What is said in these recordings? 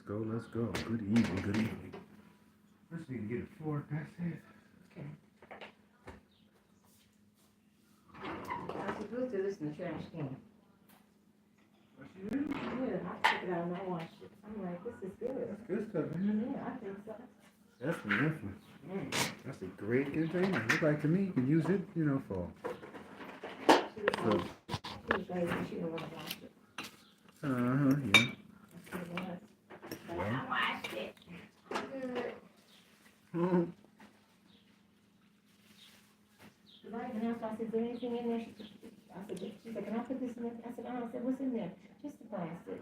go. Let's go. Good evening. Good evening. Just need to get a fork. That's it. Okay. I was supposed to listen to trash can. What you doing? Yeah, I took it out and I washed it. I'm like, this is good. That's good stuff, isn't it? Yeah, I think so. Definitely. That's a great container. Look like to me you can use it, for. She was lazy. She didn't want to wash it. Yeah. That's what it was. But I washed it. Good. Mm-hmm. Because I even asked her, I said, is there anything in there? She said, can I put this in there? I said, I said, what's in there? Just the plastic.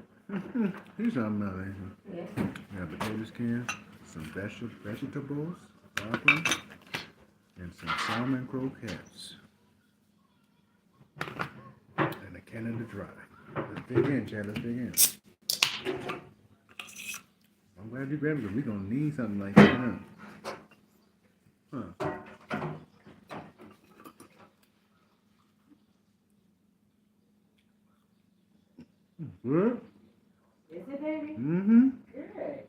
Here's something else, ain't Yes. you? Yeah, potatoes cans, some vegetables, broccoli, and some salmon croquettes. And a Canada Dry. Let's dig in, Chad. Let's dig in. I'm glad you grabbed it. We're going to need something like that. Huh. Good? Is it, baby? Mm-hmm. Good.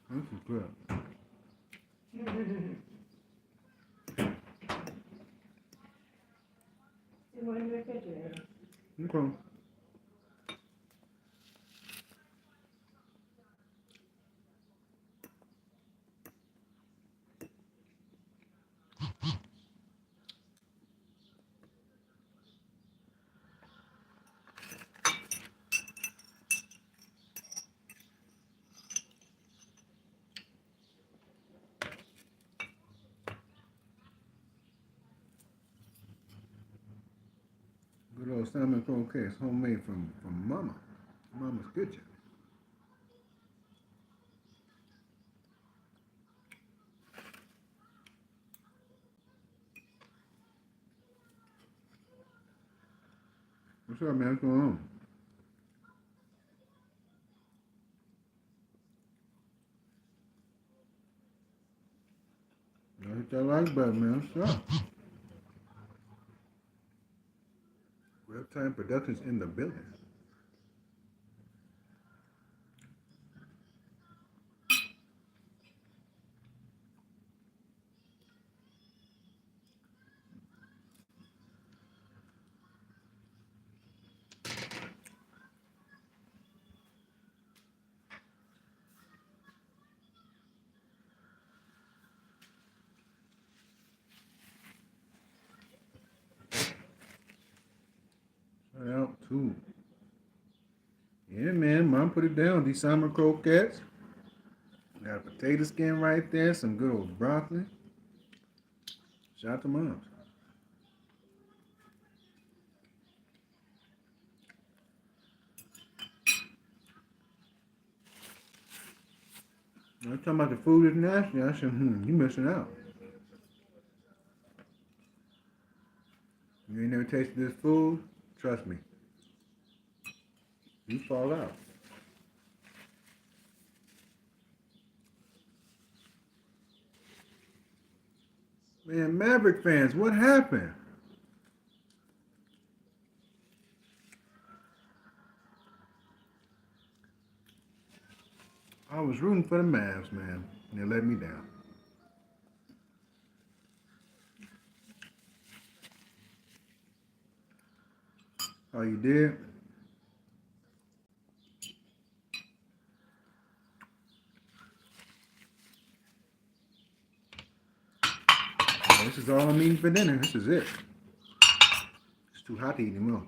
This is good. See what in the refrigerator. Okay. Good old salmon croquettes, homemade from Mama. Mama's Kitchen. What's up, man? What's going on? Hit that like button, man. What's up? Reptime Productions in the building. Shout out to. Yeah, man. Mom put it down. These salmon croquettes. Got a potato skin right there. Some good old broccoli. Shout out to Moms. I'm talking about the food is nasty. I said, you missing out. You ain't never tasted this food? Trust me. You fall out. Man, Maverick fans, what happened? I was rooting for the Mavs, man, and they let me down. Oh, you did? Well, this is all I'm eating for dinner. This is it. It's too hot to eat anymore.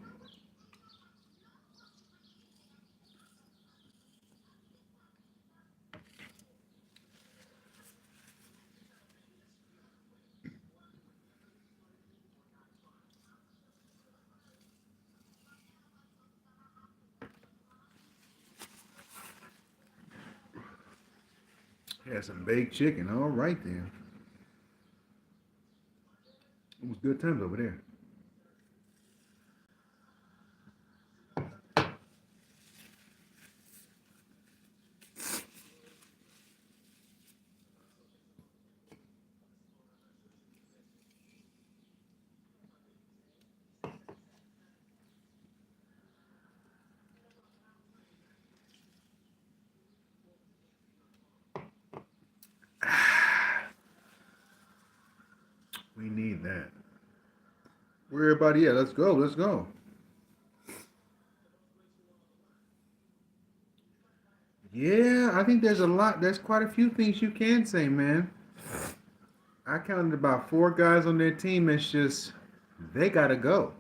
Had some baked chicken. All right then. It was good times over there. that. Where everybody at? Let's go. Let's go. Yeah, I think there's a lot. There's quite a few things you can say, man. I counted about four guys on their team. It's just they gotta go.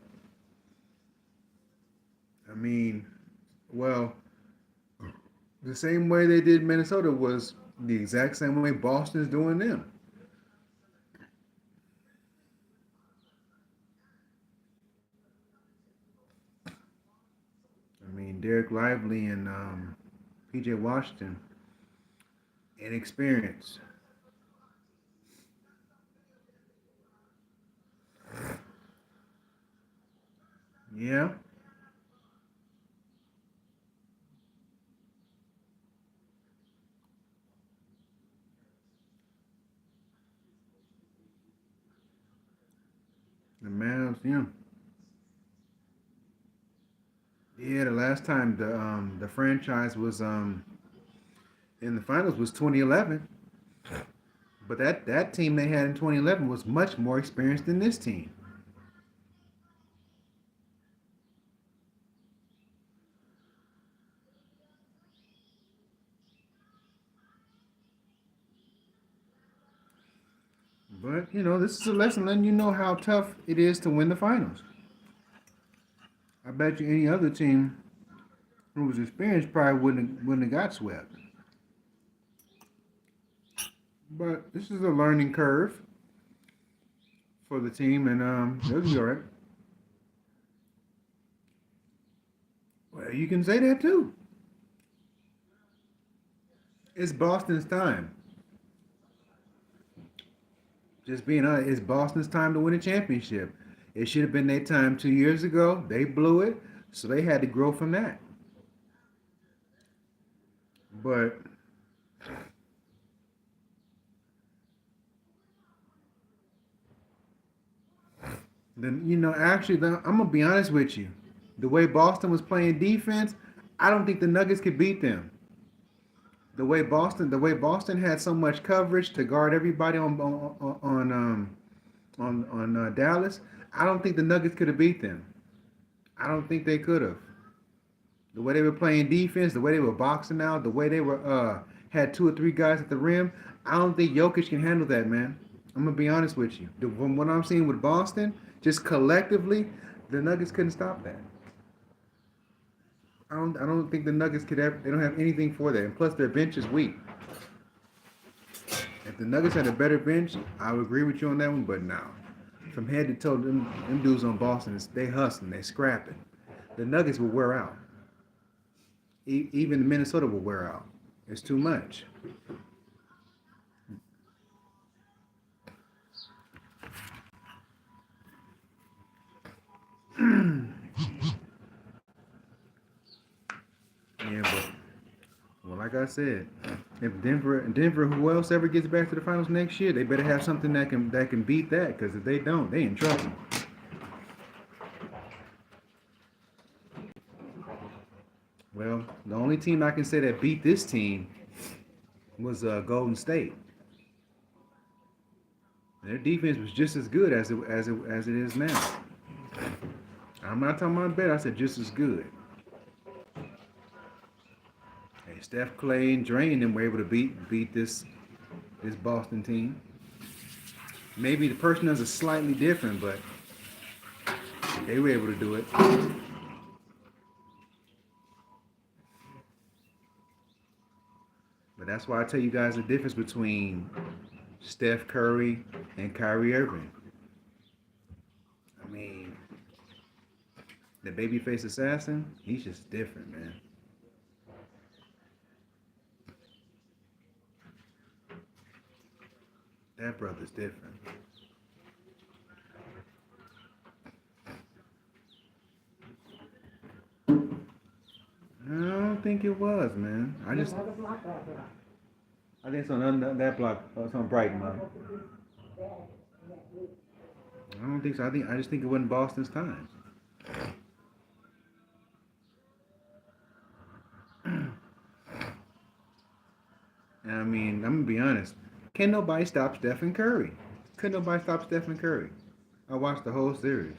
I mean, well, the same way they did Minnesota was the exact same way Boston's doing them. I mean, Derek Lively and PJ Washington, inexperienced. Yeah, the Mavs. Yeah, yeah. The last time the franchise was in the finals was 2011. But that team they had in 2011 was much more experienced than this team. But this is a lesson letting you know how tough it is to win the finals. I bet you any other team who was experienced probably wouldn't have got swept. But this is a learning curve for the team, and they'll be all right. Well, you can say that too. It's Boston's time. Just being honest, it's Boston's time to win a championship. It should have been their time 2 years ago. They blew it, so they had to grow from that. But then actually, I'm gonna be honest with you. The way Boston was playing defense, I don't think the Nuggets could beat them. The way Boston had so much coverage to guard everybody on Dallas, I don't think the Nuggets could have beat them. I don't think they could have. The way they were playing defense, the way they were boxing out, the way they were had two or three guys at the rim, I don't think Jokic can handle that, man. I'm gonna be honest with you. From what I'm seeing with Boston, just collectively, the Nuggets couldn't stop that. I don't think the Nuggets could ever. They don't have anything for that, and plus their bench is weak. If the Nuggets had a better bench, I would agree with you on that one. But now, from head to toe, them dudes on Boston, they hustling, they scrapping. The Nuggets will wear out. Even the Minnesota will wear out. It's too much. Yeah, but well, like I said, if Denver, who else ever gets back to the finals next year, they better have something that can beat that. Because if they don't, they in trouble. Well, the only team I can say that beat this team was Golden State. Their defense was just as good as it is now. I'm not talking about better. I said just as good. Hey, Steph, Clay, and Dre and them were able to beat this Boston team. Maybe the personnel are slightly different, but they were able to do it. But that's why I tell you guys the difference between Steph Curry and Kyrie Irving. I mean, the babyface assassin, he's just different, man. That brother's different. I don't think it was, man. I think it's on that block. It's on Brighton, man. I don't think so. I just think it wasn't Boston's time. And I mean, I'm gonna be honest. Can nobody stop Stephen Curry? Could nobody stop Stephen Curry? I watched the whole series.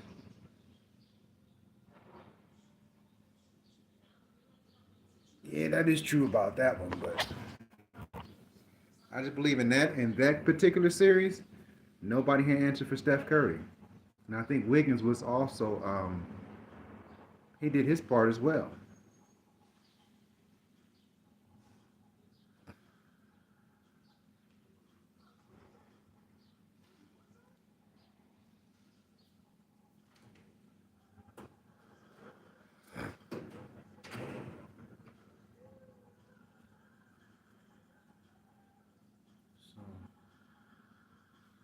Yeah, that is true about that one, but I just believe in that particular series, nobody had answered for Steph Curry. And I think Wiggins was also he did his part as well.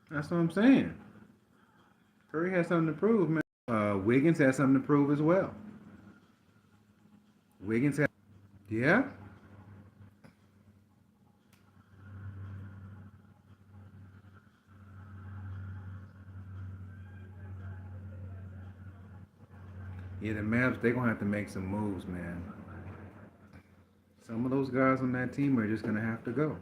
So that's what I'm saying. Curry has something to prove, man. Wiggins has something to prove as well. Wiggins has, yeah, yeah. The Mavs they gonna have to make some moves, man. Some of those guys on that team are just gonna have to go.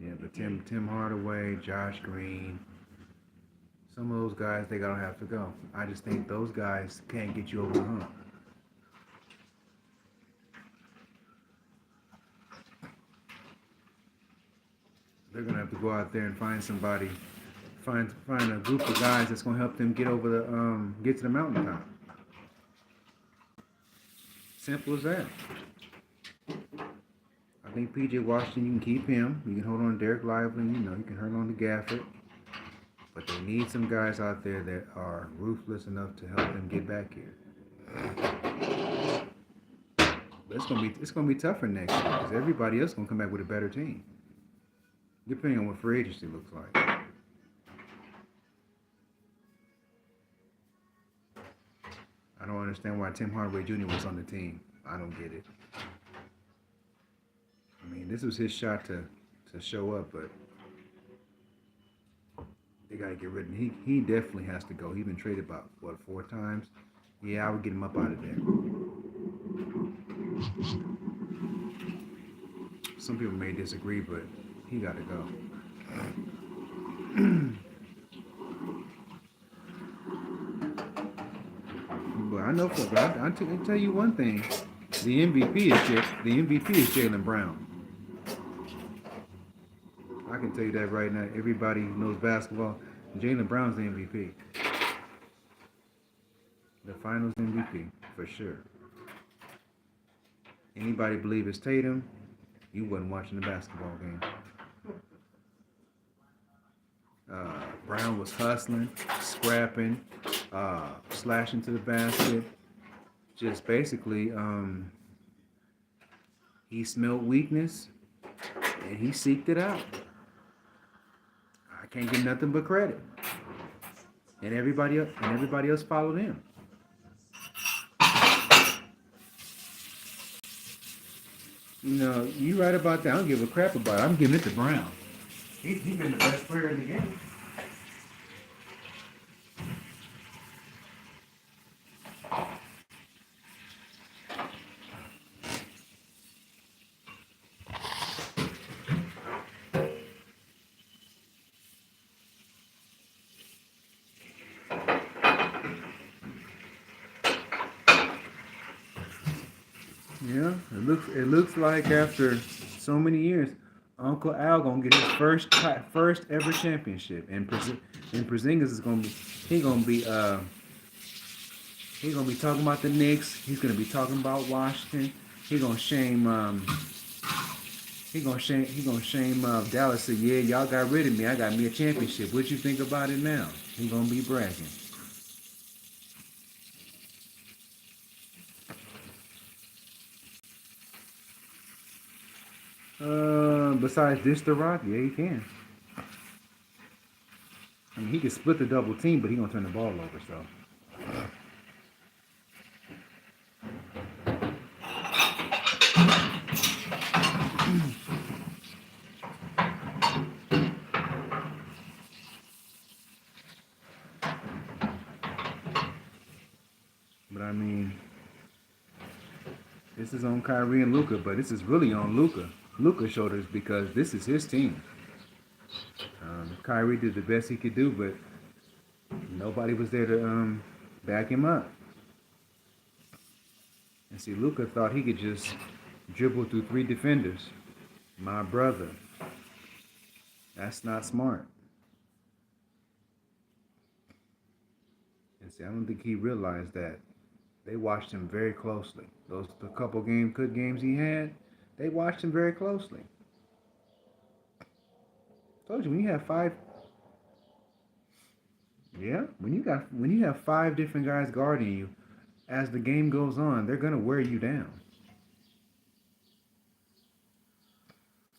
Yeah, but Tim Hardaway, Josh Green, some of those guys they gotta have to go. I just think those guys can't get you over the hump. They're gonna have to go out there and find somebody, find a group of guys that's gonna help them get over the get to the mountaintop. Simple as that. I think PJ Washington, you can keep him. You can hold on to Derek Lively. You can hold on to Gafford. But they need some guys out there that are ruthless enough to help them get back here. But it's gonna be tougher next year because everybody else is gonna come back with a better team, depending on what free agency looks like. I don't understand why Tim Hardaway Jr. was on the team. I don't get it. I mean, this was his shot to show up, but they gotta get rid of him. He definitely has to go. He's been traded about what 4 times. Yeah, I would get him up out of there. Some people may disagree, but he got to go. But I know for I tell you one thing: the MVP is Jalen Brown. I can tell you that right now. Everybody who knows basketball, Jalen Brown's the MVP, the Finals MVP for sure. Anybody believe it's Tatum? You wasn't watching the basketball game. Brown was hustling, scrapping, slashing to the basket. Just basically, he smelled weakness and he seeked it out. I can't give nothing but credit. And everybody else followed him. You right about that. I don't give a crap about it. I'm giving it to Brown. He's been the best player in the game. Yeah, it looks like after so many years, Uncle Al gonna get his first ever championship, and Porzingis is gonna be he gonna be he gonna be talking about the Knicks. He's gonna be talking about Washington. He gonna shame he gonna shame Dallas. Say, yeah, y'all got rid of me. I got me a championship. What you think about it now? He gonna be bragging. Besides this, the Rock, yeah, he can. I mean, he can split the double team, but he gonna turn the ball over. So, but I mean, this is on Kyrie and Luca, but this is really on Luca. Luka's shoulders because this is his team. Kyrie did the best he could do, but nobody was there to back him up. And see, Luka thought he could just dribble through 3 defenders. My brother, that's not smart. And see, I don't think he realized that. They watched him very closely. The couple good games he had, they watched him very closely. Told you when you have five, yeah, when you have 5 different guys guarding you, as the game goes on, they're gonna wear you down.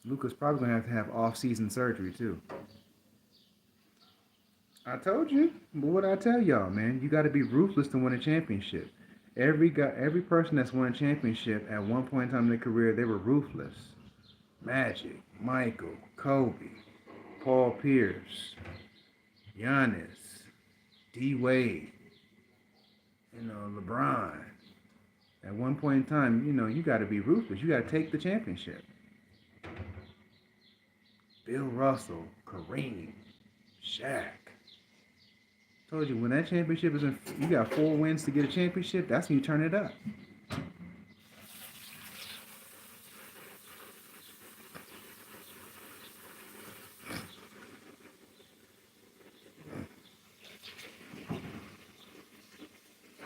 Luka's probably gonna have off-season surgery too. I told you, but what I tell y'all, man, you got to be ruthless to win a championship. Every person that's won a championship at one point in time in their career, they were ruthless. Magic, Michael, Kobe, Paul Pierce, Giannis, D Wade, LeBron. At one point in time, you got to be ruthless. You got to take the championship. Bill Russell, Kareem, Shaq. Told you when that championship is in, you got 4 wins to get a championship. That's when you turn it up.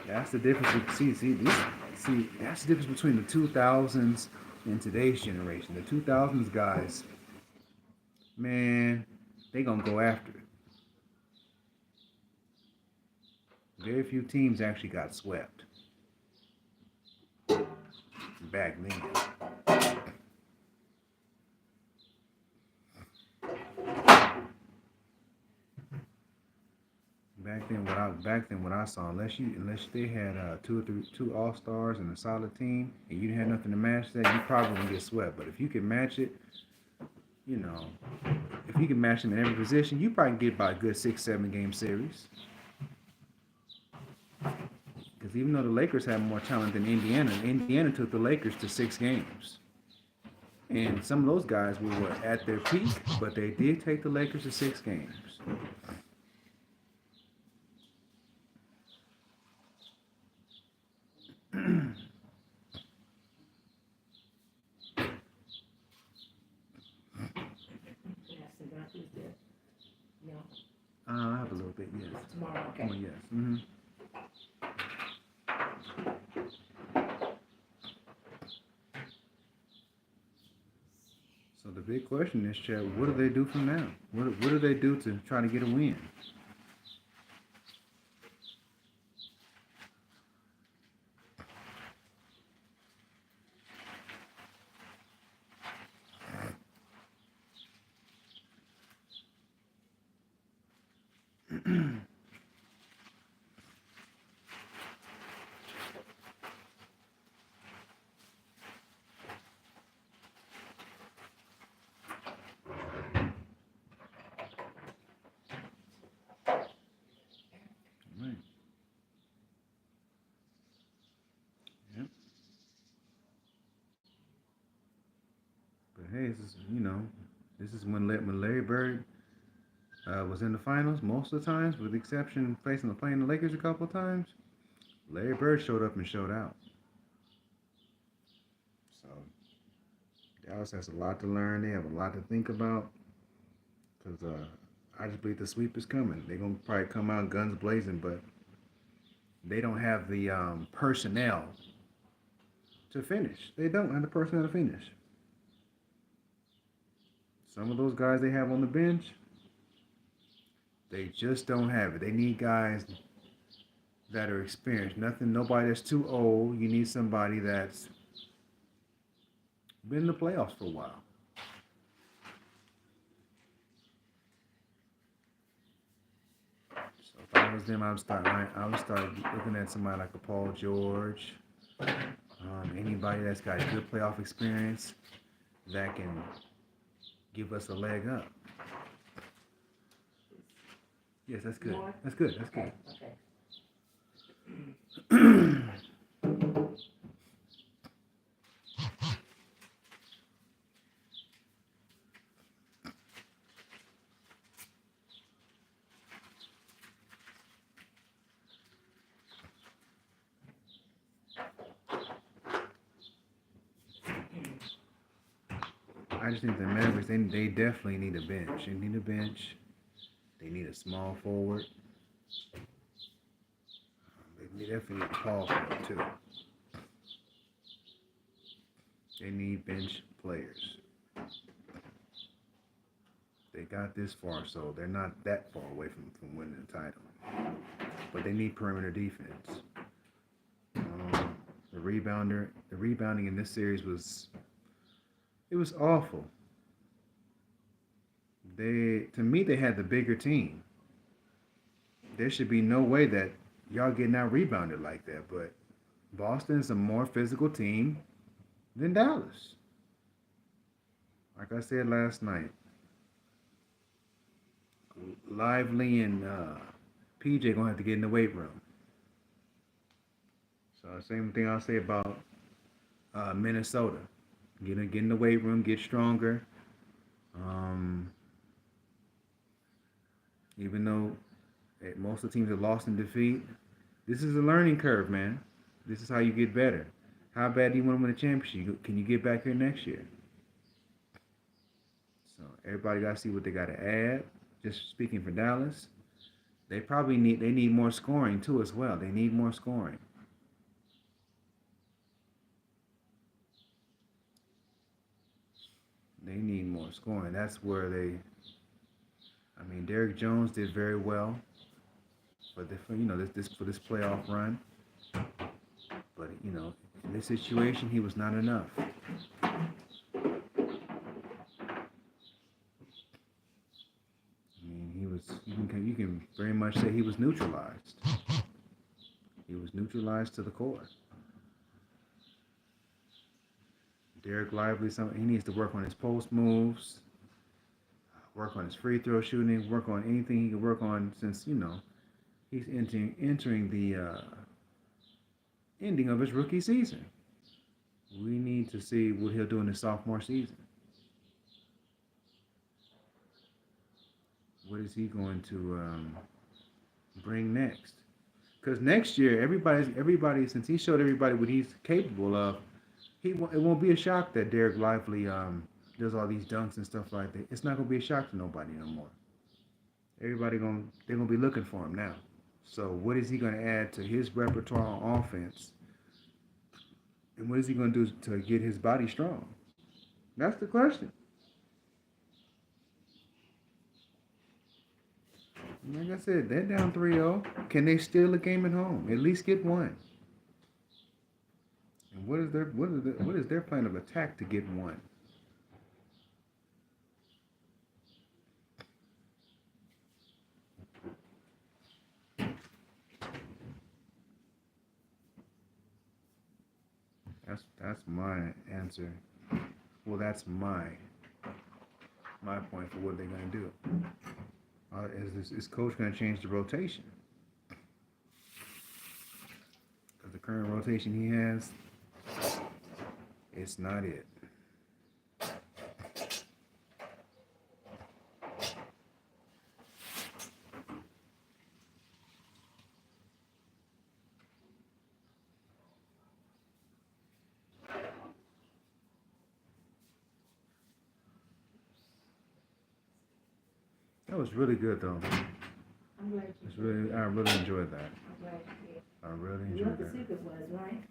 That's the difference. See, that's the difference between the 2000s and today's generation. The 2000s guys, man, they gonna go after it. Very few teams actually got swept back then. Back then what I saw, unless they had 2 all-stars and a solid team, and you didn't have nothing to match that, you probably wouldn't get swept. But if you can match it, if you can match them in every position, you probably get by a good 6-7 game series. Because even though the Lakers have more talent than Indiana took the Lakers to 6 games. And some of those guys were at their peak, but they did take the Lakers to 6 games. I have a little bit, yes. Tomorrow, okay. Oh, yes. Mm-hmm. So the big question is, Chad, what do they do from now? What do they do to try to get a win? Right. Yep. But hey, this is when Larry Bird was in the finals most of the times, with the exception of playing the Lakers a couple of times. Larry Bird showed up and showed out. So Dallas has a lot to learn. They have a lot to think about. Because I just believe the sweep is coming. They're going to probably come out guns blazing, but they don't have the personnel to finish. They don't have the personnel to finish. Some of those guys they have on the bench, they just don't have it. They need guys that are experienced. Nobody that's too old. You need somebody that's been in the playoffs for a while. So if I was them, I would start looking at somebody like a Paul George. Anybody that's got good playoff experience that can give us a leg up. Yes, that's good. More? That's good. That's good. Okay. I just think the Mavericks, they definitely need a bench. They need a bench. They need a small forward. They definitely need a tall forward too. They need bench players. They got this far, so they're not that far away from winning the title. But they need perimeter defense. The rebounding in this series was awful. To me, they had the bigger team. There should be no way that y'all getting out rebounded like that. But Boston's a more physical team than Dallas. Like I said last night, Lively and PJ gonna have to get in the weight room. So same thing I'll say about Minnesota. Get in the weight room, get stronger. Even though most of the teams are lost in defeat, this is a learning curve, man. This is how you get better. How bad do you want to win a championship? Can you get back here next year? So everybody got to see what they got to add. Just speaking for Dallas, they need more scoring too as well. They need more scoring. They need more scoring. That's where Derrick Jones did very well for this playoff run. But in this situation, he was not enough. You can very much say he was neutralized. He was neutralized to the core. Derek Lively, he needs to work on his post moves, work on his free throw shooting, work on anything he can work on since he's entering the ending of his rookie season. We need to see what he'll do in his sophomore season. What is he going to bring next? Because next year, everybody, since he showed everybody what he's capable of, it won't be a shock that Derek Lively does all these dunks and stuff like that. It's not gonna be a shock to nobody no more. They're gonna be looking for him now. So what is he gonna add to his repertoire on offense? And what is he gonna do to get his body strong? That's the question. Like I said, they're down 3-0. Can they steal a game at home? At least get one. And what is their plan of attack to get one? That's my answer. Well, that's my point for what they're gonna do. Is coach gonna change the rotation? Because the current rotation he has, it's not it. That was really good though. I'm glad you I really enjoyed that. I'm glad you did. I really You know enjoyed what the that. secret was, right?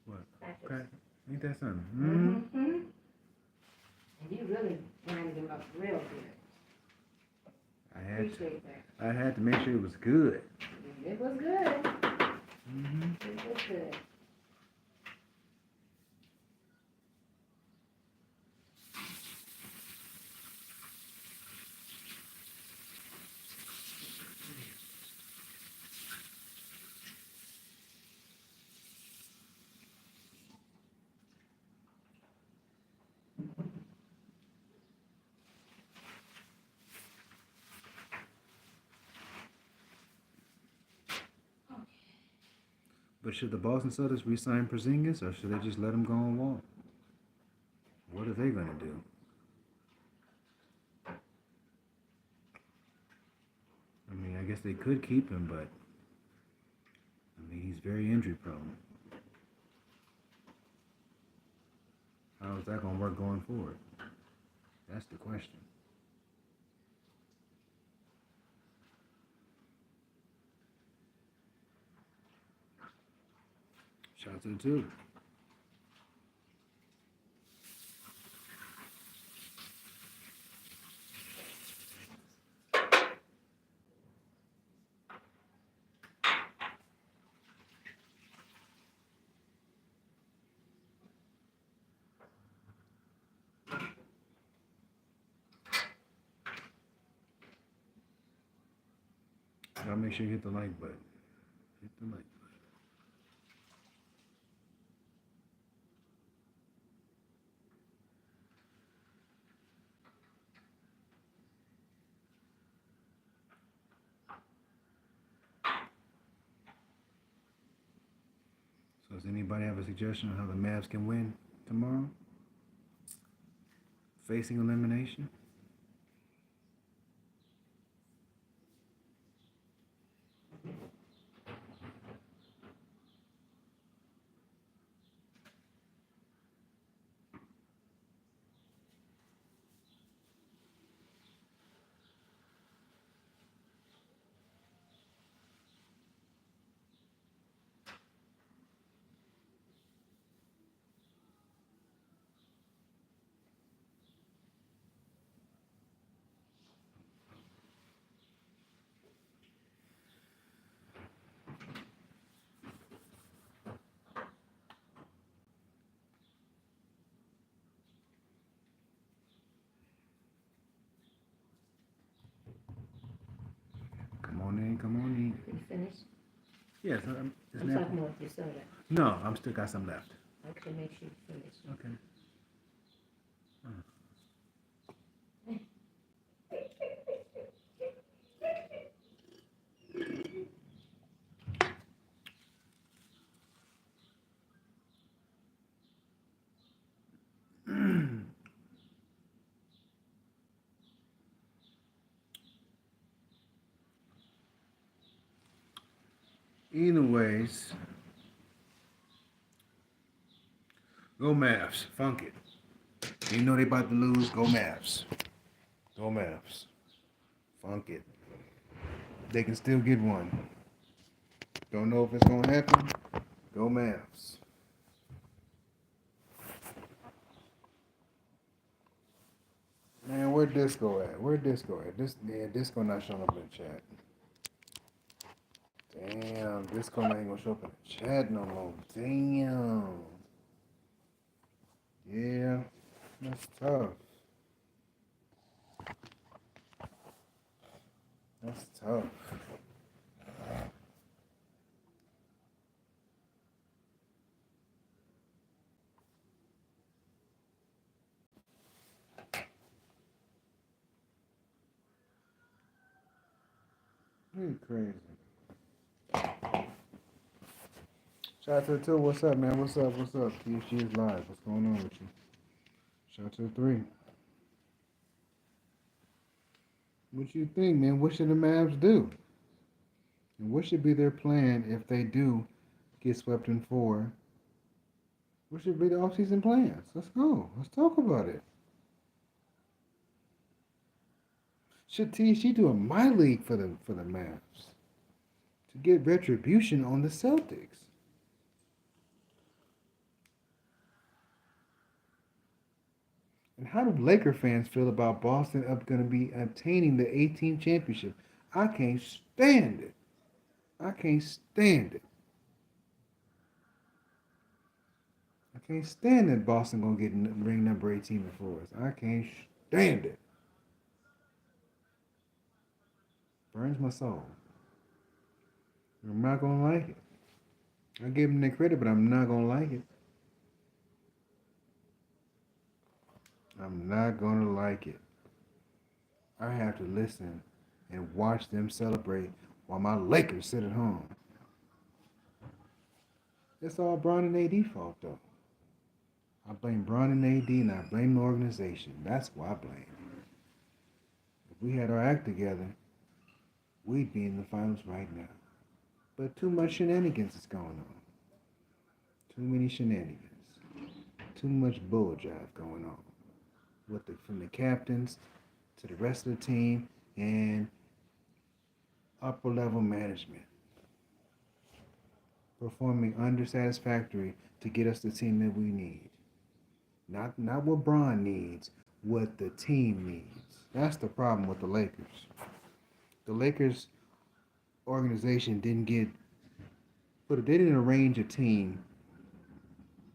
What? Practice. Okay. Ain't that something? Mm-hmm. And you really grinded him up real good. Appreciate that. I had to make sure it was good. It was good. Mm-hmm. It was good. But should the Boston Celtics re-sign Porzingis, or should they just let him go and walk? What are they gonna do? I guess they could keep him, but he's very injury prone. How How is that going to work going forward? That's the question. Shout out to the two. Gotta make sure you hit the like button. Hit the like button. So does anybody have a suggestion on how the Mavs can win tomorrow? Facing elimination? Come on in, come on in. You finished? Yes, I'm talking about your soda. No, I'm still got some left. Okay, make sure you finish. Okay. Anyways, go Mavs. Funk it. You know they about to lose. Go Mavs. Go Mavs. Funk it. They can still get one. Don't know if it's gonna happen. Go Mavs. Man, where Disco at? Where Disco at? Disco not showing up in the chat. Damn, Disco ain't gonna show up in the chat no more. Damn. Yeah, that's tough. That's tough. You crazy. Shout out to the two. What's up, man? What's up? What's up? TFG is live. What's going on with you? Shout out to the three. What you think, man? What should the Mavs do? And what should be their plan if they do get swept in four? What should be the offseason plans? Let's go. Let's talk about it. Should TFG do a my league for the Mavs to get retribution on the Celtics? And how do Laker fans feel about Boston going to be obtaining the 18th championship? I can't stand it. I can't stand it. I can't stand that Boston going to get ring number 18 before us. I can't stand it. Burns my soul. I'm not going to like it. I give them their credit, but I'm not going to like it. I'm not going to like it. I have to listen and watch them celebrate while my Lakers sit at home. It's all Bron and AD fault, though. I blame Bron and AD, and I blame the organization. That's why I blame. If we had our act together, we'd be in the finals right now. But too much shenanigans is going on. Too many shenanigans. Too much bull jive going on from the captains to the rest of the team and upper level management performing under satisfactory to get us the team that we need. Not what Bron needs, what the team needs. That's the problem with the Lakers. The Lakers organization they didn't arrange a team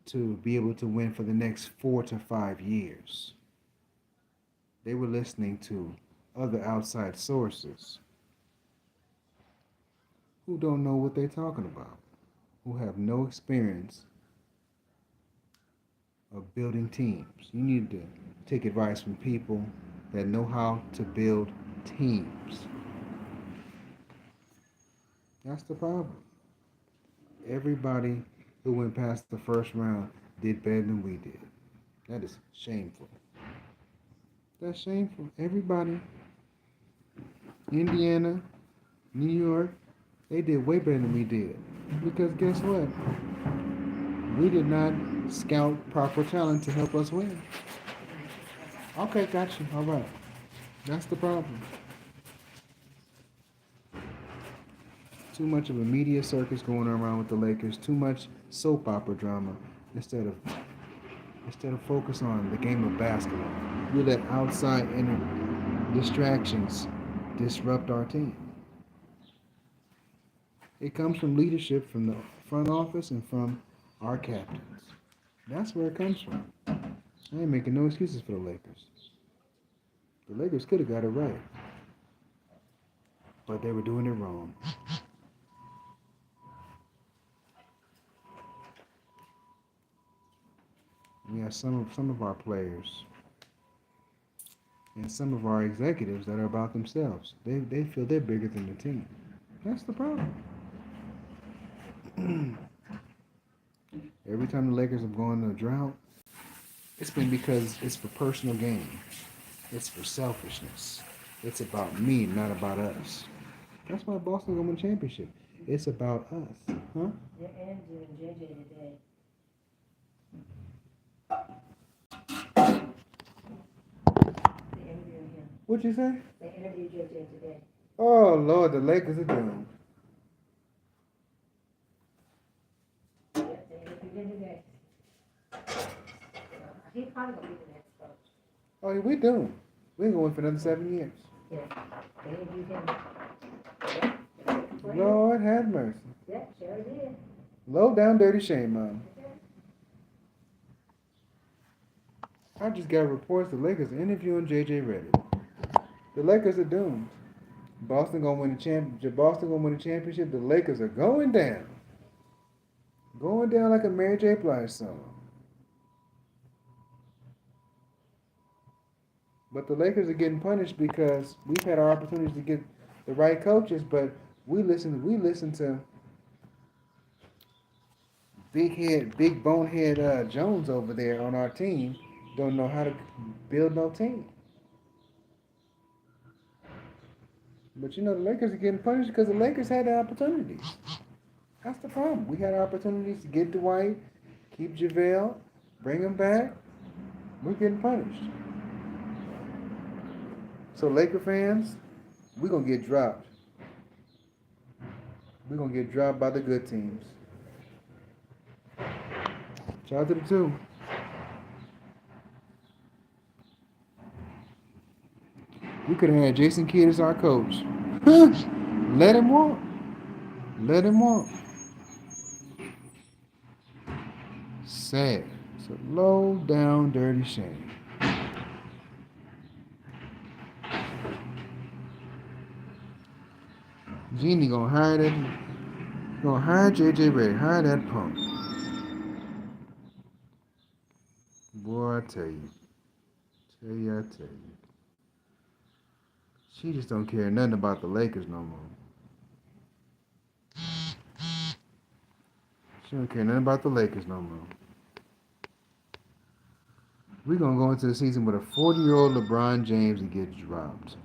to be able to win for the next 4 to 5 years. They were listening to other outside sources who don't know what they're talking about, who have no experience of building teams. You need to take advice from people that know how to build teams. That's the problem. Everybody who went past the first round did better than we did. That is shameful. That's shameful. Everybody, Indiana, New York, they did way better than we did. Because guess what? We did not scout proper talent to help us win. Okay, got you. All right. That's the problem. Too much of a media circus going around with the Lakers. Too much soap opera drama instead of focus on the game of basketball. We let outside distractions disrupt our team. It comes from leadership from the front office and from our captains. That's where it comes from. I ain't making no excuses for the Lakers. The Lakers could have got it right, but they were doing it wrong. We have some of our players and some of our executives that are about themselves. They feel they're bigger than the team. That's the problem. Every time the Lakers have gone to a drought, it's been because it's for personal gain. It's for selfishness. It's about me, not about us. That's why Boston won the championship. It's about us, huh? They're interviewing JJ today. They interviewing him. What'd you say? They interviewed JJ today. Oh Lord, the Lakers are doomed. Yep, they interviewed him today. He's probably gonna be the next coach. Oh, we doomed. We ain't going for another 7 years. Yeah, they interviewed him. Yep, they're looking for him. Lord have mercy. Yep, sure did. Low down dirty shame, Mom. Okay. I just got reports the Lakers are interviewing JJ Redick. The Lakers are doomed. Boston gonna win the championship. Boston gonna win the championship. The Lakers are going down. Going down like a Mary J. Blige song. But the Lakers are getting punished because we've had our opportunities to get the right coaches, but we listen to big bonehead Jones over there on our team. Don't know how to build no team. But you know the Lakers are getting punished because the Lakers had the opportunities. That's the problem. We had opportunities to get Dwight, keep JaVale, bring him back. We're getting punished. So Laker fans, we're going to get dropped. We're going to get dropped by the good teams. Shout out to the two. We could have had Jason Kidd as our coach. Let him walk. Let him walk. Sad. It's a low down dirty shame. Jeannie gonna hire JJ Redick, hire that punk. Boy, I tell you. She just don't care nothing about the Lakers no more. She don't care nothing about the Lakers no more. We're gonna go into the season with a 40-year-old LeBron James and get dropped.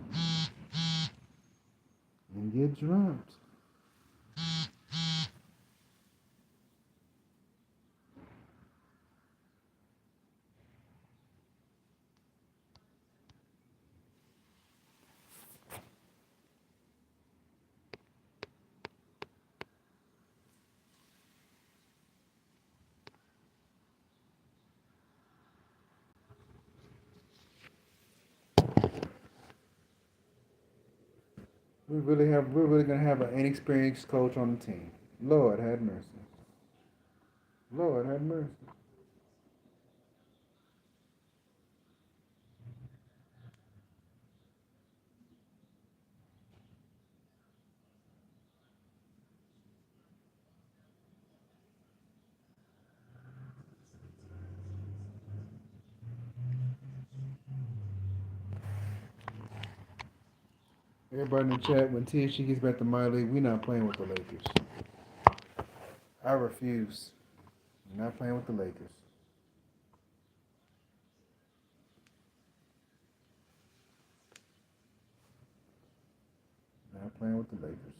We're really gonna have an inexperienced coach on the team. Lord have mercy. Lord have mercy. Everybody in the chat, when THC gets back to my league, we not playing with the Lakers. I refuse. We're not playing with the Lakers. Not playing with the Lakers.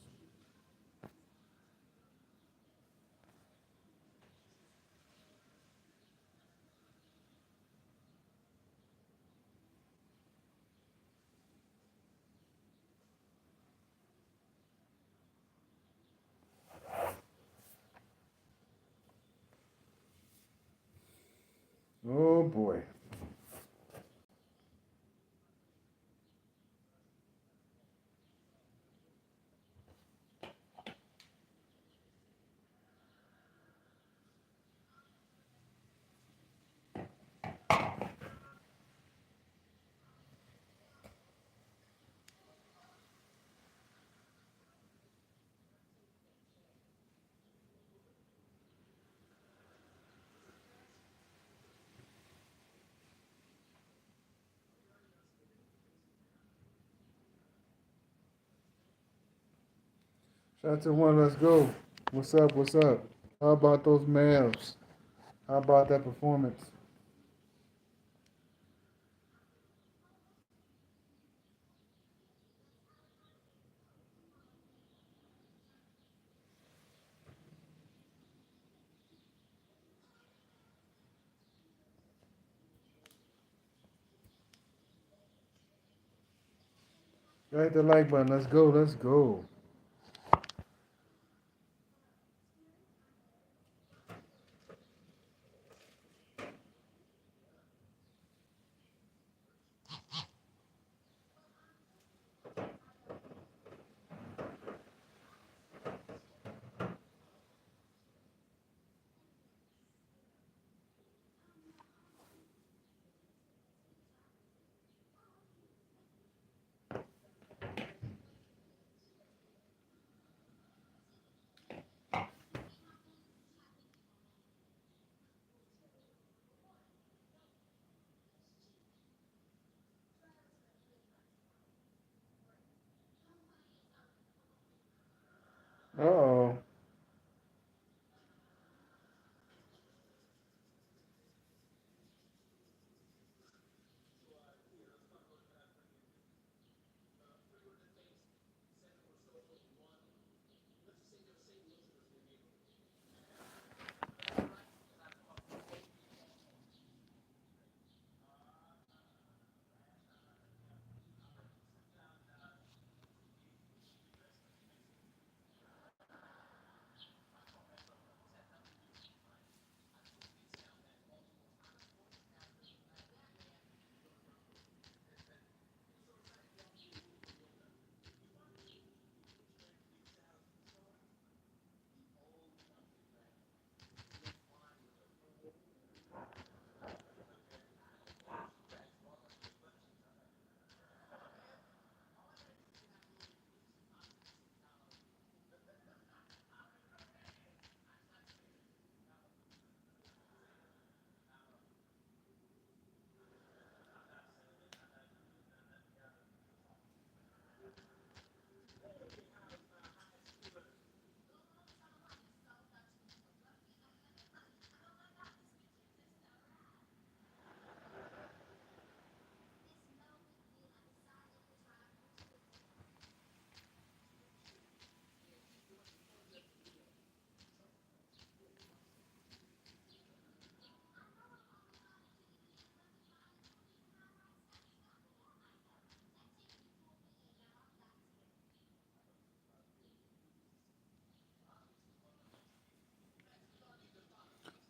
Oh boy. Shout out to one. Let's go. What's up? What's up? How about those Mavs? How about that performance? Hit the like button. Let's go. Let's go. Uh oh.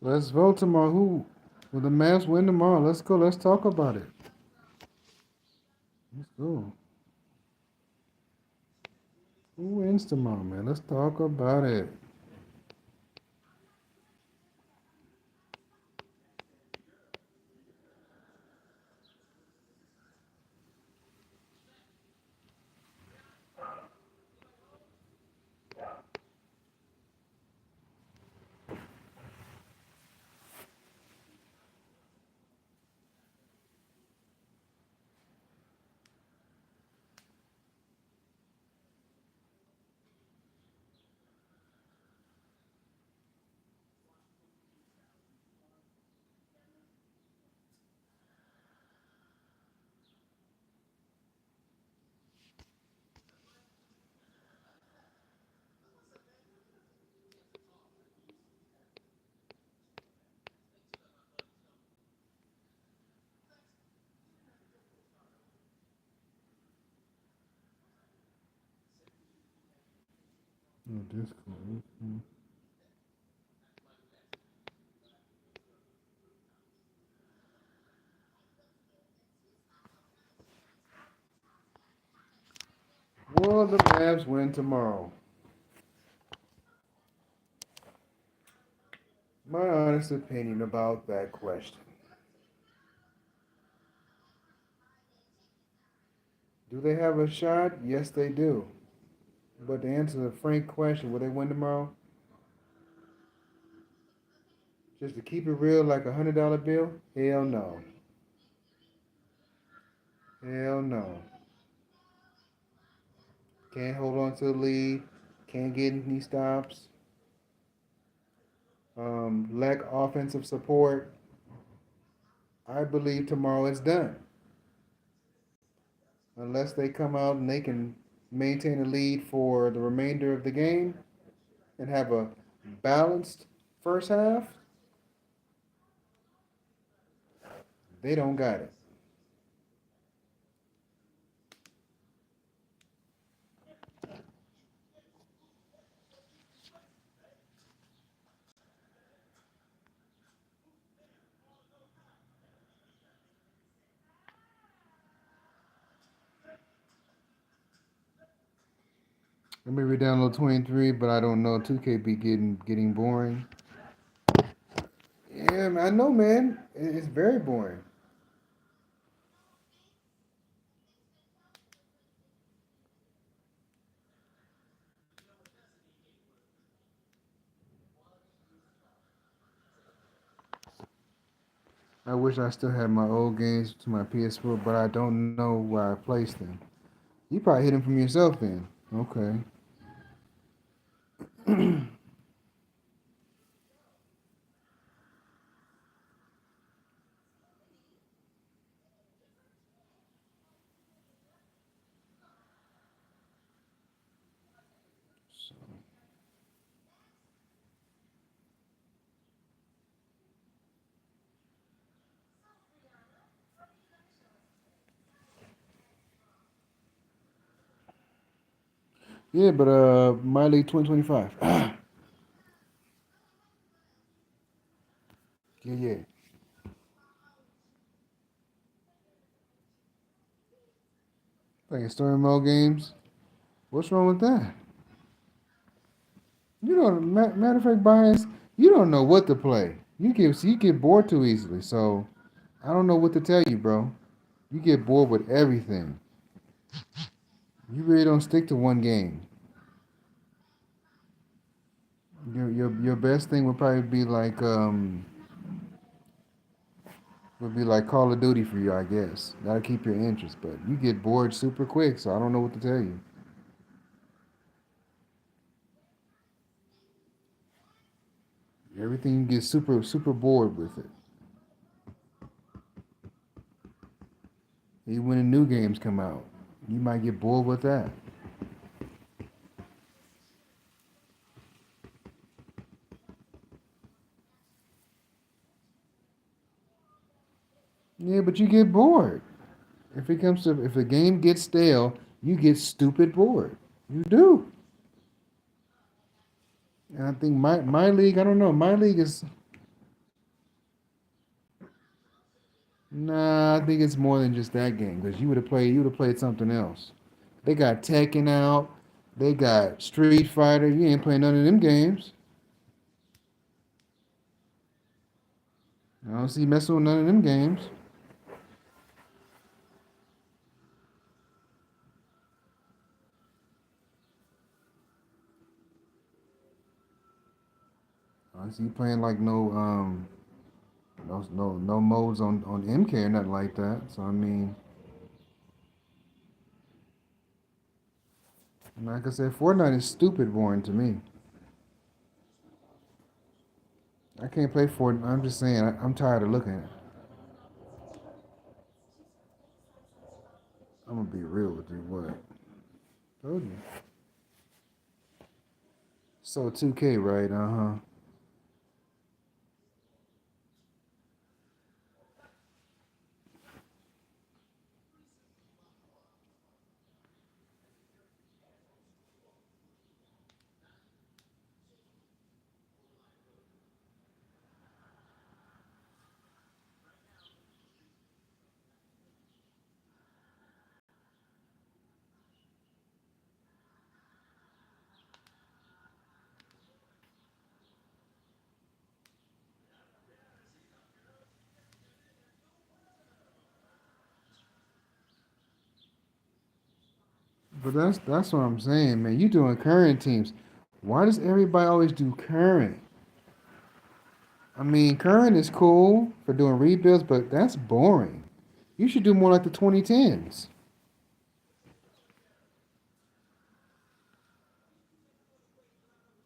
Let's vote tomorrow. Who? Will the Mavs win tomorrow? Let's go. Let's talk about it. Let's go. Who wins tomorrow, man? Let's talk about it. Oh, Discord. Mhm. Will the Mavs win tomorrow? My honest opinion about that question. Do they have a shot? Yes, they do. But to answer the frank question, will they win tomorrow? Just to keep it real, like $100 bill? Hell no. Hell no. Can't hold on to the lead. Can't get any stops. Lack offensive support. I believe tomorrow it's done. Unless they come out and they can maintain a lead for the remainder of the game and have a balanced first half, they don't got it. Let me re-download 23, but I don't know. 2K be getting boring. Yeah, I know, man. It's very boring. I wish I still had my old games to my PS4, but I don't know where I placed them. You probably hit them from yourself then. Okay. So, yeah, but My League 2025. Yeah, yeah. Playing story mode games. What's wrong with that? You don't. Matter of fact, bias. You don't know what to play. You get bored too easily. So I don't know what to tell you, bro. You get bored with everything. You really don't stick to one game. Your best thing would be like Call of Duty for you, I guess. That'll keep your interest, but you get bored super quick, so I don't know what to tell you. Everything you get super bored with it. Even when the new games come out, you might get bored with that. Yeah, but you get bored. If the game gets stale, you get stupid bored. You do. And I think my league, I don't know. My league is nah. I think it's more than just that game because you would have played something else. They got Tekken out. They got Street Fighter. You ain't playing none of them games. I don't see you messing with none of them games. I don't see you playing like no modes on MK or nothing like that. So I mean, like I said, Fortnite is stupid boring to me. I can't play Fortnite. I'm just saying, I'm tired of looking at it. I'm gonna be real with you. What? Told you. So 2K, right? Uh huh. But that's what I'm saying, man. You doing current teams. Why does everybody always do current? I mean, current is cool for doing rebuilds, but that's boring. You should do more like the 2010s.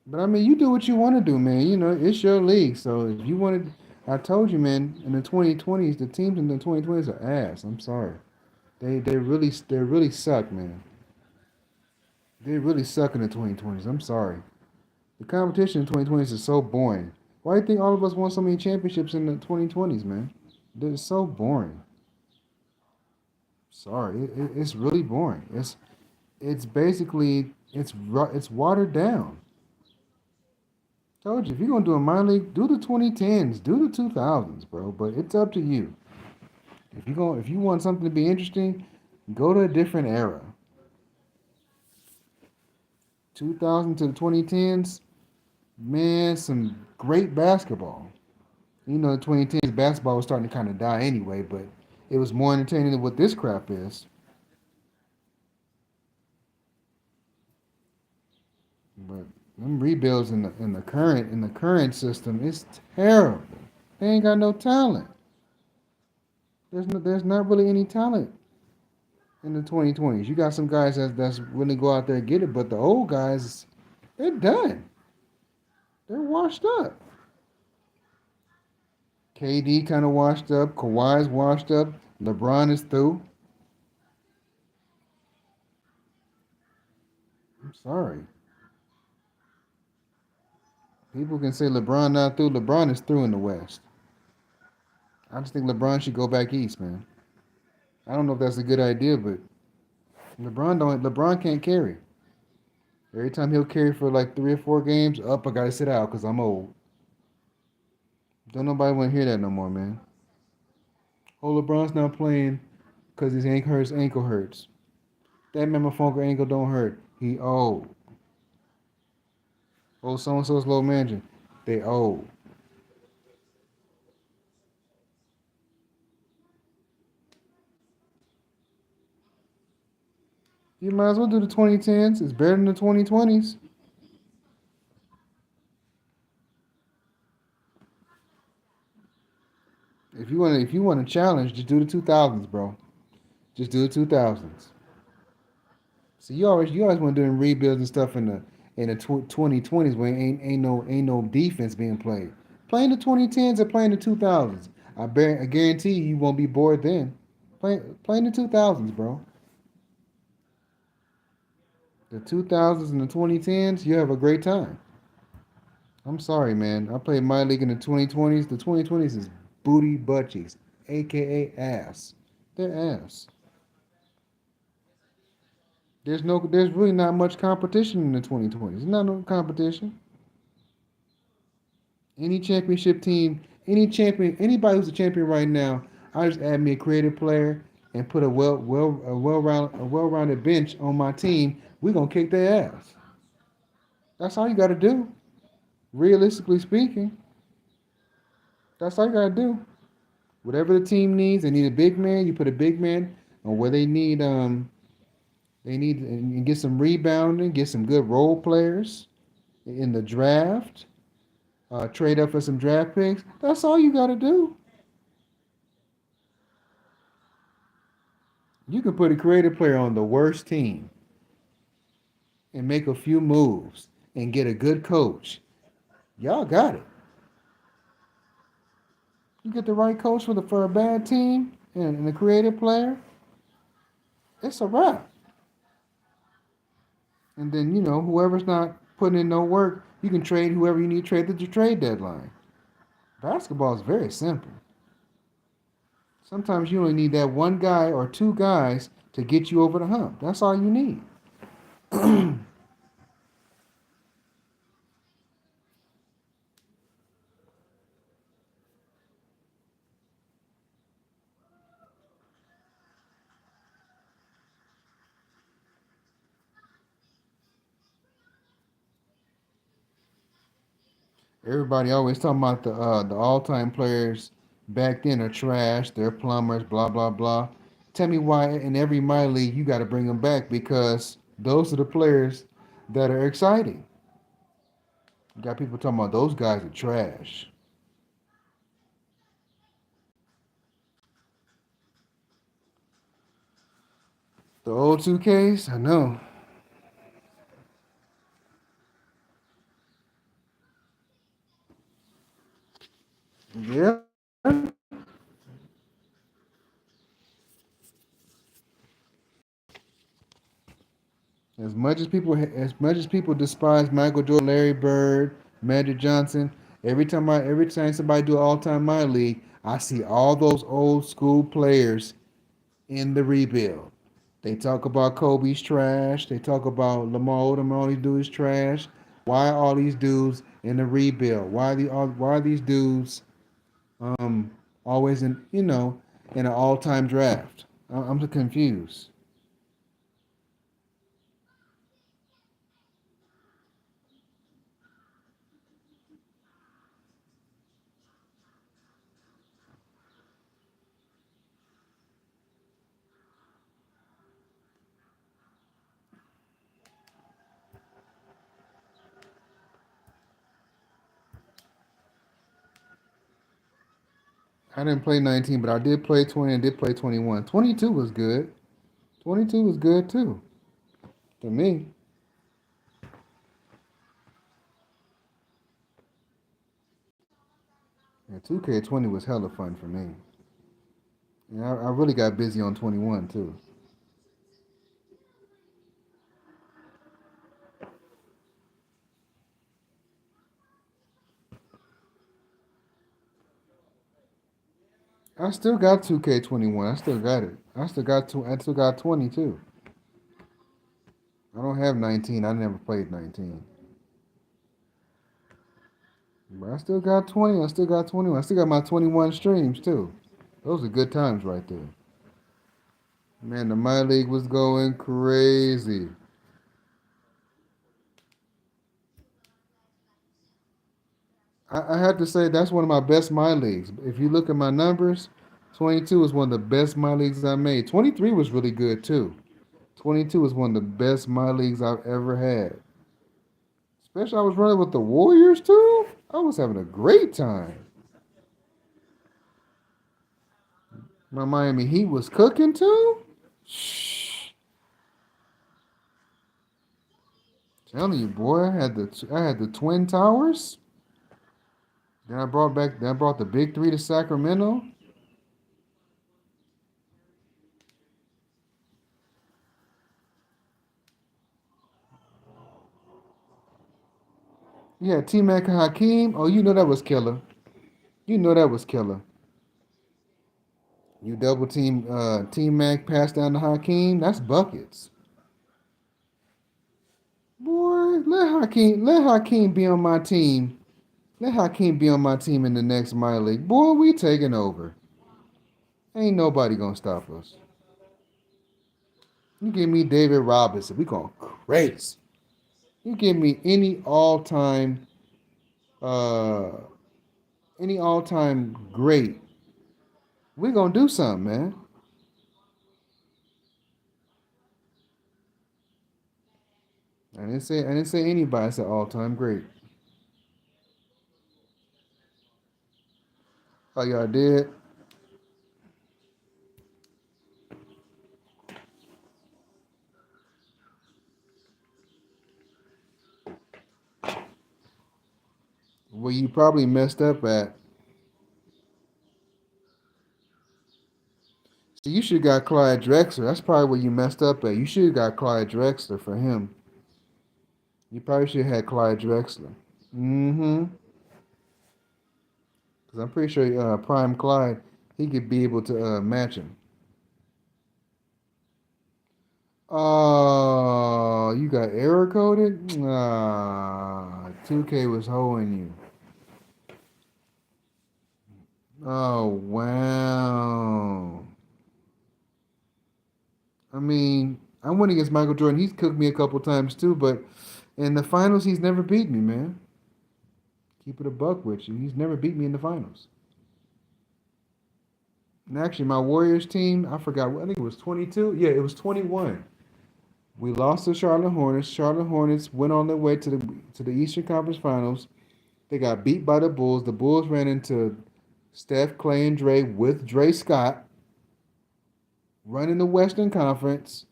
But I mean, you do what you want to do, man. You know, it's your league. So if you wanted, I told you, man. In the 2020s, the teams in the 2020s are ass. I'm sorry. They really suck, man. They really suck in the 2020s. I'm sorry. The competition in 2020s is so boring. Why do you think all of us won so many championships in the 2020s, man? They're so boring. Sorry, it's really boring. It's basically it's watered down. Told you if you're gonna do a minor league, do the 2010s, do the 2000s, bro. But it's up to you. If you want something to be interesting, go to a different era. 2000 to the 2010s, man, some great basketball. You know, the 2010s basketball was starting to kind of die anyway, but it was more entertaining than what this crap is. But them rebuilds in the current system, it's terrible. They ain't got no talent. There's not really any talent in the 2020s. You got some guys that's really go out there and get it, but the old guys, they're done. They're washed up. KD kind of washed up. Kawhi's washed up. LeBron is through. I'm sorry. People can say LeBron not through. LeBron is through in the West. I just think LeBron should go back east, man. I don't know if that's a good idea, but LeBron can't carry. Every time he'll carry for like 3 or 4 games, up I gotta sit out because I'm old. Don't nobody want to hear that no more, man. Oh, LeBron's not playing because his ankle hurts. That motherfucker ankle don't hurt. He old. Oh, so and so's low managing. They old. You might as well do the 2010s. It's better than the 2020s. If you want a challenge, just do the 2000s, bro. Just do the 2000s. So you always want to do them rebuilds and stuff in the 2020s when ain't no defense being played. Playing the 2010s or playing the 2000s. I guarantee you won't be bored then. Playing the 2000s, bro. The 2000s and the 2010s, you have a great time. I'm sorry, man. I played my league in the 2020s. The 2020s is booty butt cheeks, aka ass. They're ass. There's really not much competition in the 2020s. There's not no competition. Any championship team, any champion, anybody who's a champion right now, I just add me a creative player. and put a well rounded bench on my team, we're gonna kick their ass. That's all you gotta do. Realistically speaking, that's all you gotta do. Whatever the team needs, they need a big man. You put a big man on where they need and get some rebounding, get some good role players in the draft. Trade up for some draft picks. That's all you gotta do. You can put a creative player on the worst team and make a few moves and get a good coach. Y'all got it. You get the right coach for a bad team and a creative player, it's a wrap. And then whoever's not putting in no work, you can trade whoever you need to trade at the trade deadline. Basketball is very simple. Sometimes you only need that one guy or two guys to get you over the hump. That's all you need. Everybody always talking about the all time players back then are trash. They're plumbers. Blah blah blah. Tell me why in every minor league you got to bring them back because those are the players that are exciting. You got people talking about those guys are trash. The old 2Ks, I know. Yeah. As much as people despise Michael Jordan, Larry Bird, Magic Johnson, every time somebody do an all-time minor league, I see all those old school players in the rebuild. They talk about Kobe's trash. They talk about Lamar Odom. All he do is trash. Why are all these dudes in the rebuild? Why are these dudes um always in an all-time draft? I'm so confused. I didn't play 19, but I did play 20 and did play 21. 22 was good. 22 was good too to me. And 2K20 was hella fun for me. And I really got busy on 21 too. I still got 2K21. I still got it. I still got 22. I don't have 19. I never played 19. But I still got 20. I still got 21. I still got my 21 streams too. Those are good times right there. Man, the my league was going crazy. I have to say that's one of my best my leagues. If you look at my numbers, 22 is one of the best my leagues I made. 23 was really good too. 22 was one of the best my leagues I've ever had. Especially I was running with the Warriors too. I was having a great time. My Miami Heat was cooking too. Shh. Telling you, boy, I had the Twin Towers. Then I brought the big three to Sacramento. Yeah, T Mac and Hakeem. Oh, you know that was killer. You know that was killer. You double team T Mac pass down to Hakeem. That's buckets. Boy, let Hakeem be on my team. Let Hakeem be on my team in the next minor league. Boy, we taking over. Ain't nobody gonna stop us. You give me David Robinson, we going crazy. You give me uh, any all time great, we gonna do something, man. I didn't say anybody said all time great. Oh, y'all did. Well, you probably messed up at. See, you should have got Clyde Drexler. That's probably where you messed up at. You should have got Clyde Drexler for him. You probably should have had Clyde Drexler. Mm-hmm. Because I'm pretty sure Prime Clyde, he could be able to match him. Oh, you got error coded? Ah, 2K was hoeing you. Oh, wow. I mean, I went against Michael Jordan. He's cooked me a couple times too, but in the finals, he's never beat me, man. Keep it a buck with you. He's never beat me in the finals. And actually, my Warriors team, I forgot. I think it was 22. Yeah, it was 21. We lost to Charlotte Hornets. Charlotte Hornets went on their way to the Eastern Conference Finals. They got beat by the Bulls. The Bulls ran into Steph, Clay, and Dre with Dre Scott running the Western Conference,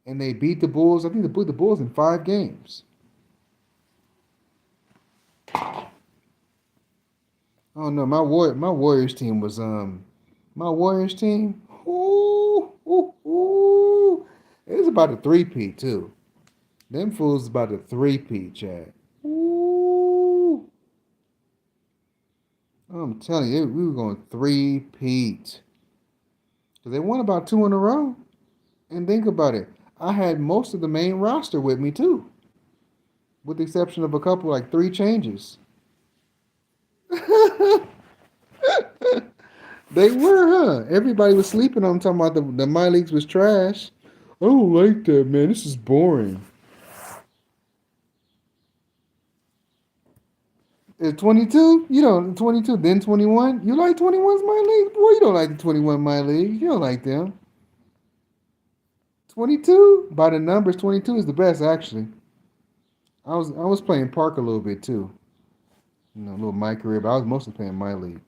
and they beat the Bulls. I think they beat the Bulls in 5 games. Oh no, my Warriors team was my Warriors team. Ooh, ooh, ooh. It was about a three-peat too. Them fools about a three-peat, Chad. Ooh. I'm telling you, we were going three-peat. Because they won about 2 in a row. And think about it. I had most of the main roster with me too. With the exception of a couple, like 3 changes. They were, huh? Everybody was sleeping on talking about the my leagues was trash. I don't like that, man. This is boring. It's 22? You don't 22, then 21? You like 21's my league? Boy, you don't like the 21 my league. You don't like them. 22? By the numbers, 22 is the best actually. I was playing Park a little bit too. You know, a little my career, but I was mostly playing my league.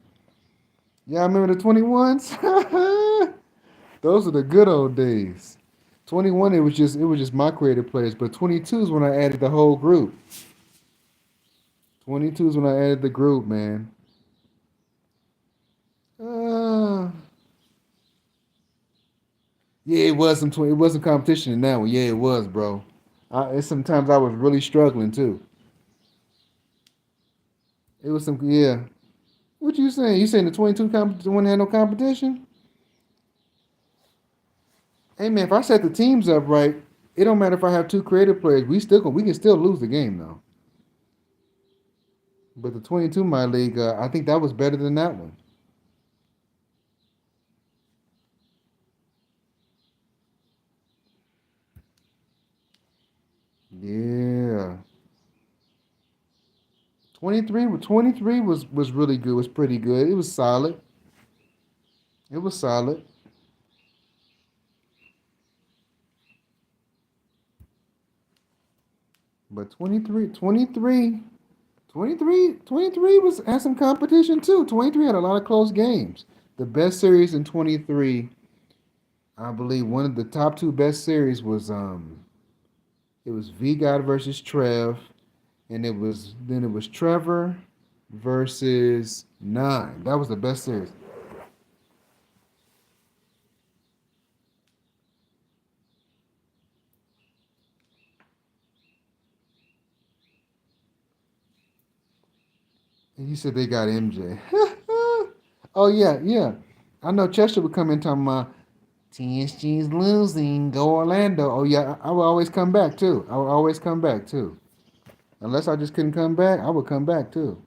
Yeah, I remember the 21s. Those are the good old days. 21, it was just my creative players, but 22 is when I added the whole group. 22 is when I added the group, man. Uh, yeah, it was some it was some competition in that one. Yeah, it was, bro. Sometimes I was really struggling too. It was some yeah. What you saying? You saying the 22 one had no competition? Hey man, if I set the teams up right, it don't matter if I have 2 creative players. We can still lose the game though. But the 22 my league, I think that was better than that one. Yeah. 23 was really good. Was pretty good. It was solid. It was solid. But 23 was had some competition too. 23 had a lot of close games. The best series in 23, I believe one of the top 2 best series was it was V God versus Trev, and it was Trevor versus Nine. That was the best series. And you said they got MJ. Oh yeah, yeah. I know Chester would come in talking about TSG's losing, go Orlando. Oh yeah, I would always come back too. I would always come back too. Unless I just couldn't come back, I would come back too.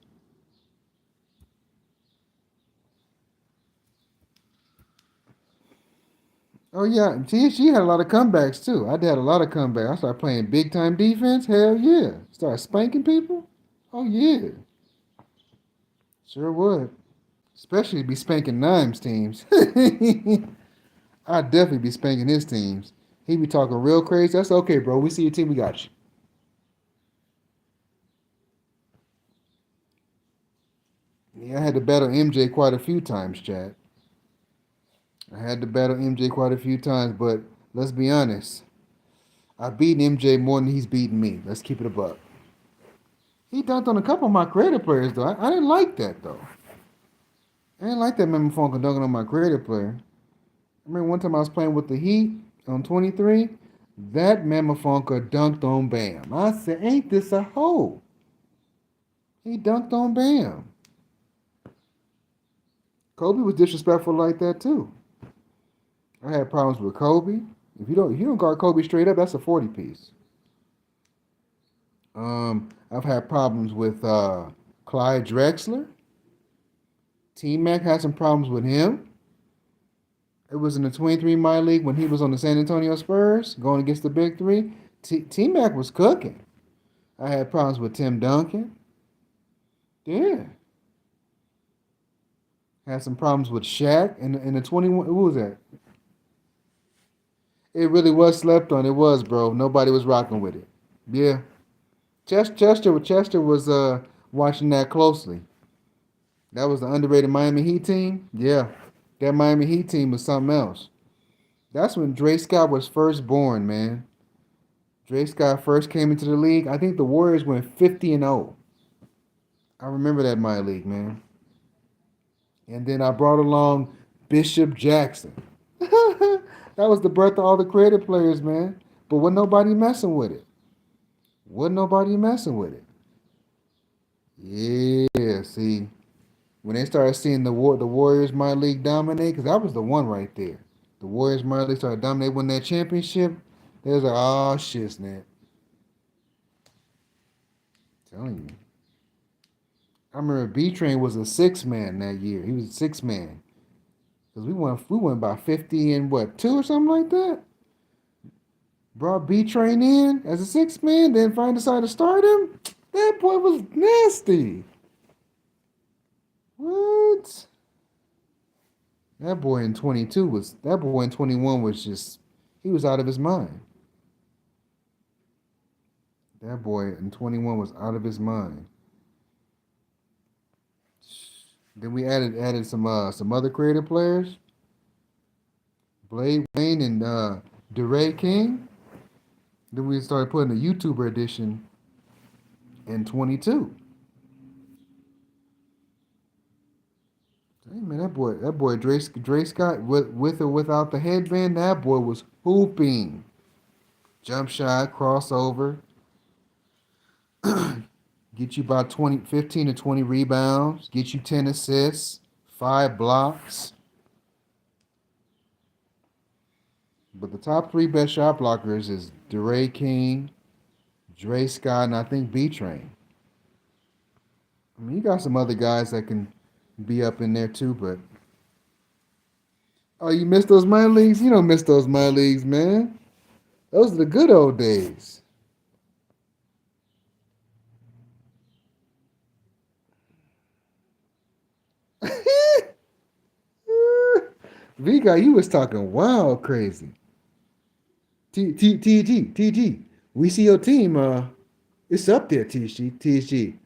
Oh yeah, she had a lot of comebacks too. I did a lot of comebacks. I started playing big time defense. Hell yeah, started spanking people. Oh yeah, sure would. Especially be spanking Nimes teams. I'd definitely be spanking his teams. He be talking real crazy. That's okay, bro. We see your team. We got you. Yeah, I had to battle MJ quite a few times, Chad. I had to battle MJ quite a few times, but let's be honest. I've beaten MJ more than he's beaten me. Let's keep it a buck. He dunked on a couple of my creative players, though. I didn't like that, though. I didn't like that Memo Funk dunking on my creative player. I remember one time I was playing with the Heat on 23. That Memo Funka dunked on Bam. I said, ain't this a hoe? He dunked on Bam. Kobe was disrespectful like that, too. I had problems with Kobe. If you don't guard Kobe straight up, that's a 40 piece. I've had problems with Clyde Drexler. T Mac had some problems with him. It was in the 23 my league when he was on the San Antonio Spurs going against the big three. T Mac was cooking. I had problems with Tim Duncan. Yeah. Had some problems with Shaq in the 21. Who was that? It really was slept on. It was, bro. Nobody was rocking with it. Yeah. Chester was watching that closely. That was the underrated Miami Heat team. Yeah. That Miami Heat team was something else. That's when Dre Scott was first born, man. Dre Scott first came into the league. I think the Warriors went 50-0. I remember that my league, man. And then I brought along Bishop Jackson. That was the birth of all the creative players, man. But wasn't nobody messing with it. Wasn't nobody messing with it. Yeah, see, when they started seeing the Warriors my league dominate, because that was the one right there. The Warriors my league started dominating, win that championship. They was like, oh shit, snap. Telling you. I remember B Train was a 6 man that year. He was a 6 man. Because we went by 50 and what, 2 or something like that? Brought B Train in as a 6 man, then finally decided to start him. That boy was nasty. What? That boy in 21 was just he was out of his mind. That boy in 21 was out of his mind. Then we added some other creative players. Blade Wayne and DeRay King. Then we started putting a YouTuber edition in 22. Hey man, that boy Dre Scott with or without the headband, that boy was hooping. Jump shot, crossover, get you about 20, 15 to 20 rebounds, get you 10 assists, 5 blocks. But the top 3 best shot blockers is DeRay King, Dre Scott, and I think B Train. I mean, you got some other guys that can be up in there too, but oh, you missed those minor leagues? You don't miss those minor leagues, man. Those are the good old days. Vika, you was talking wild crazy. TG. We see your team. It's up there, TG.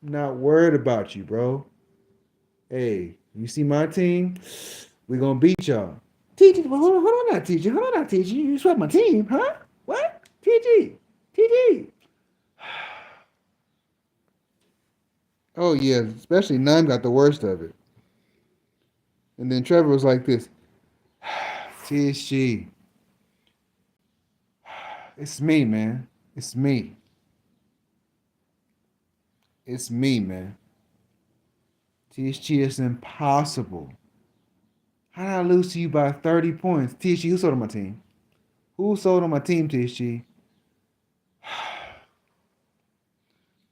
Not worried about you, bro. Hey, you see my team? We gonna beat y'all. TG, well, hold on now, TG. Hold on now, TG. You swept my team, huh? What? TG. Oh yeah, especially Nine got the worst of it. And then Trevor was like this. TSG. It's me, man. It's me. It's me, man. TSG is impossible. How did I lose to you by 30 points? TSG, who sold on my team? Who sold on my team, TSG?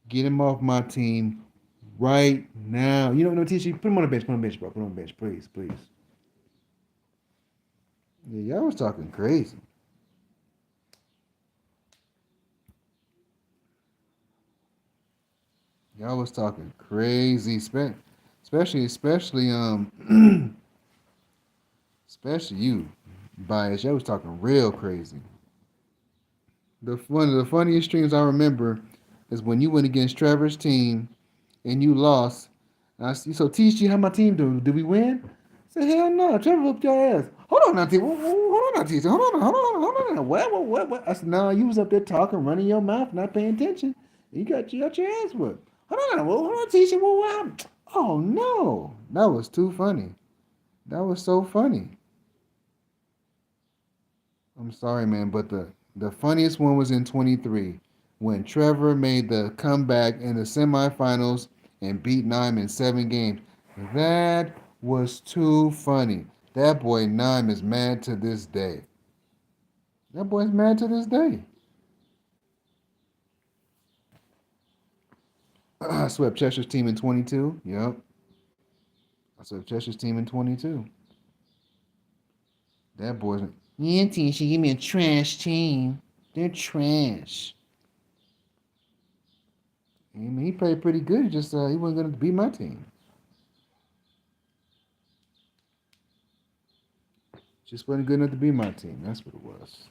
Get him off my team right now. You don't know TSG? Put him on the bench. Put him on the bench, bro. Put him on the bench, please. Yeah, y'all was talking crazy. Y'all was talking crazy, especially especially you, bias. Y'all was talking real crazy. One of the funniest streams I remember is when you went against Trevor's team and you lost. And I see, so TG, how my team do? Did we win? I said, hell no, Trevor whooped your ass. Hold on now, TG. Hold on now, TG. Hold on. What? I said, no, you was up there talking, running your mouth, not paying attention. You got your ass whooped. Hold on, TG. What happened? Oh no, that was too funny. That was so funny. I'm sorry, man, but the funniest one was in 23 when Trevor made the comeback in the semifinals and beat Nime in 7 games. That was too funny. That boy Nime is mad to this day. That boy's mad to this day. I swept Cheshire's team in 22. Yep. I swept Cheshire's team in 22. That boy's. Yeah, team should give me a trash team. They're trash. I mean, he played pretty good. Just he wasn't going to beat my team. Just wasn't good enough to be my team. That's what it was.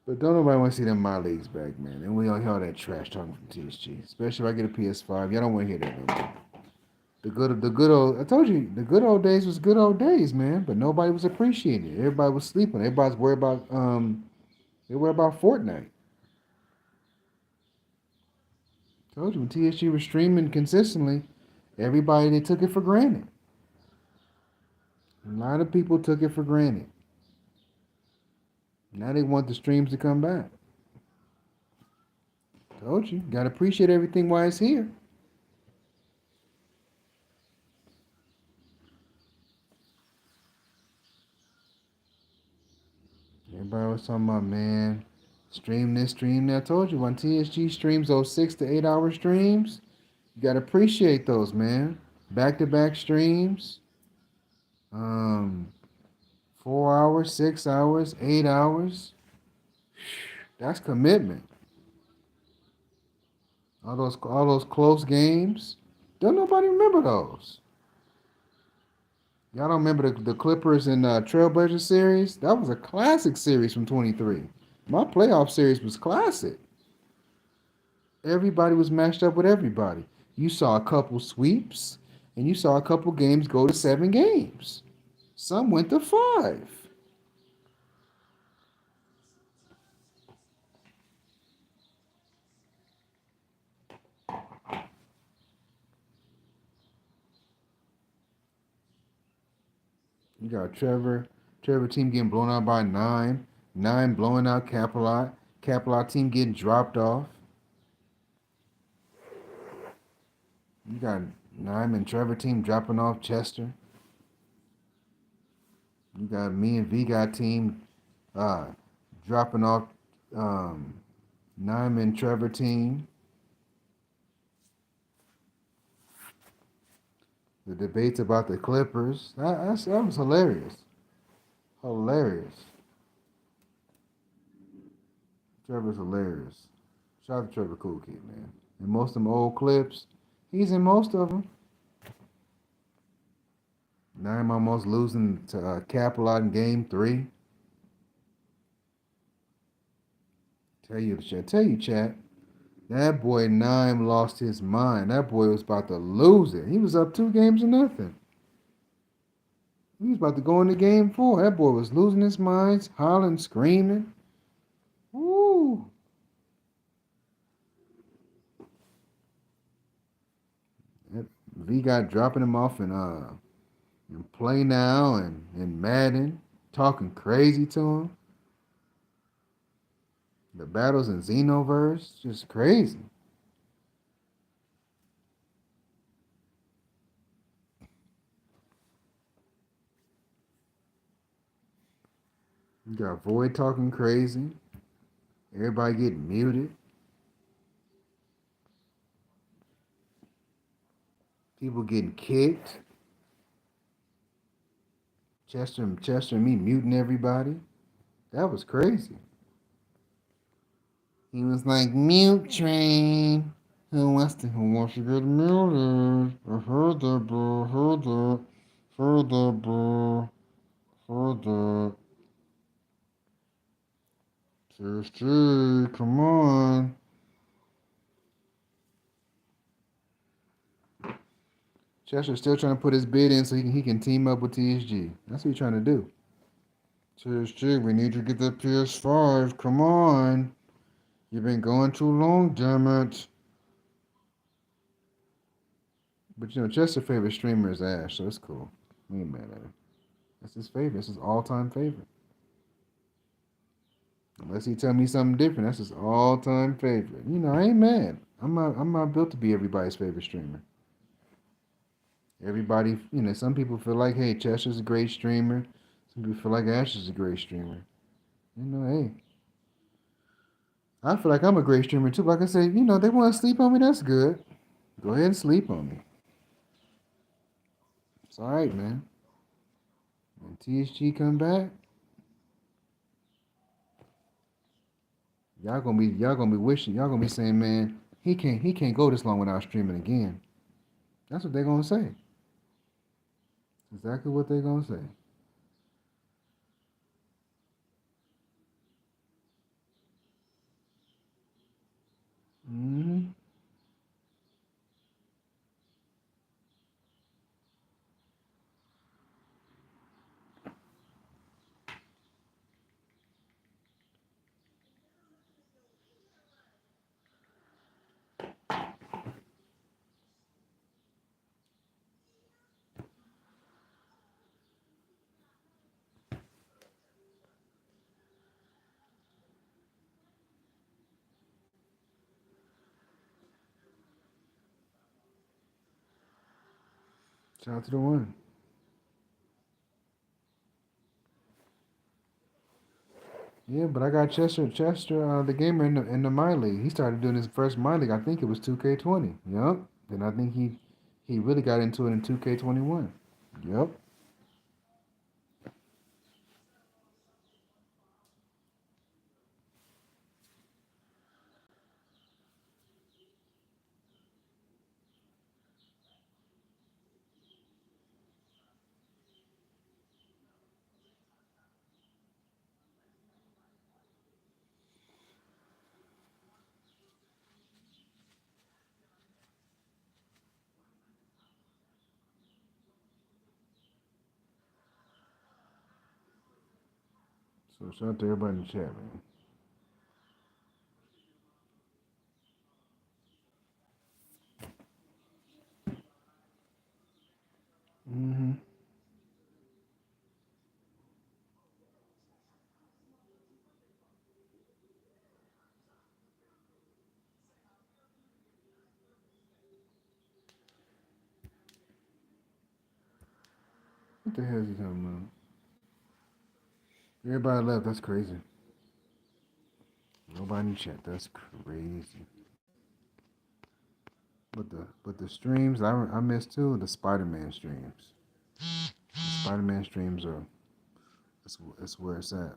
But don't nobody want to see them my leagues back, man. And we don't hear all that trash talking from TSG. Especially if I get a PS5. Y'all don't want to hear that no more. The good old I told you, the good old days was good old days, man. But nobody was appreciating it. Everybody was sleeping. Everybody's worried about they worried about Fortnite. Told you when TSG was streaming consistently, everybody they took it for granted. A lot of people took it for granted. Now they want the streams to come back. Told you, gotta appreciate everything while it's here. Everybody was talking about, man, stream this, stream that. I told you, when TSG streams those 6 to 8 hour streams, you gotta appreciate those, man. Back to back streams, um, 4 hours, 6 hours, 8 hours. That's commitment. All those close games. Don't nobody remember those. Y'all don't remember the Clippers and Trailblazer series? That was a classic series from 23. My playoff series was classic. Everybody was matched up with everybody. You saw a couple sweeps, and you saw a couple games go to 7 games. Some went to 5. You got Trevor team getting blown out by 9, 9 blowing out Capelot team getting dropped off. You got 9 and Trevor team dropping off Chester. You got me and V got team uh, dropping off um, Nyman Trevor team. The debates about the Clippers. That was hilarious. Hilarious. Trevor's hilarious. Shout out to Trevor Cool Kid, man. And most of them old clips, he's in most of them. Now I'm almost losing to Capelot in game 3. Tell you, chat. That boy Nime lost his mind. That boy was about to lose it. He was up 2 games to nothing. He was about to go into game 4. That boy was losing his mind, hollering, screaming. Woo! V got dropping him off in Play Now and Madden, talking crazy to him. The battles in Xenoverse, just crazy. You got Void talking crazy. Everybody getting muted. People getting kicked. Chester and me muting everybody. That was crazy. He was like, mute train. Who wants to get muted? I heard that, bro. Heard that. Heard that, bro. Heard that. TSG, come on. Chester's still trying to put his bid in so he can team up with TSG. That's what he's trying to do. TSG, we need to get that PS5. Come on. You've been going too long, damn it. But you know, Chester's favorite streamer is Ash, so it's cool. We ain't mad at him. That's his favorite. That's his all-time favorite. Unless he tell me something different, that's his all-time favorite. You know, I ain't mad. I'm not built to be everybody's favorite streamer. Everybody, you know, some people feel like, hey, Chester's a great streamer. Some people feel like Ash is a great streamer. You know, hey, I feel like I'm a great streamer too. Like I said, you know, they want to sleep on me. That's good. Go ahead and sleep on me. It's all right, man. When TSG come back, y'all gonna be wishing, y'all gonna be saying, man, he can't go this long without streaming again. That's what they're gonna say. Exactly what they're gonna say. Mm-hmm. Shout out to the one. Yeah, but I got Chester, the gamer in the my league. He started doing his first my league. I think it was 2K20. Yup. Then I think he really got into it in 2K21. Yup. So shout out to everybody in the chat, man. Mm-hmm. What the hell is he talking about? Everybody left. That's crazy. Nobody in the chat. That's crazy. But the streams I miss too. The Spider-Man streams. The Spider-Man streams are that's where it's at.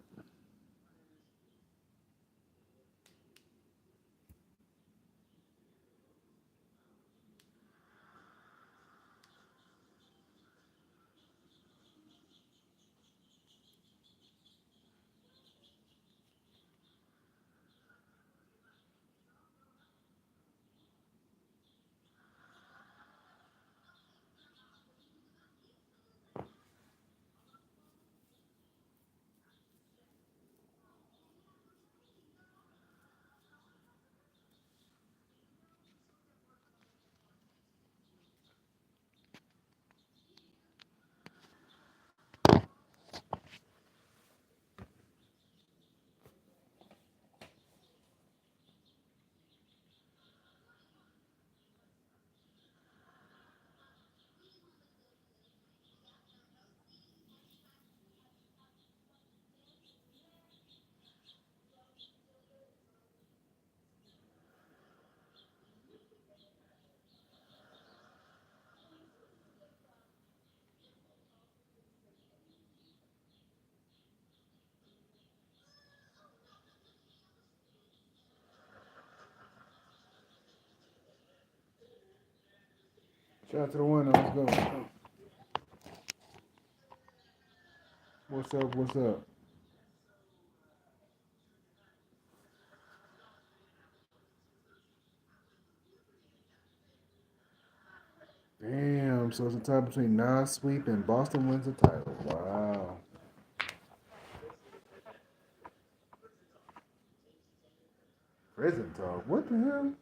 Shout out to the winner. Let's go. What's up? What's up? Damn. So it's a tie between Nas sweep and Boston wins the title. Wow. Prison talk. What the hell?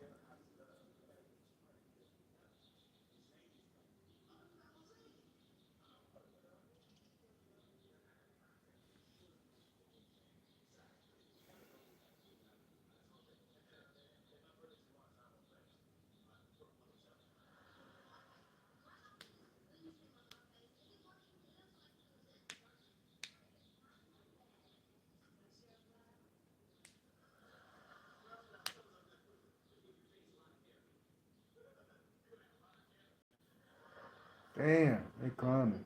Damn. They climbing.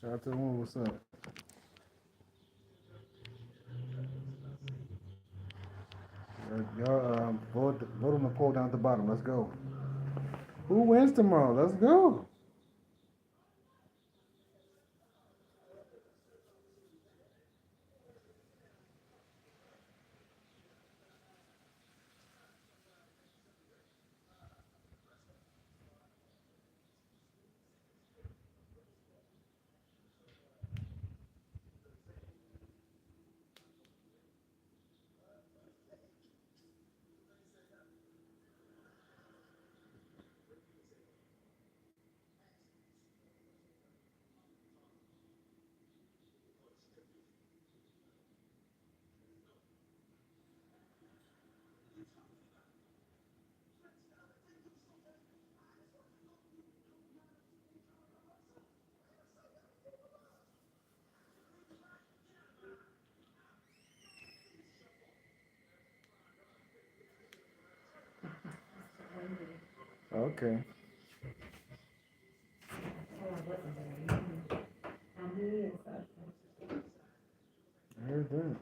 Shout out to the one. What's up? Y'all vote on the poll down at the bottom. Let's go. Who wins tomorrow? Let's go. Okay. I heard that.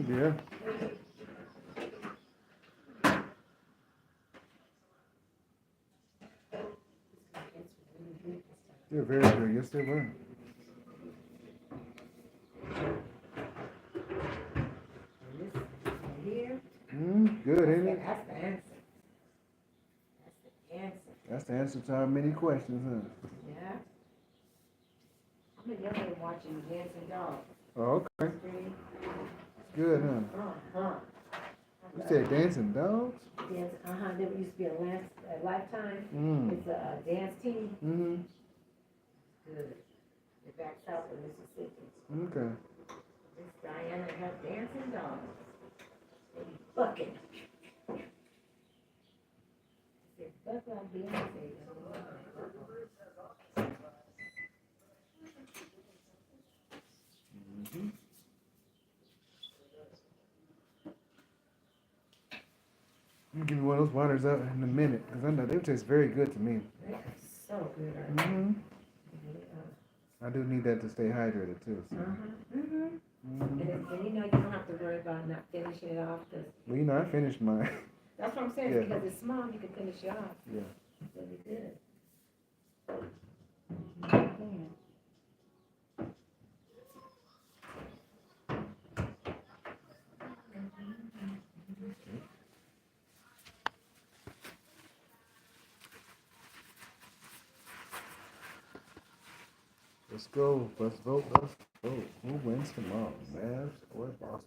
Yeah. They're very good. Yes, they were. Here, Good, ain't it? that's the answer. That's the answer. That's the answer to our many questions, huh? Yeah. I'm a young one watching Dancing Dogs. Oh, okay. Good, huh? Uh-huh. You said dancing dogs? Dance, there used to be a Lifetime. Mm. It's a dance team. Mm-hmm. Good. They're back south in Mississippi. Okay. This Diana and her dancing dogs. They be bucking. They buck like Beyonce. Mm-hmm. I'm gonna give you one of those waters out in a minute, because I know they taste very good to me. They are so good. Mm-hmm. I do need that to stay hydrated too. So. And you know you don't have to worry about not finishing it off. Well, you know, I finished mine. That's what I'm saying, Yeah. because it's small, you can finish it off. Yeah. It's really good. Let's go. Let's vote. Let's vote. Who wins tomorrow? Mavs or Boston?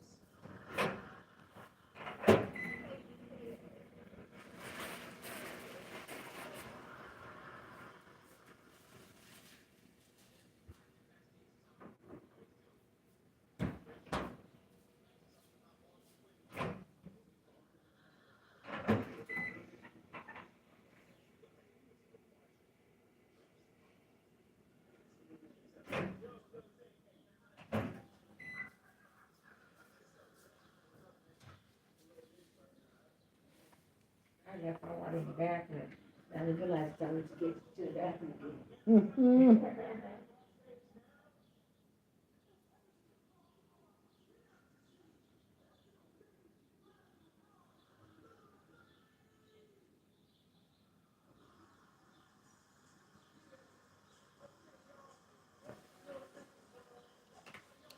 I got my water in the bathroom. I didn't realize I was to get to the bathroom again.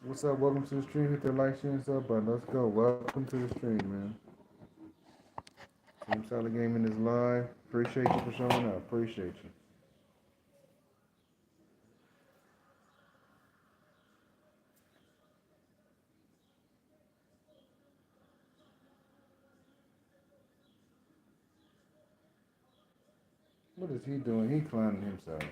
What's up? Welcome to the stream. Hit the like, share, and sub button. Let's go. Welcome to the stream, man. Team Solid Gaming is live. Appreciate you for showing up. Appreciate you. What is he doing? He clowning himself.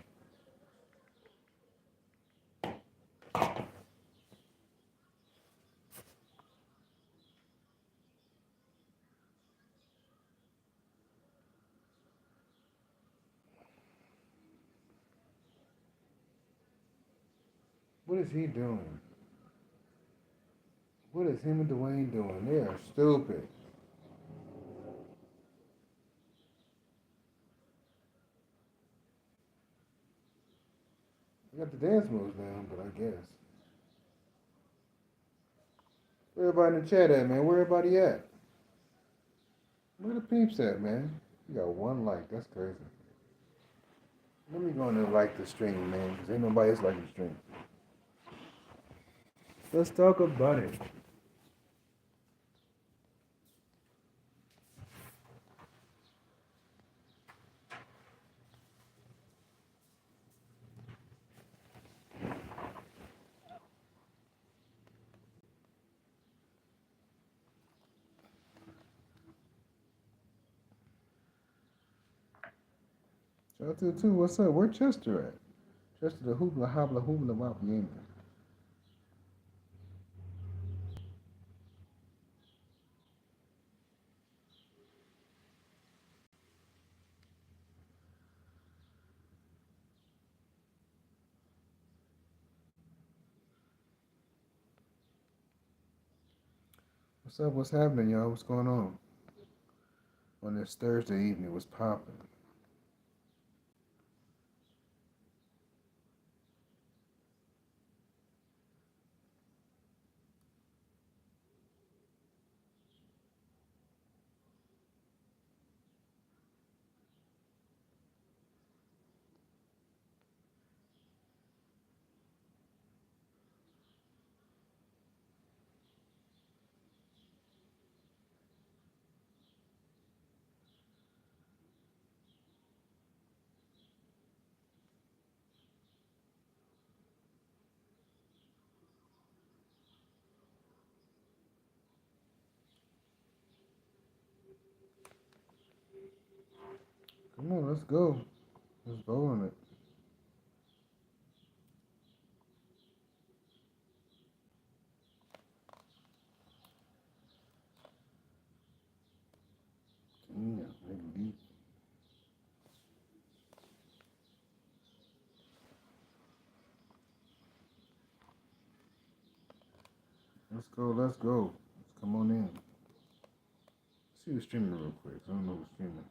What is he doing? What is him and Dwayne doing? They are stupid. I got the dance moves down, but I guess. Where everybody in the chat at, man? Where everybody at? Where the peeps at, man? You got one like. That's crazy. Let me go in there and like the stream, man, because ain't nobody else liking the stream. Let's talk about it. Shout out to the two. What's up? Where Chester at? Chester the hoopla hobla hoopla wop gamer. What's up? What's happening, y'all? What's going on this Thursday evening? What's popping? Come on, let's go. Let's go on it. Damn, nigga. Let's go. Let's go. Let's come on in. Let's see who's streaming real quick. I don't know who's streaming.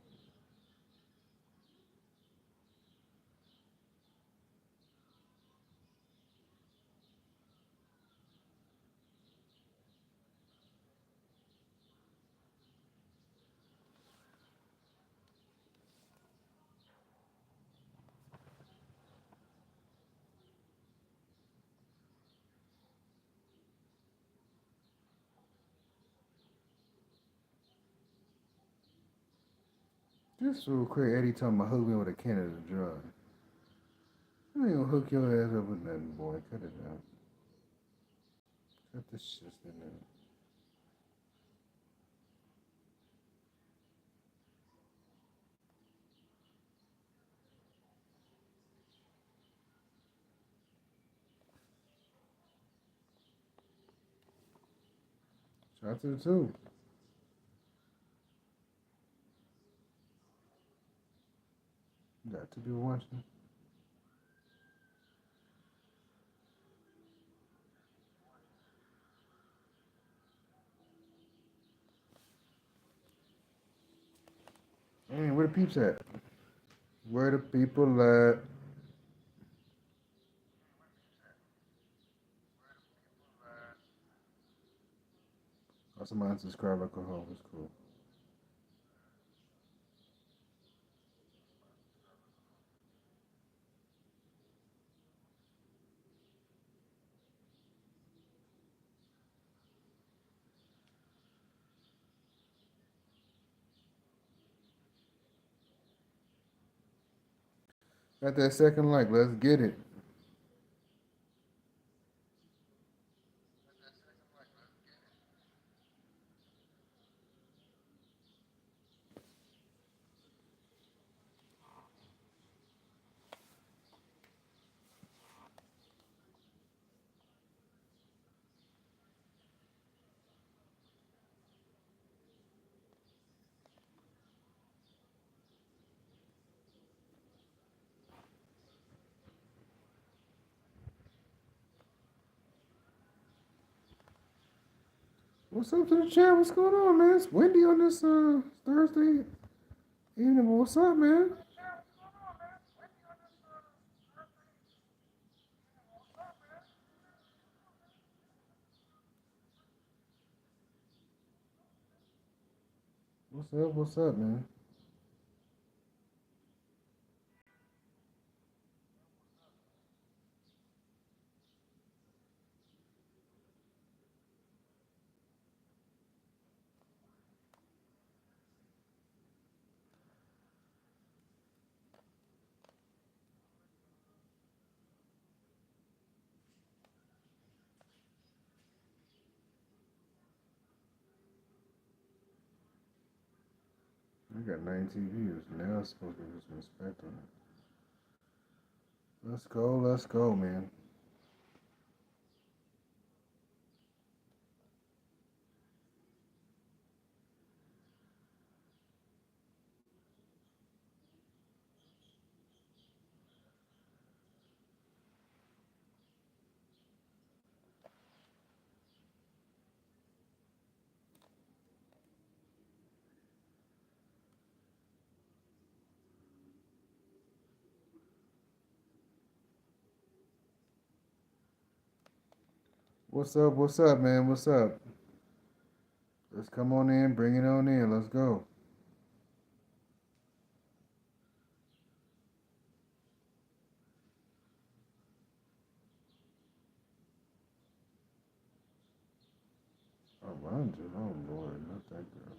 Just real quick, Eddie talking about hook me with a Canada dry. I ain't gonna hook your ass up with nothing, boy. Cut it out. Cut this shit in there. Shout out to the two. You got two people watching. the peeps at? Where the people at? Oh, somebody unsubscribe like a hoe. That's cool. Got that second like. Let's get it. What's up to the chat? What's going on, man? It's windy on this Thursday evening. What's up, man? What's up? What's up, man? I got 19 views. Now it's supposed to be some respect on it. Let's go, man. What's up? What's up, man? What's up? Let's come on in. Bring it on in. Let's go. Alonzo. Oh, Lord. Not that girl.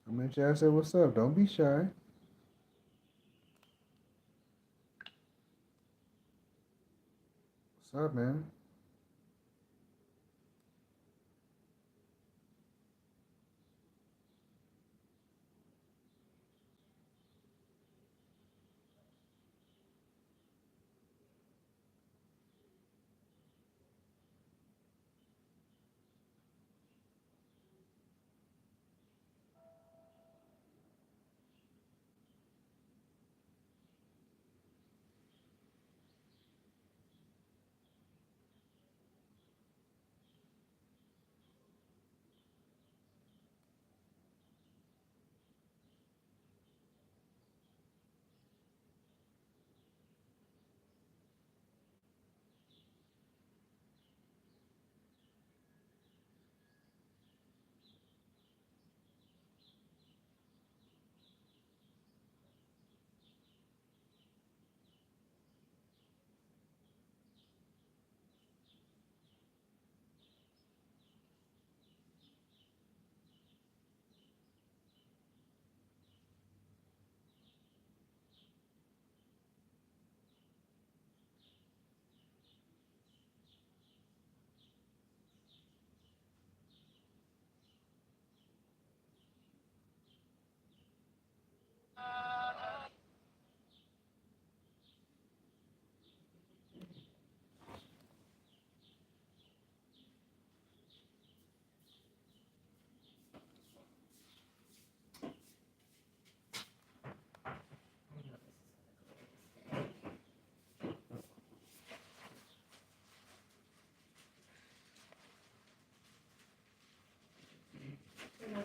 I'm in chat. Say what's up. Don't be shy. What's up, man?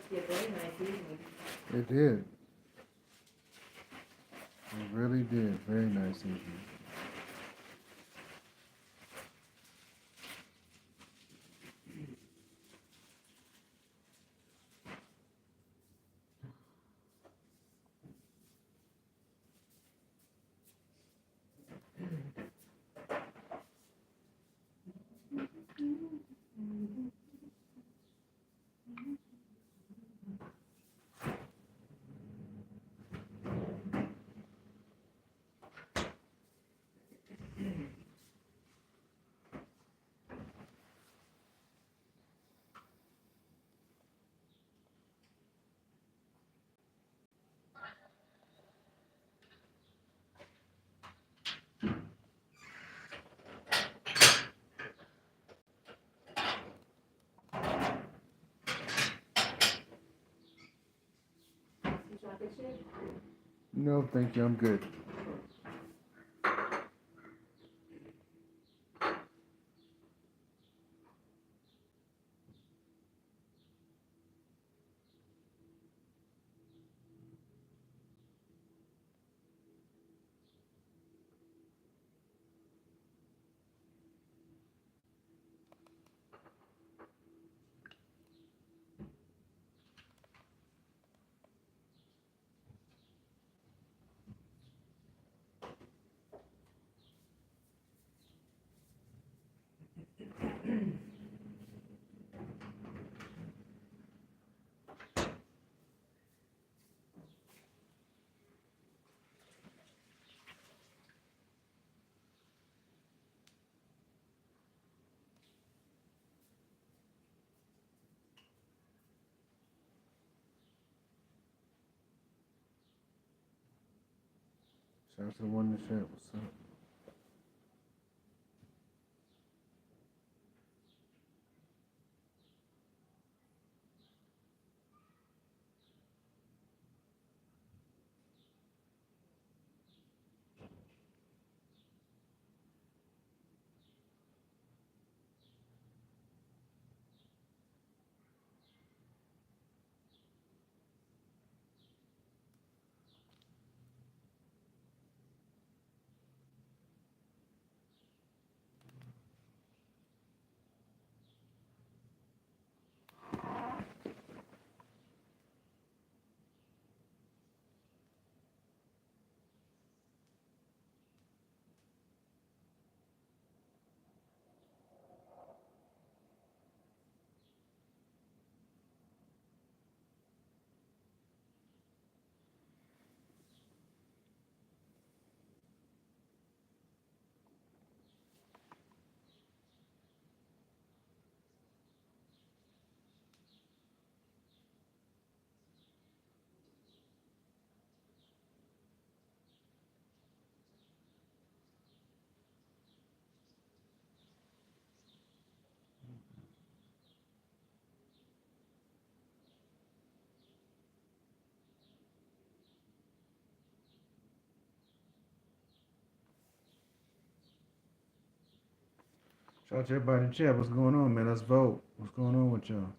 must be a very nice evening. It did. It really did. Very nice evening. You chocolate chip? No, thank you. I'm good. Shout out to the one in the chat. What's up? Shout out to everybody in the chat. What's going on, man? Let's vote. What's going on with y'all?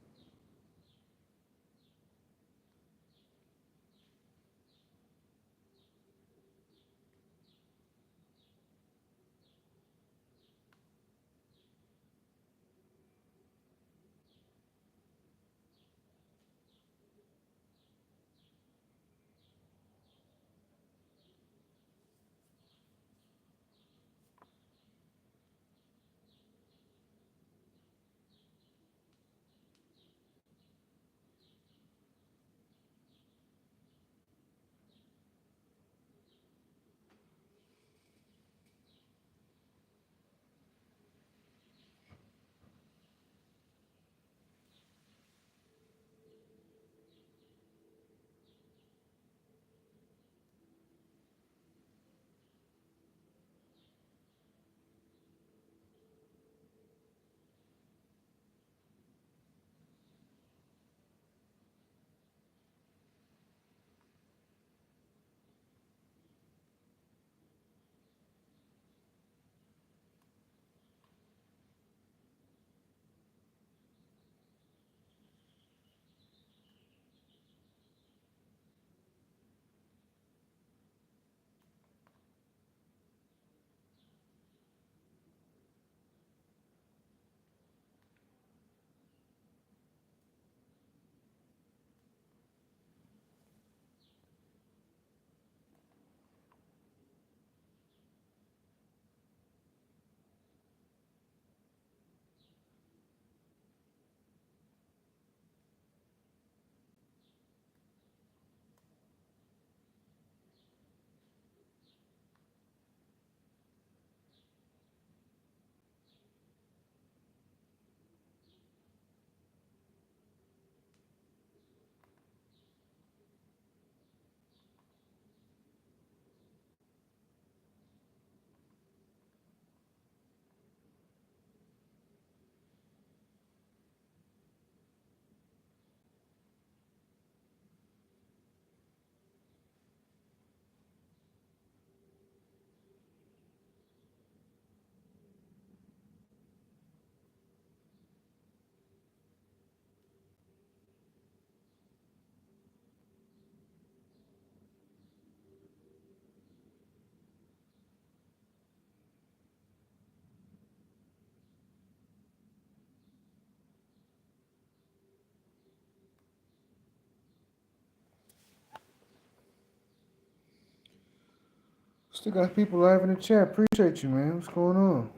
Still got people live in the chat. Appreciate you, man. What's going on?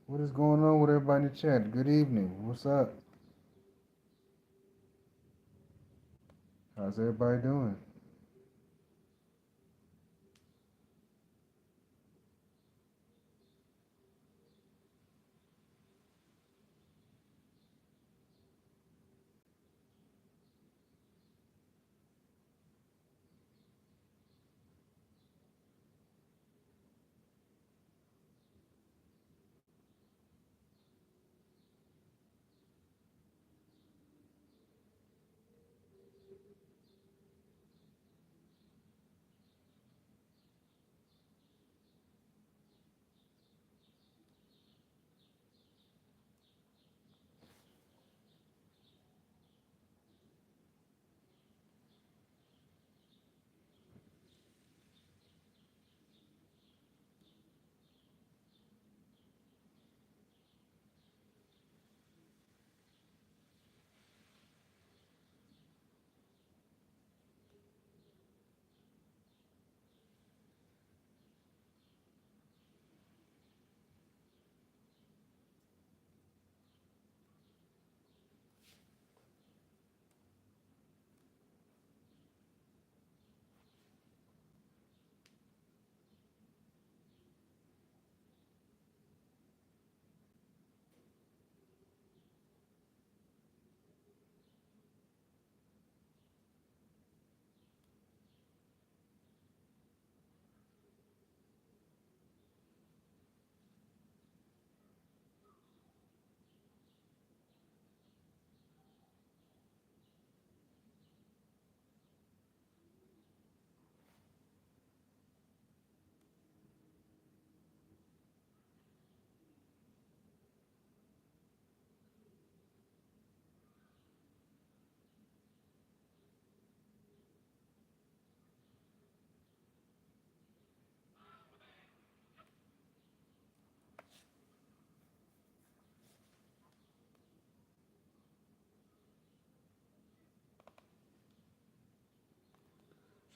What is going on with everybody in the chat? Good evening. What's up? How's everybody doing?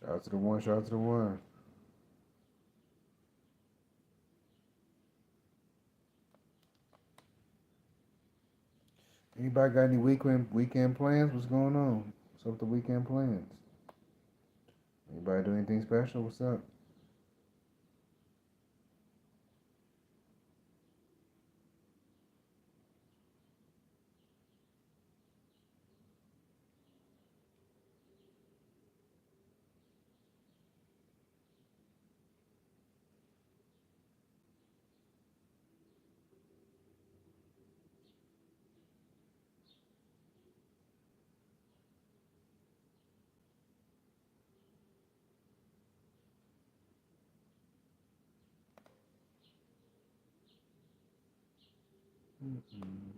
Shout out to the one. Shout out to the one. Anybody got any weekend plans? What's going on? What's up with the weekend plans? Anybody do anything special? What's up? Mm-mm.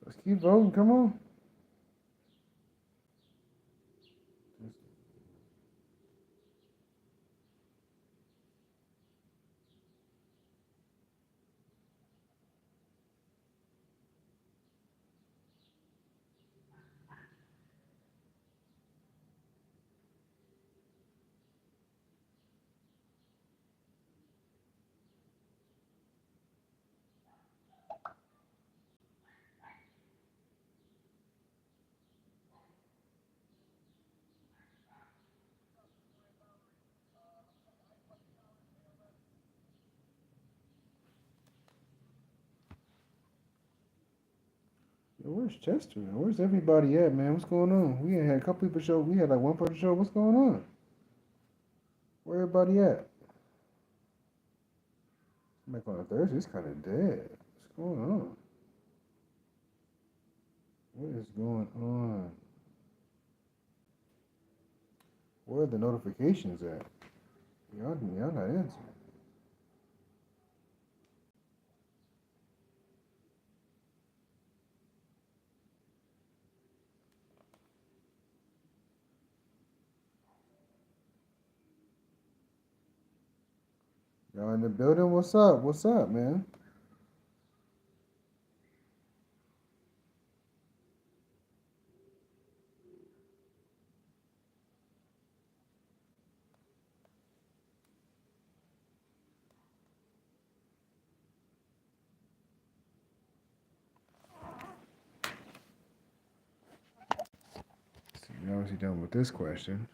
Let's keep voting. Come on. Where's Chester? Where's everybody at, man? What's going on? We ain't had a couple people show. We had like one person show. What's going on? Where everybody at? Like on a Thursday, it's kind of dead. What's going on? What is going on? Where are the notifications at? Y'all not answering. Y'all in the building? What's up? What's up, man? So you're obviously done with this question.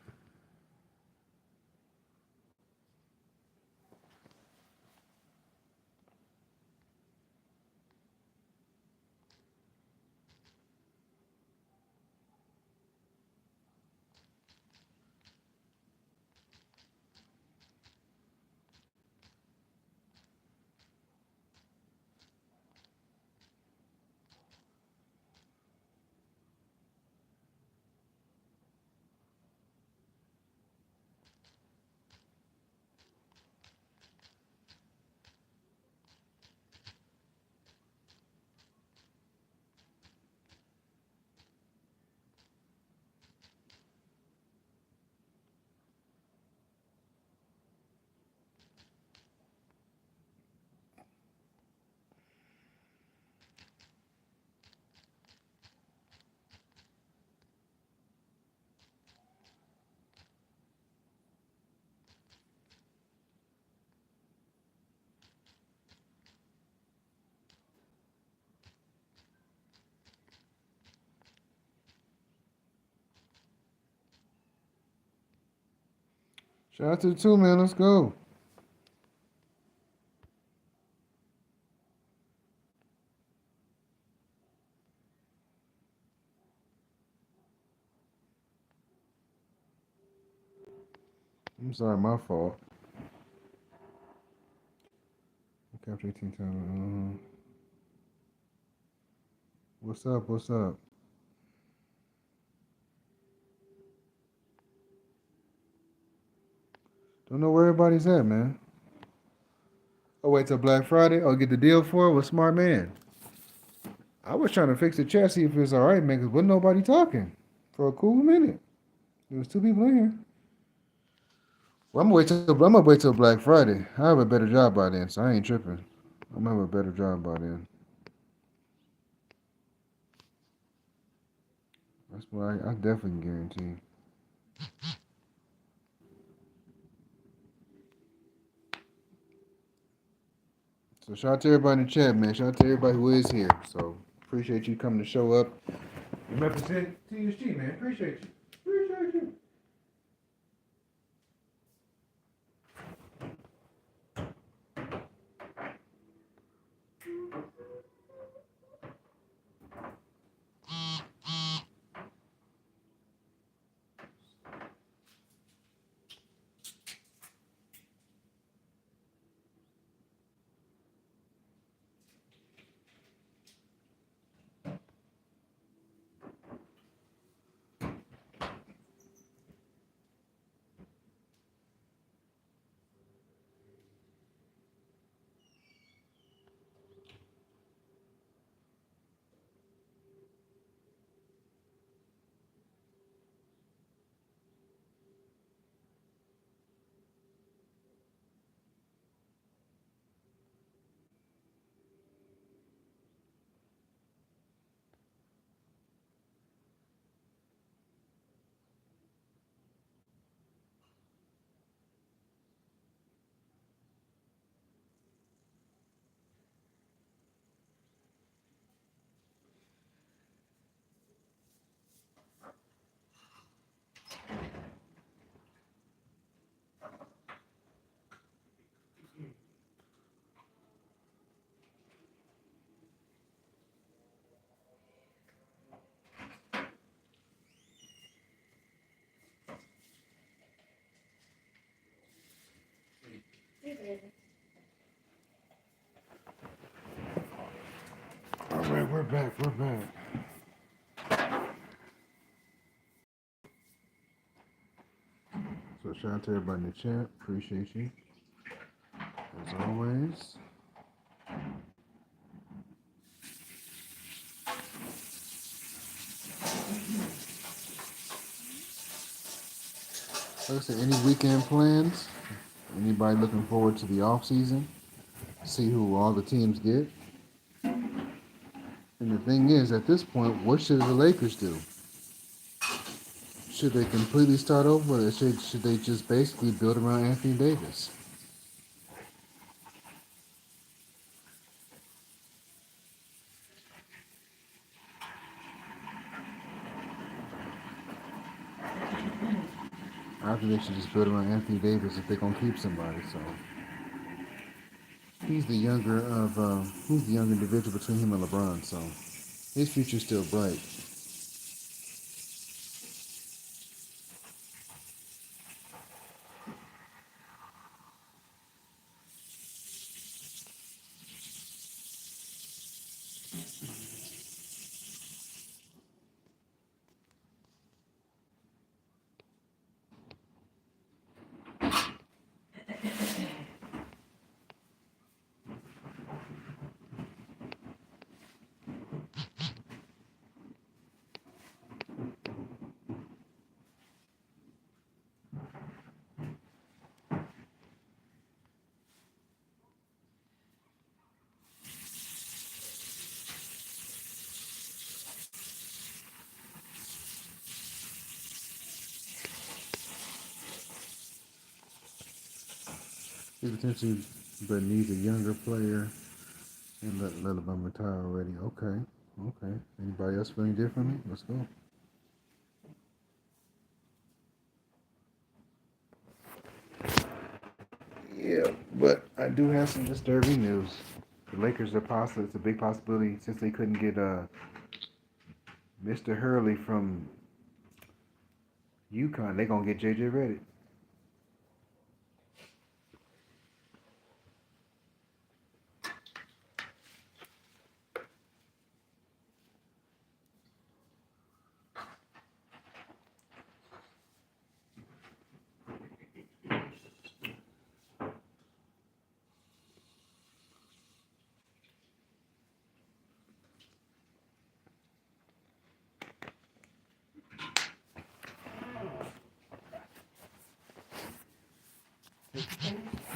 Shout out to the two, man. Let's go. I'm sorry, my fault. Capture 18 times. What's up? What's up? Don't know where everybody's at, man. Oh, wait till Black Friday. Oh, get the deal for it? Well, smart man. I was trying to fix the chat, see if it's all right, man, because wasn't nobody talking for a cool minute. There was two people in here. Well, I'm gonna wait till Black Friday. I have a better job by then, so I ain't tripping. I'm gonna have a better job by then. That's what I definitely guarantee. So shout out to everybody in the chat, man. Shout out to everybody who is here. So appreciate you coming to show up. You represent TSG, man. Appreciate you. Appreciate you. back. We're back. So shout out to everybody in the chat. Appreciate you. As always. Like I said, any weekend plans? Anybody looking forward to the off season? See who all the teams get? And the thing is, at this point, what should the Lakers do? Should they completely start over, or should they just basically build around Anthony Davis? I think they should just build around Anthony Davis if they're gonna keep somebody. So he's the younger individual between him and LeBron. So his future's still bright. He potentially, but needs a younger player and let LeBron retire already. Okay, okay. Anybody else feeling differently? Let's go. Yeah, but I do have some disturbing news. The Lakers are possible. It's a big possibility since they couldn't get Mr. Hurley from UConn. They're gonna get JJ Redick.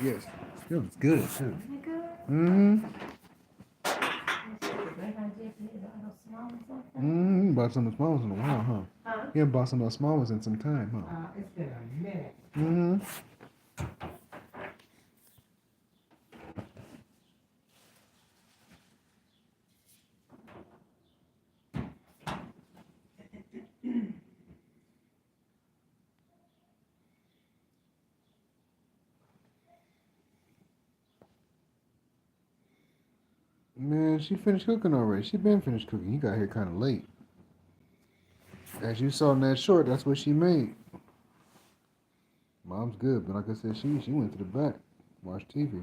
Yes, feels good too. Isn't it good? Mm-hmm. You bought some of the small ones in a while, huh? Huh? You haven't bought some of the small ones in some time, huh? It's been a minute. Mm-hmm. Man, she finished cooking already. She been finished cooking. You got here kind of late. As you saw in that short, that's what she made. Mom's good, but like I said, she went to the back, watched TV.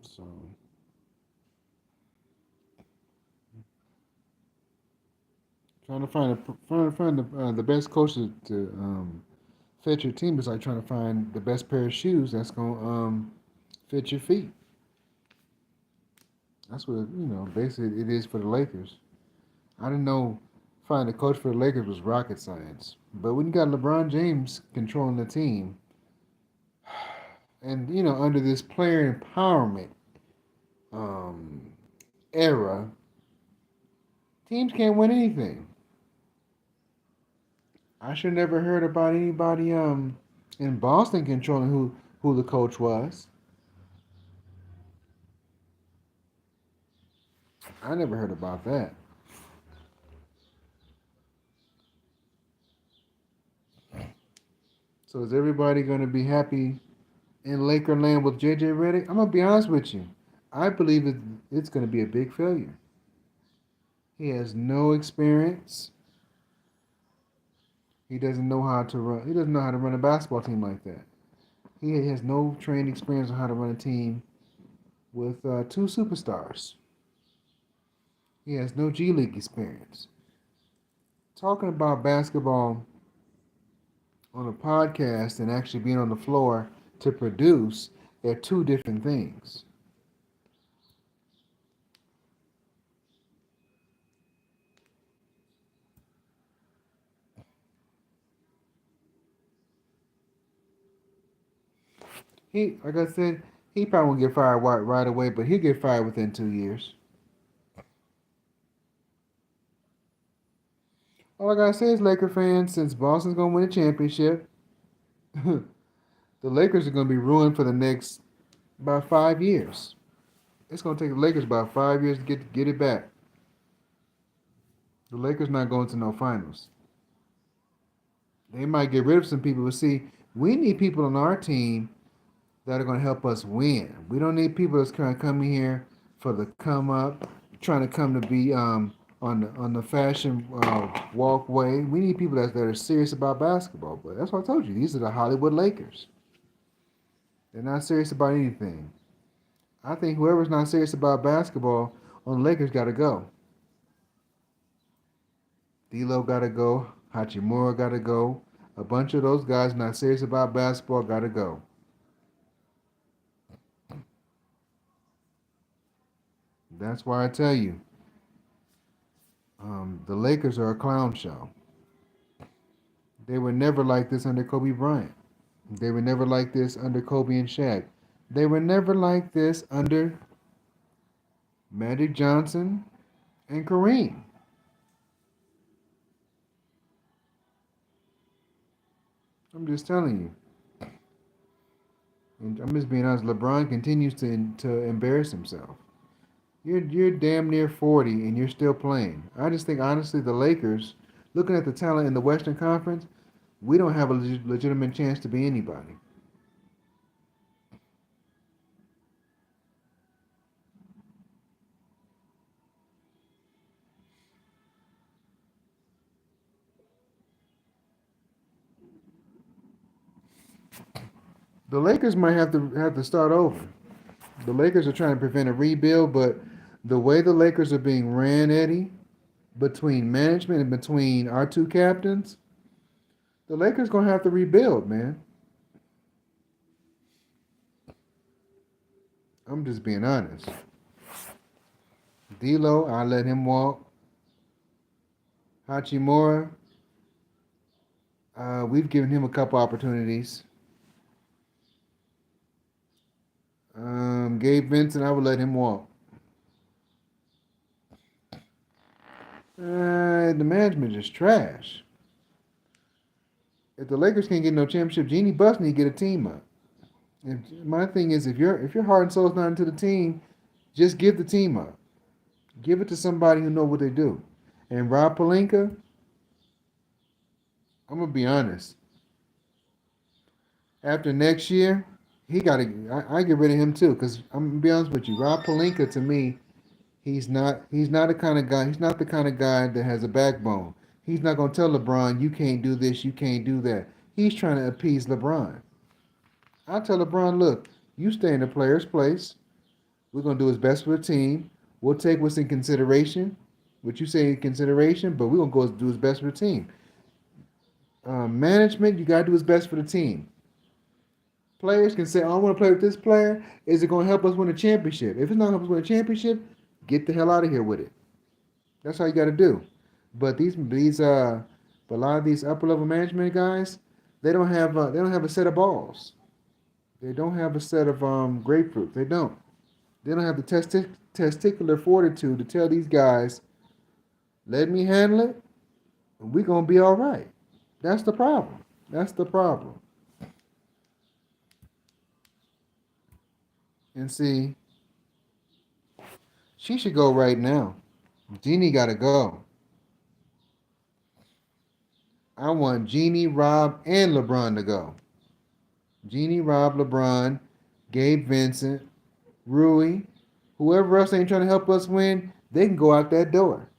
So trying to find the best coach to fit your team is like trying to find the best pair of shoes that's gonna fit your feet. That's what basically it is for the Lakers. I didn't know finding a coach for the Lakers was rocket science, but when you got LeBron James controlling the team, and under this player empowerment um, era, teams can't win anything. I should never heard about anybody in Boston controlling who the coach was. I never heard about that. So is everybody going to be happy in Lakerland with JJ Redick? I'm gonna be honest with you. I believe it's going to be a big failure. He has no experience. He doesn't know how to run. He doesn't know how to run a basketball team like that. He has no training experience on how to run a team with two superstars. He has no G League experience. Talking about basketball on a podcast and actually being on the floor to produce, they're two different things. He, like I said, he probably won't get fired right away, but he'll get fired within 2 years. All I gotta say is, Laker fans, since Boston's gonna win a championship, the Lakers are gonna be ruined for the next about 5 years. It's gonna take the Lakers about 5 years to get it back. The Lakers not going to no finals. They might get rid of some people, but see, we need people on our team that are going to help us win. We don't need people that's kind of coming here for the come up, trying to come to be on the fashion walkway. We need people that are serious about basketball. But that's what I told you. These are the Hollywood Lakers. They're not serious about anything. I think whoever's not serious about basketball on the Lakers got to go. D'Lo got to go. Hachimura got to go. A bunch of those guys not serious about basketball got to go. That's why I tell you, the Lakers are a clown show. They were never like this under Kobe Bryant. They were never like this under Kobe and Shaq. They were never like this under Magic Johnson and Kareem. I'm just telling you. And I'm just being honest. LeBron continues to embarrass himself. You're damn near 40 and you're still playing. I just think honestly the Lakers, looking at the talent in the Western Conference, we don't have a legitimate chance to be anybody. The Lakers might have to start over. The Lakers are trying to prevent a rebuild, but the way the Lakers are being ran, Eddie, between management and between our two captains, the Lakers gonna have to rebuild, man. I'm just being honest. D'Lo, I let him walk. Hachimura, we've given him a couple opportunities. Gabe Vincent, I would let him walk. The management is trash. If the Lakers can't get no championship, Jeannie Buss need to get a team up. My thing is, if your heart and soul is not into the team, just give the team up. Give it to somebody who know what they do. And Rob Pelinka, I'm gonna be honest. After next year, he got to. I get rid of him too, because I'm gonna be honest with you. Rob Pelinka, to me, he's not the kind of guy. He's not the kind of guy that has a backbone. He's not gonna tell LeBron, you can't do this, you can't do that. He's trying to appease LeBron. I tell LeBron, look, you stay in the player's place. We're gonna do his best for the team. We'll take what's in consideration, what you say in consideration, but we're gonna go do his best for the team. Management, you gotta do his best for the team. Players can say, oh, I want to play with this player. Is it going to help us win a championship? If it's not going to help us win a championship, get the hell out of here with it. That's all you got to do. But but a lot of these upper level management guys, they don't have a set of balls. They don't have a set of grapefruit. They don't. They don't have the testicular fortitude to tell these guys, let me handle it, and we're gonna be all right. That's the problem. That's the problem. And see, she should go right now. Jeannie got to go. I want Jeannie, Rob, and LeBron to go. Jeannie, Rob, LeBron, Gabe Vincent, Rui, whoever else ain't trying to help us win, they can go out that door.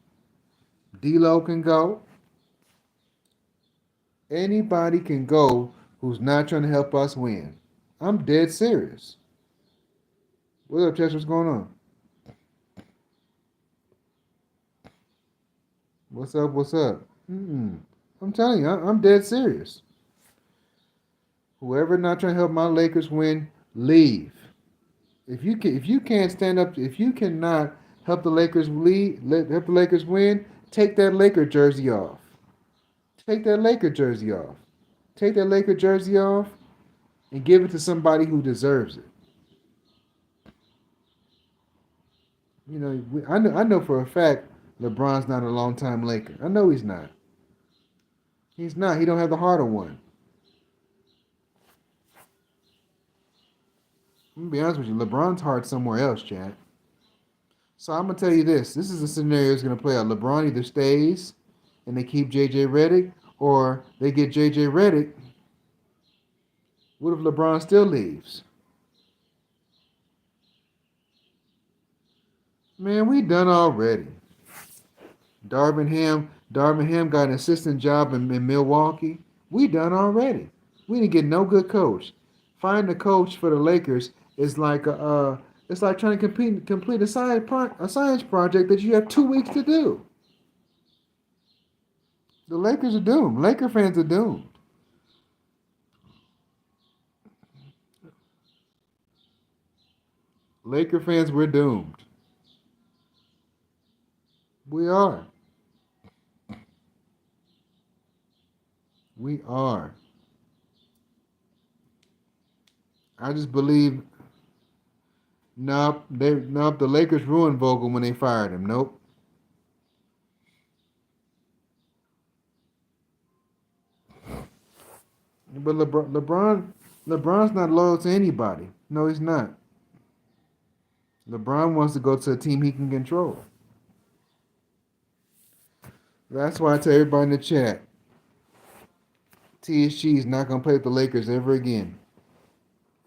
D'Lo can go. Anybody can go who's not trying to help us win. I'm dead serious. What up, Chess? What's going on? What's up? What's up? I'm telling you, I'm dead serious. Whoever not trying to help my Lakers win, leave. If you can't stand up, if you cannot help the Lakers help the Lakers win, take that Laker jersey off. Take that Laker jersey off. Take that Laker jersey off and give it to somebody who deserves it. You know, I know for a fact LeBron's not a long-time Laker. I know he's not. He's not. He don't have the heart of one. I'm gonna be honest with you. LeBron's heart somewhere else, Chad. So I'm gonna tell you this. This is a scenario that's gonna play out. LeBron either stays and they keep JJ Redick, or they get JJ Redick. What if LeBron still leaves? Man, we done already. Darvin Ham got an assistant job in Milwaukee. We done already. We didn't get no good coach. Finding a coach for the Lakers is like it's like trying to complete a science project that you have 2 weeks to do. The Lakers are doomed. Laker fans are doomed. Laker fans, we're doomed. We are. We are. I just believe. Nope. The Lakers ruined Vogel when they fired him. Nope. But LeBron's not loyal to anybody. No, he's not. LeBron wants to go to a team he can control. That's why I tell everybody in the chat, TSG is not gonna play with the Lakers ever again.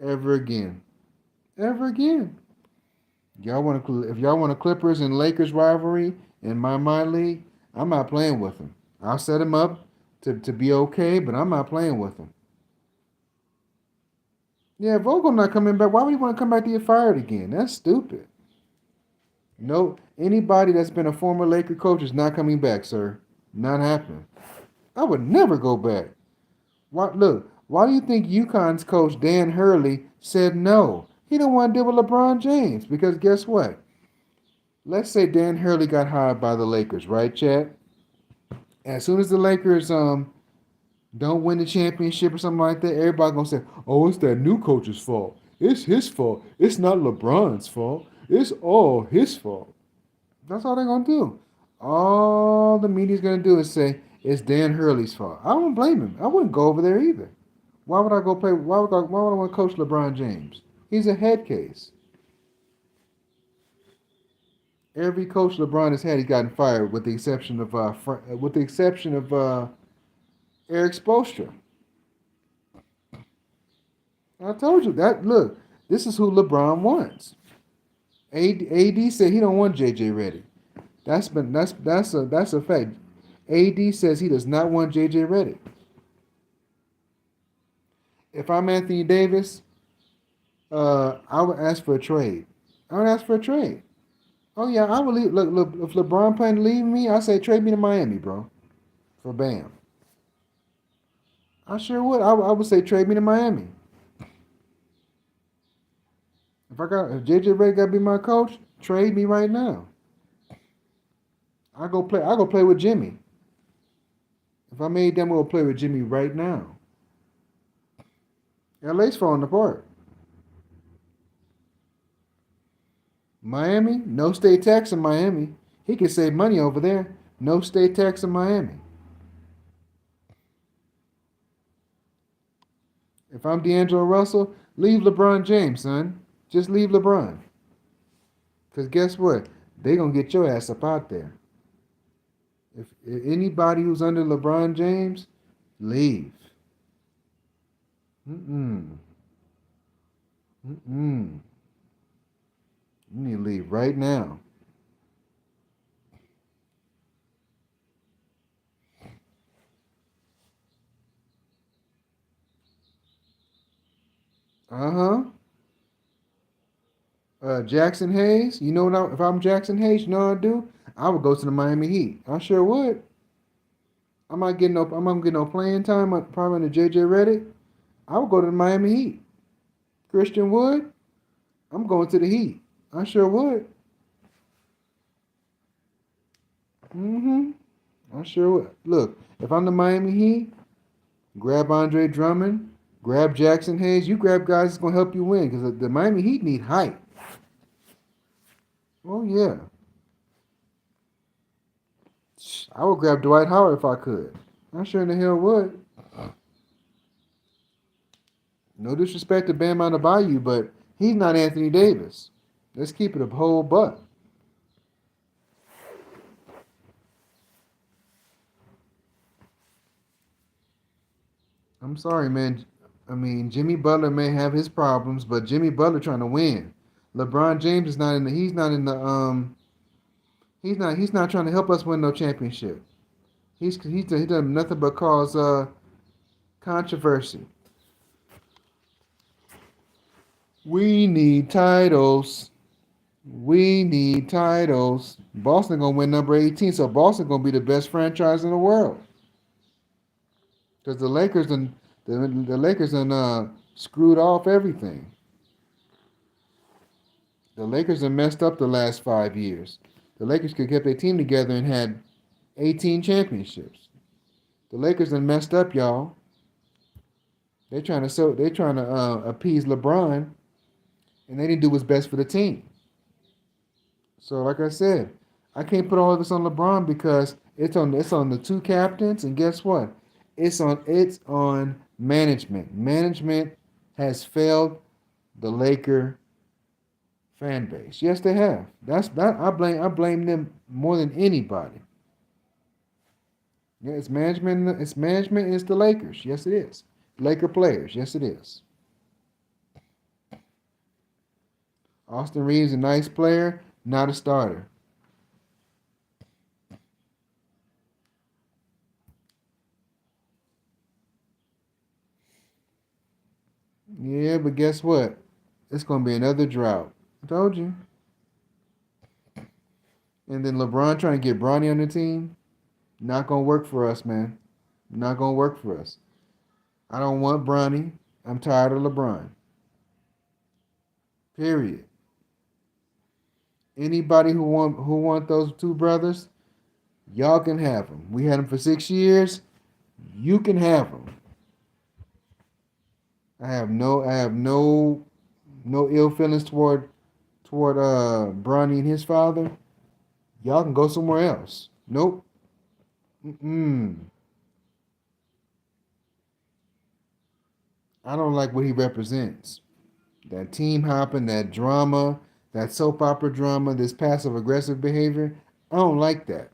Ever again. Ever again. If y'all want a Clippers and Lakers rivalry in my league, I'm not playing with them. I'll set him up to be okay, but I'm not playing with him. Yeah, Vogel not coming back. Why would he want to come back to get fired again? That's stupid. No, anybody that's been a former Laker coach is not coming back, sir. Not happening. I would never go back. Why do you think UConn's coach Dan Hurley said no? He don't want to deal with LeBron James because guess what? Let's say Dan Hurley got hired by the Lakers, right, Chad? As soon as the Lakers don't win the championship or something like that, everybody gonna say, "Oh, it's that new coach's fault. It's his fault. It's not LeBron's fault. It's all his fault." That's all they're gonna do. All the media's gonna do is say it's Dan Hurley's fault. I don't blame him. I wouldn't go over there either. Why would I go play? Why would I want to coach LeBron James? He's a head case. Every coach LeBron has had, he's gotten fired, with the exception of Eric Spoelstra. I told you that. Look, this is who LeBron wants. AD said he don't want JJ Redick. That's a fact. AD says he does not want JJ Redick. If I'm Anthony Davis, I would ask for a trade. I would ask for a trade. Oh yeah, I would leave. Look, if LeBron planning to leave me, I say trade me to Miami, bro. For Bam. I sure would. I would say trade me to Miami. If JJ Redick got to be my coach, trade me right now. I go play with Jimmy. If I made them, we'll play with Jimmy right now. LA's falling apart. Miami, no state tax in Miami. He can save money over there. No state tax in Miami. If I'm D'Angelo Russell, leave LeBron James, son. Just leave LeBron. Because guess what? They going to get your ass up out there. If anybody who's under LeBron James, leave. You need to leave right now. Uh-huh. Jackson Hayes. You know what? If I'm Jackson Hayes, you know what I'd do? I would go to the Miami Heat. I sure would. I'm not getting no playing time. Probably on the JJ Redick. I would go to the Miami Heat. Christian Wood. I'm going to the Heat. I sure would. Mm-hmm. I sure would. Look, if I'm the Miami Heat, grab Andre Drummond, grab Jackson Hayes. You grab guys that's gonna help you win because the Miami Heat need height. Oh yeah, I would grab Dwight Howard if I could. I sure in the hell would. No disrespect to Bam Adebayo, but he's not Anthony Davis. Let's keep it a whole buck. I'm sorry, man. I mean, Jimmy Butler may have his problems, but Jimmy Butler trying to win. LeBron James is not in the. He's not in the. He's not trying to help us win no championship. He done nothing but cause controversy. We need titles. We need titles. Boston gonna win number 18, so Boston gonna be the best franchise in the world. Because the Lakers done screwed off everything. The Lakers have messed up the last 5 years. The Lakers could get their team together and had 18 championships. The Lakers done messed up, y'all. They're trying to appease LeBron, and they didn't do what's best for the team. So, like I said, I can't put all of this on LeBron because it's on the two captains, and guess what? It's on management. Management has failed the Laker fan base. Yes, they have. I blame them more than anybody. Yeah, it's management. It's management. It's the Lakers. Yes, it is. Laker players. Yes, it is. Austin Reeves a nice player, not a starter. Yeah, but guess what? It's gonna be another drought. I told you. And then LeBron trying to get Bronny on the team, not gonna work for us, man. Not gonna work for us. I don't want Bronny. I'm tired of LeBron. Period. Anybody who want those two brothers, y'all can have them. We had them for 6 years. You can have them. I have no ill feelings toward Bronny and his father. Y'all can go somewhere else. Nope. Mm-mm. I don't like what he represents. That team hopping, that drama, that soap opera drama, this passive aggressive behavior. I don't like that.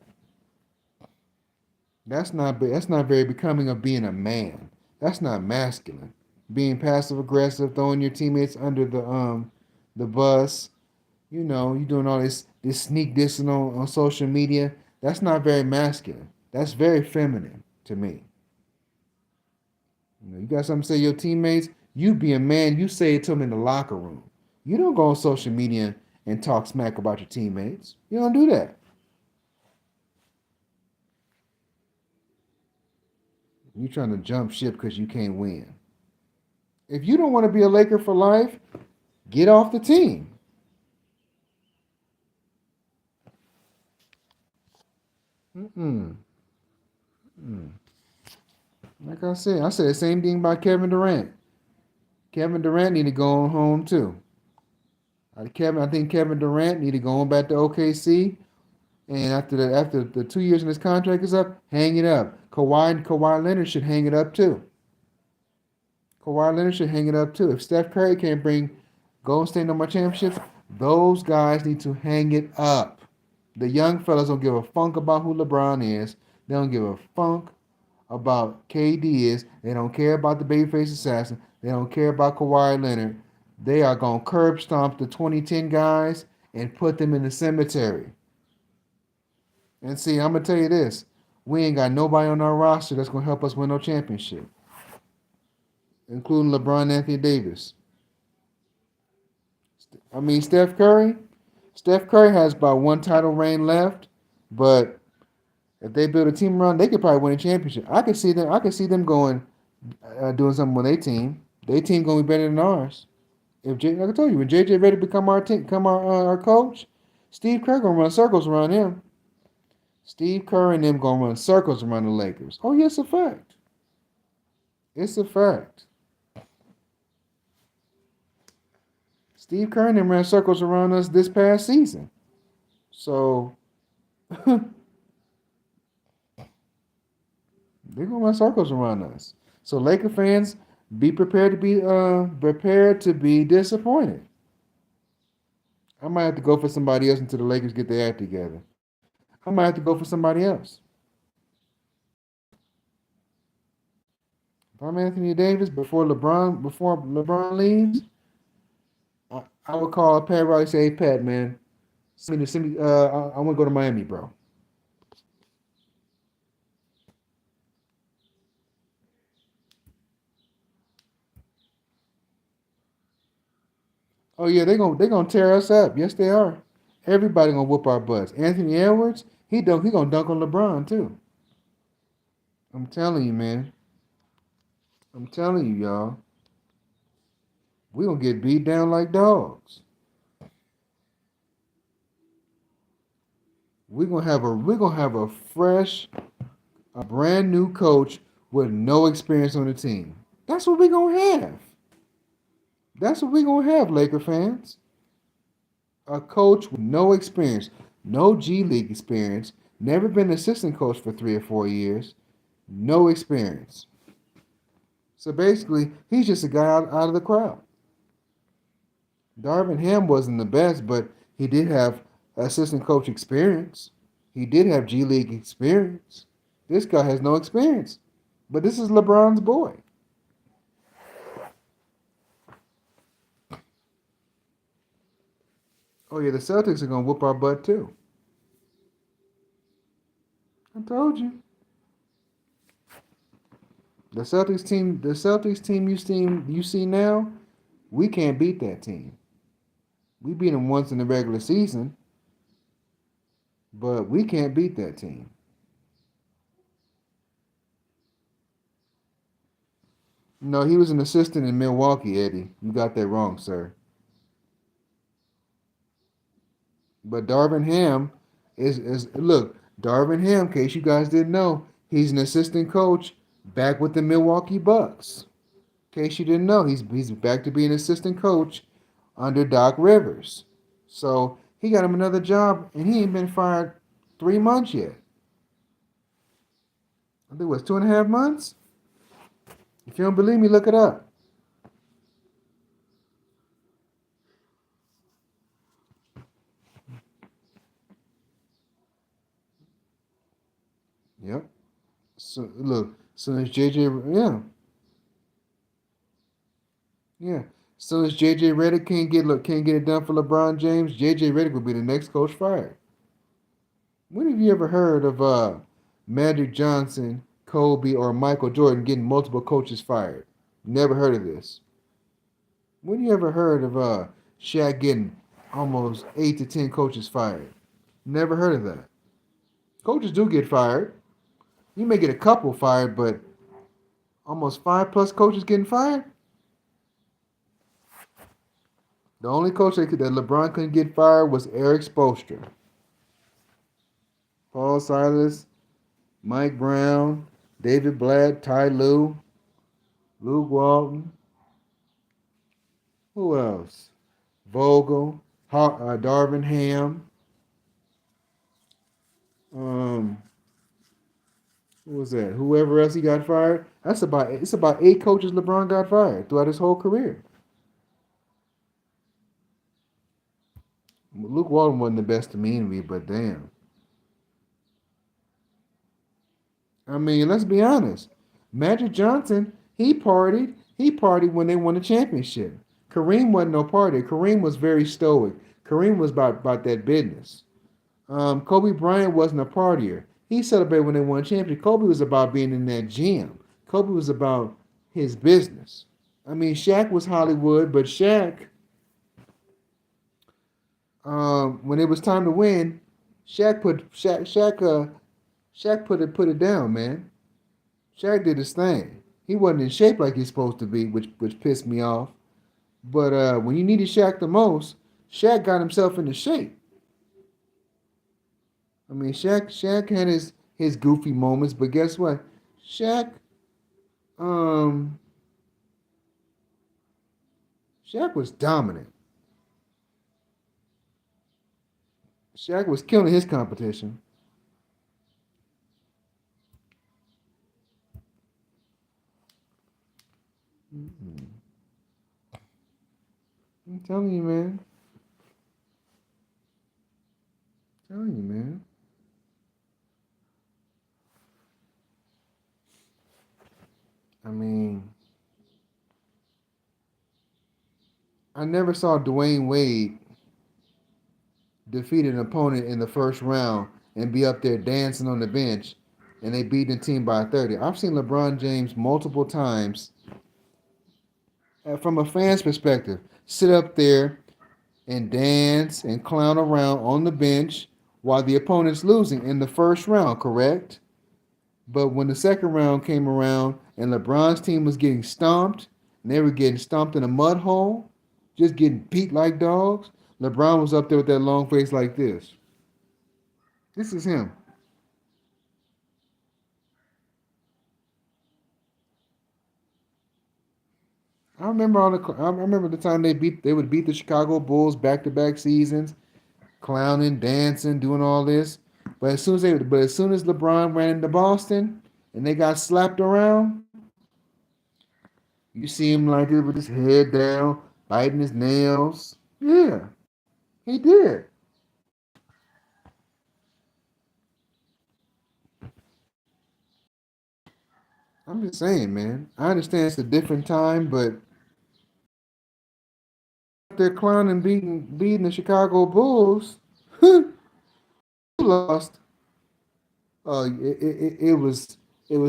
That's not very becoming of being a man. That's not masculine. Being passive aggressive, throwing your teammates under the bus. You doing all this sneak dissing on social media. That's not very masculine. That's very feminine to me. You got something to say to your teammates, you be a man, you say it to them in the locker room. You don't go on social media and talk smack about your teammates. You don't do that. You trying to jump ship because you can't win. If you don't want to be a Laker for life, get off the team. Mm-mm. Mm. Like I said the same thing about Kevin Durant. Kevin Durant need to go on home too. I think Kevin Durant need to go on back to OKC. And after the 2 years in his contract is up, hang it up. Kawhi Leonard should hang it up too. Kawhi Leonard should hang it up too. If Steph Curry can't bring Golden State no more championships, those guys need to hang it up. The young fellas don't give a funk about who LeBron is. They don't give a funk about KD is. They don't care about the babyface assassin. They don't care about Kawhi Leonard. They are going to curb stomp the 2010 guys and put them in the cemetery. And see, I'm going to tell you this. We ain't got nobody on our roster that's going to help us win no championship, including LeBron and Anthony Davis. I mean, Steph Curry has about one title reign left, but if they build a team around, they could probably win a championship. I could see them. I could see them going, doing something with their team. Their team gonna be better than ours. If like I told you, when JJ ready to become our team, become our coach, Steve Kerr gonna run circles around him. Steve Kerr and them gonna run circles around the Lakers. Oh yes, a fact. It's a fact. Steve Kerr and them ran circles around us this past season. So they're gonna run circles around us. So Laker fans, be prepared to be disappointed. I might have to go for somebody else until the Lakers get their act together. I might have to go for somebody else. If I'm Anthony Davis before LeBron leaves, I would call Pat Riley and say, "Hey Pat, man, send me. I want to go to Miami, bro." Oh yeah, they gonna tear us up. Yes, they are. Everybody gonna whoop our butts. Anthony Edwards, he gonna dunk on LeBron too. I'm telling you, man. I'm telling you, y'all. We gonna get beat down like dogs. We're gonna have a fresh, a brand new coach with no experience on the team. That's what we're gonna have. That's what we're gonna have, Laker fans. A coach with no experience, no G League experience, never been an assistant coach for 3 or 4 years, no experience. So basically, he's just a guy out of the crowd. Darvin Ham wasn't the best, but he did have assistant coach experience. He did have G League experience. This guy has no experience. But this is LeBron's boy. Oh yeah, the Celtics are gonna whoop our butt too. I told you. The Celtics team you see now, we can't beat that team. We beat them once in the regular season, but we can't beat that team. No, he was an assistant in Milwaukee, Eddie. You got that wrong, sir. But Darvin Ham is look, Darvin Ham, in case you guys didn't know, he's an assistant coach back with the Milwaukee Bucks. In case you didn't know, he's back to being assistant coach under Doc Rivers. So he got him another job and he ain't been fired 3 months yet. I think it was 2.5 months. If you don't believe me, look it up. Yep. So look, soon as JJ, yeah. Soon as JJ Redick can't get it done for LeBron James, JJ Redick will be the next coach fired. When have you ever heard of Magic Johnson, Kobe, or Michael Jordan getting multiple coaches fired? Never heard of this. When you ever heard of Shaq getting almost 8 to 10 coaches fired? Never heard of that. Coaches do get fired. You may get a couple fired, but almost 5+ coaches getting fired. The only coach that LeBron couldn't get fired was Eric Spoelstra. Paul Silas, Mike Brown, David Blatt, Ty Lue, Luke Walton. Who else? Vogel, Darvin Ham. Um, who was that? Whoever else he got fired. It's about 8 coaches LeBron got fired throughout his whole career. Luke Walton wasn't the best to me, but damn. I mean, let's be honest. Magic Johnson, he partied. He partied when they won the championship. Kareem wasn't no party. Kareem was very stoic. Kareem was about that business. Kobe Bryant wasn't a partier. He celebrated when they won a championship. Kobe was about being in that gym. Kobe was about his business. I mean, Shaq was Hollywood, but Shaq, when it was time to win, Shaq put it down, man. Shaq did his thing. He wasn't in shape like he's supposed to be, which pissed me off. But when you needed Shaq the most, Shaq got himself into shape. I mean, Shaq had his goofy moments, but guess what? Shaq um Shaq was dominant. Shaq was killing his competition. Mhm. I'm telling you, man. I'm telling you, man. I mean, I never saw Dwayne Wade defeat an opponent in the first round and be up there dancing on the bench and they beat the team by 30. I've seen LeBron James multiple times from a fan's perspective sit up there and dance and clown around on the bench while the opponent's losing in the first round, correct? But when the second round came around and LeBron's team was getting stomped, and they were getting stomped in a mud hole, just getting beat like dogs, LeBron was up there with that long face like this. This is him. I remember the time they would beat the Chicago Bulls back to back seasons, clowning, dancing, doing all this. But as soon as LeBron ran into Boston and they got slapped around, you see him like this with his head down, biting his nails. Yeah, he did. I'm just saying, man. I understand it's a different time, but they're clowning, beating the Chicago Bulls. Who lost? It was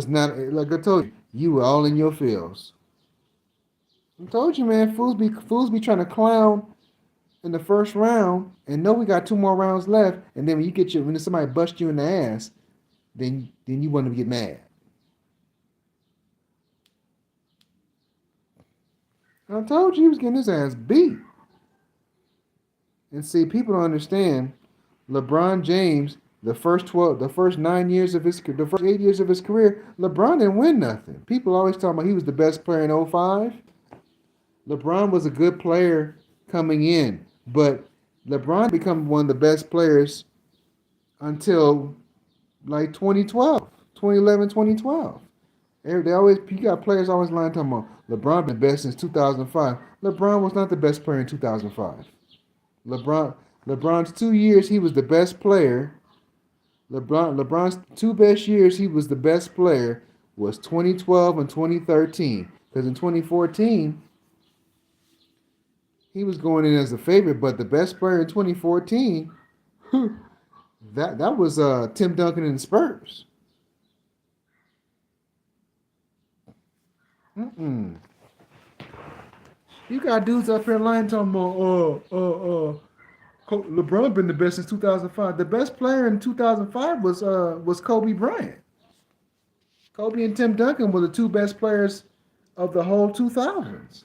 not like I told you. You were all in your feels. I told you, man. Fools be trying to clown in the first round, and know we got two more rounds left. And then when somebody busts you in the ass, then you want to get mad. I told you he was getting his ass beat. And see, people don't understand. LeBron James, the first 9 years of the first 8 years of his career, LeBron didn't win nothing. People always talk about he was the best player in '05. LeBron was a good player coming in, but LeBron become one of the best players until like 2012, 2011, 2012. They always you got players always lying talking about LeBron been best since 2005. LeBron was not the best player in 2005. LeBron LeBron's 2 years he was the best player. LeBron's two best years he was the best player was 2012 and 2013. Because in 2014 he was going in as a favorite, but the best player in 2014 that was Tim Duncan and the Spurs. Mm-mm. You got dudes up here lying talking about LeBron been the best since 2005. The best player in 2005 was Kobe Bryant. Kobe and Tim Duncan were the two best players of the whole 2000s.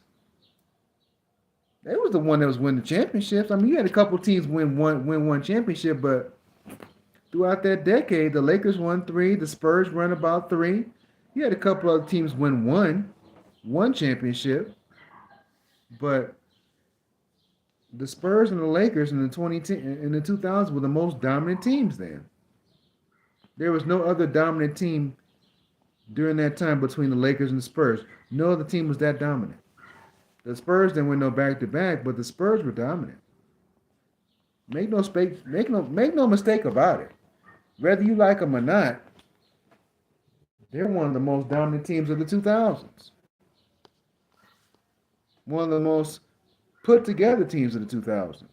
They was the one that was winning the championships. I mean, you had a couple teams win one championship, but throughout that decade, the Lakers won three, the Spurs won about three. You had a couple other teams win one championship, but the Spurs and the Lakers in the 2010 in the 2000s were the most dominant teams then. There was no other dominant team during that time between the Lakers and the Spurs. No other team was that dominant. The Spurs didn't win no back to back, but the Spurs were dominant. Make no mistake about it. Whether you like them or not, they're one of the most dominant teams of the 2000s. One of the most put together teams of the 2000s.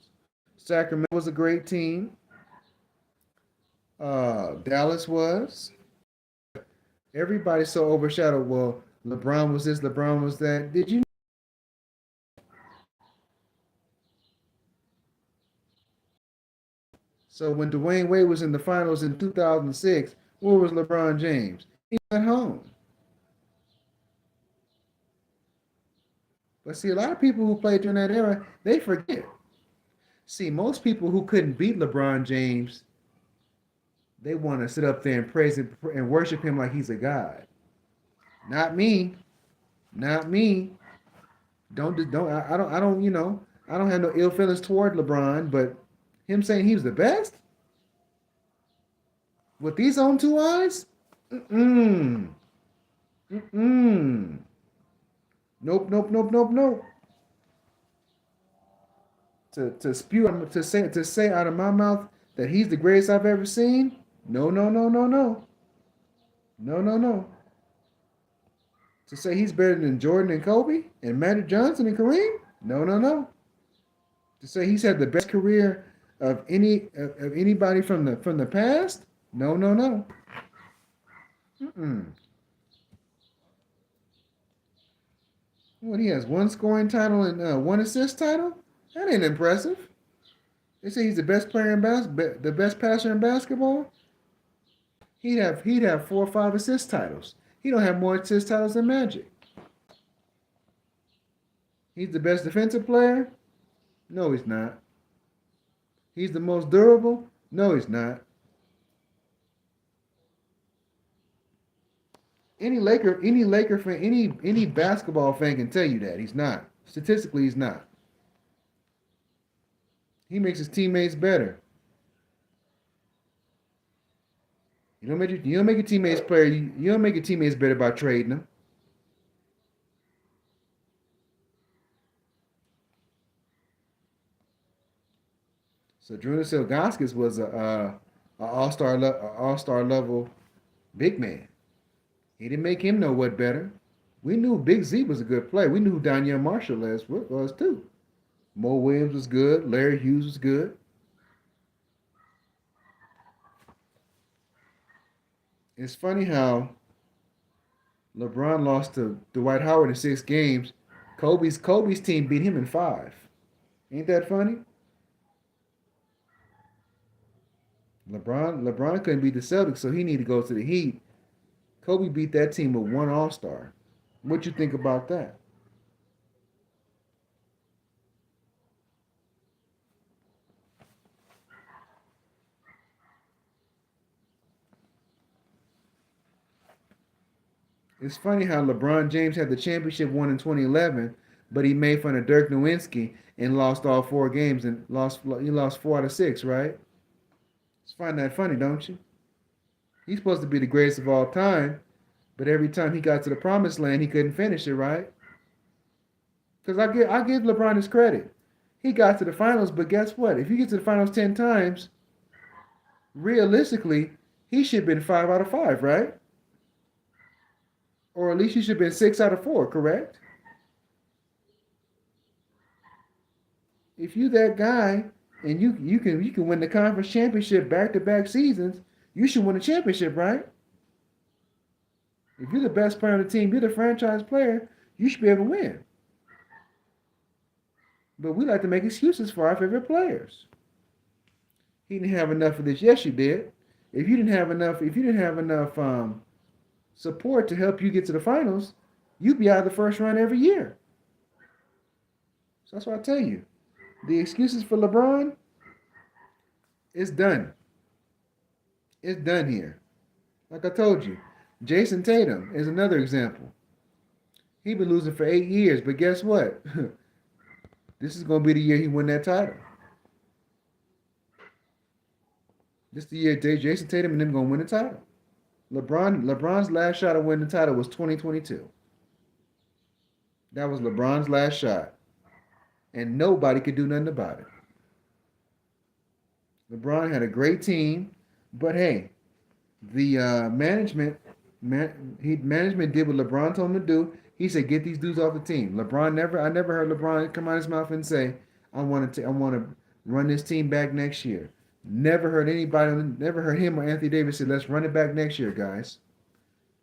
Sacramento was a great team. Dallas was. Everybody so overshadowed. Well, LeBron was this, LeBron was that. Did you So when Dwayne Wade was in the finals in 2006, where was LeBron James? He was at home. But see, a lot of people who played during that era, they forget. See, most people who couldn't beat LeBron James, they want to sit up there and praise him and worship him like he's a god. Not me. Not me. Don't I don't I don't have no ill feelings toward LeBron, but him saying he was the best with these own two eyes, mm mm, nope, nope, nope, nope, nope. To say out of my mouth that he's the greatest I've ever seen. No, no, no, no, no, no, no, no. To say he's better than Jordan and Kobe and Magic Johnson and Kareem. No, no, no. To say he's had the best career of anybody from the past. No, no, no. Mm-mm. What, he has one scoring title and one assist title? That ain't impressive. They say he's the best player in the best passer in basketball. He'd have 4 or 5 assist titles. He don't have more assist titles than Magic. He's the best defensive player? No, he's not. He's the most durable? No, he's not. Any Laker fan, any basketball fan can tell you that he's not. Statistically, he's not. He makes his teammates better. You don't make your teammates player. You don't make your teammates better by trading them. So Jonas Ilgauskas was a all-star level big man. He didn't make him know what better. We knew Big Z was a good player. We knew who Danielle Marshall was too. Mo Williams was good. Larry Hughes was good. It's funny how LeBron lost to Dwight Howard in 6 games. Kobe's team beat him in 5. Ain't that funny? LeBron couldn't beat the Celtics, so he needed to go to the Heat. Kobe beat that team with one All Star. What you think about that? It's funny how LeBron James had the championship won in 2011, but he made fun of Dirk Nowitzki and lost all 4 games and he lost 4 out of 6, right? Just find that funny, don't you? He's supposed to be the greatest of all time, but every time he got to the promised land, he couldn't finish it, right? Because I give LeBron his credit. He got to the finals, but guess what? If you get to the finals 10 times, realistically, he should have been 5 out of 5, right? Or at least he should have been 6 out of 4, correct? If you that guy and you can win the conference championship back-to-back seasons, you should win a championship, right? If you're the best player on the team, you're the franchise player, you should be able to win. But we like to make excuses for our favorite players. He didn't have enough of this. Yes, you did. If you didn't have enough support to help you get to the finals, you'd be out of the first round every year. So that's why I tell you, the excuses for LeBron, it's done. It's done here. Like I told you, Jason Tatum is another example. He's been losing for 8 years, but guess what? This is going to be the year he win that title. This is the year Jason Tatum and them going to win the title. LeBron's last shot at winning the title was 2022. That was LeBron's last shot. And nobody could do nothing about it. LeBron had a great team, but hey, the management did what LeBron told him to do. He said, "Get these dudes off the team." I never heard LeBron come out of his mouth and say, I want to run this team back next year." Never heard him or Anthony Davis say, "Let's run it back next year, guys."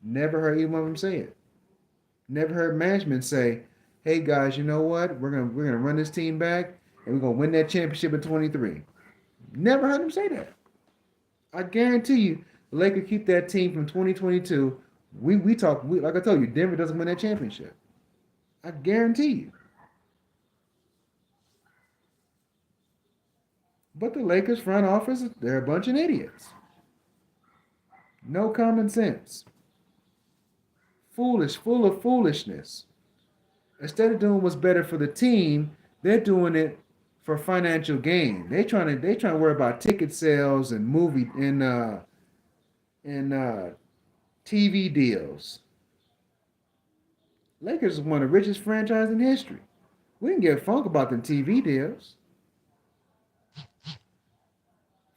Never heard either one of them say it. Never heard management say, "Hey guys, you know what? We're gonna run this team back and we're gonna win that championship in 23." Never heard him say that. I guarantee you, the Lakers keep that team from 2022. Like I told you, Denver doesn't win that championship. I guarantee you. But the Lakers front office, they're a bunch of idiots. No common sense. Foolish, full of foolishness. Instead of doing what's better for the team, they're doing it for financial gain. They trying to worry about ticket sales and movie and TV deals. Lakers is one of the richest franchises in history. We can get funk about them TV deals.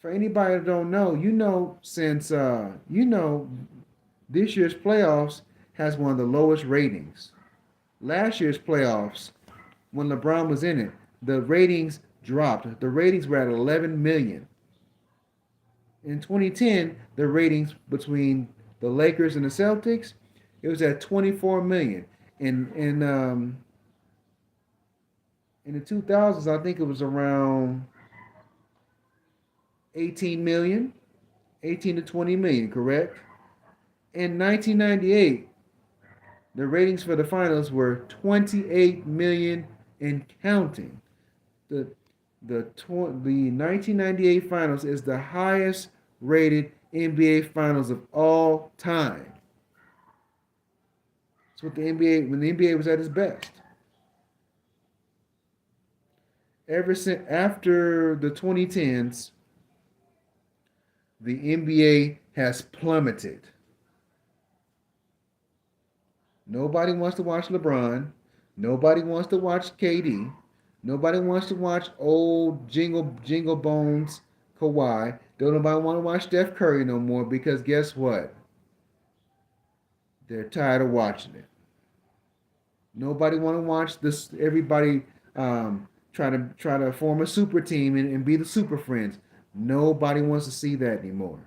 For anybody that don't know, since this year's playoffs has one of the lowest ratings. Last year's playoffs, when LeBron was in it, the ratings dropped. The ratings were at 11 million. In 2010, the ratings between the Lakers and the Celtics, it was at 24 million. In the 2000s, I think it was around 18 million, 18 to 20 million, correct? In 1998, the ratings for the finals were 28 million and counting. The the 1998 finals is the highest rated NBA finals of all time. It's what the NBA when the NBA was at its best. Ever since after the 2010s, the NBA has plummeted. Nobody wants to watch LeBron. Nobody wants to watch KD. Nobody wants to watch old jingle bones Kawhi. Don't nobody want to watch Steph Curry no more because guess what? They're tired of watching it. Nobody want to watch this. Everybody try to form a super team and be the super friends. Nobody wants to see that anymore.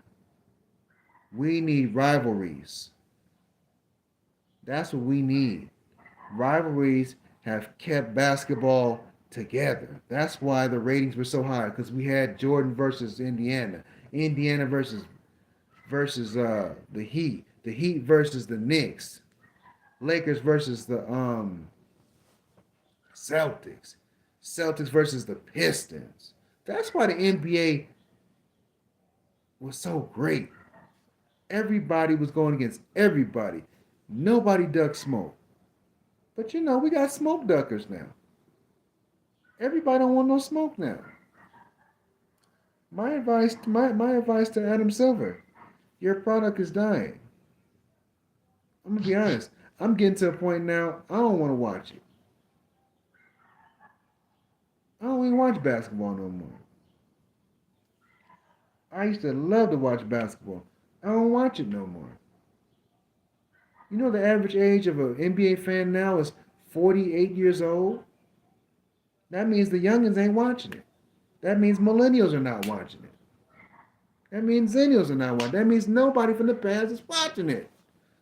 We need rivalries. That's what we need. Rivalries have kept basketball together. That's why the ratings were so high because we had Jordan versus Indiana, Indiana versus the Heat versus the Knicks, Lakers versus the Celtics, Celtics versus the Pistons. That's why the NBA was so great. Everybody was going against everybody. Nobody ducked smoke. But we got smoke duckers now. Everybody don't want no smoke now. My advice to Adam Silver, your product is dying. I'm gonna be honest. I'm getting to a point now I don't want to watch it. I don't even watch basketball no more. I used to love to watch basketball. I don't watch it no more. You know the average age of an NBA fan now is 48 years old? That means the youngins ain't watching it. That means millennials are not watching it. That means zennials are not watching it. That means nobody from the past is watching it.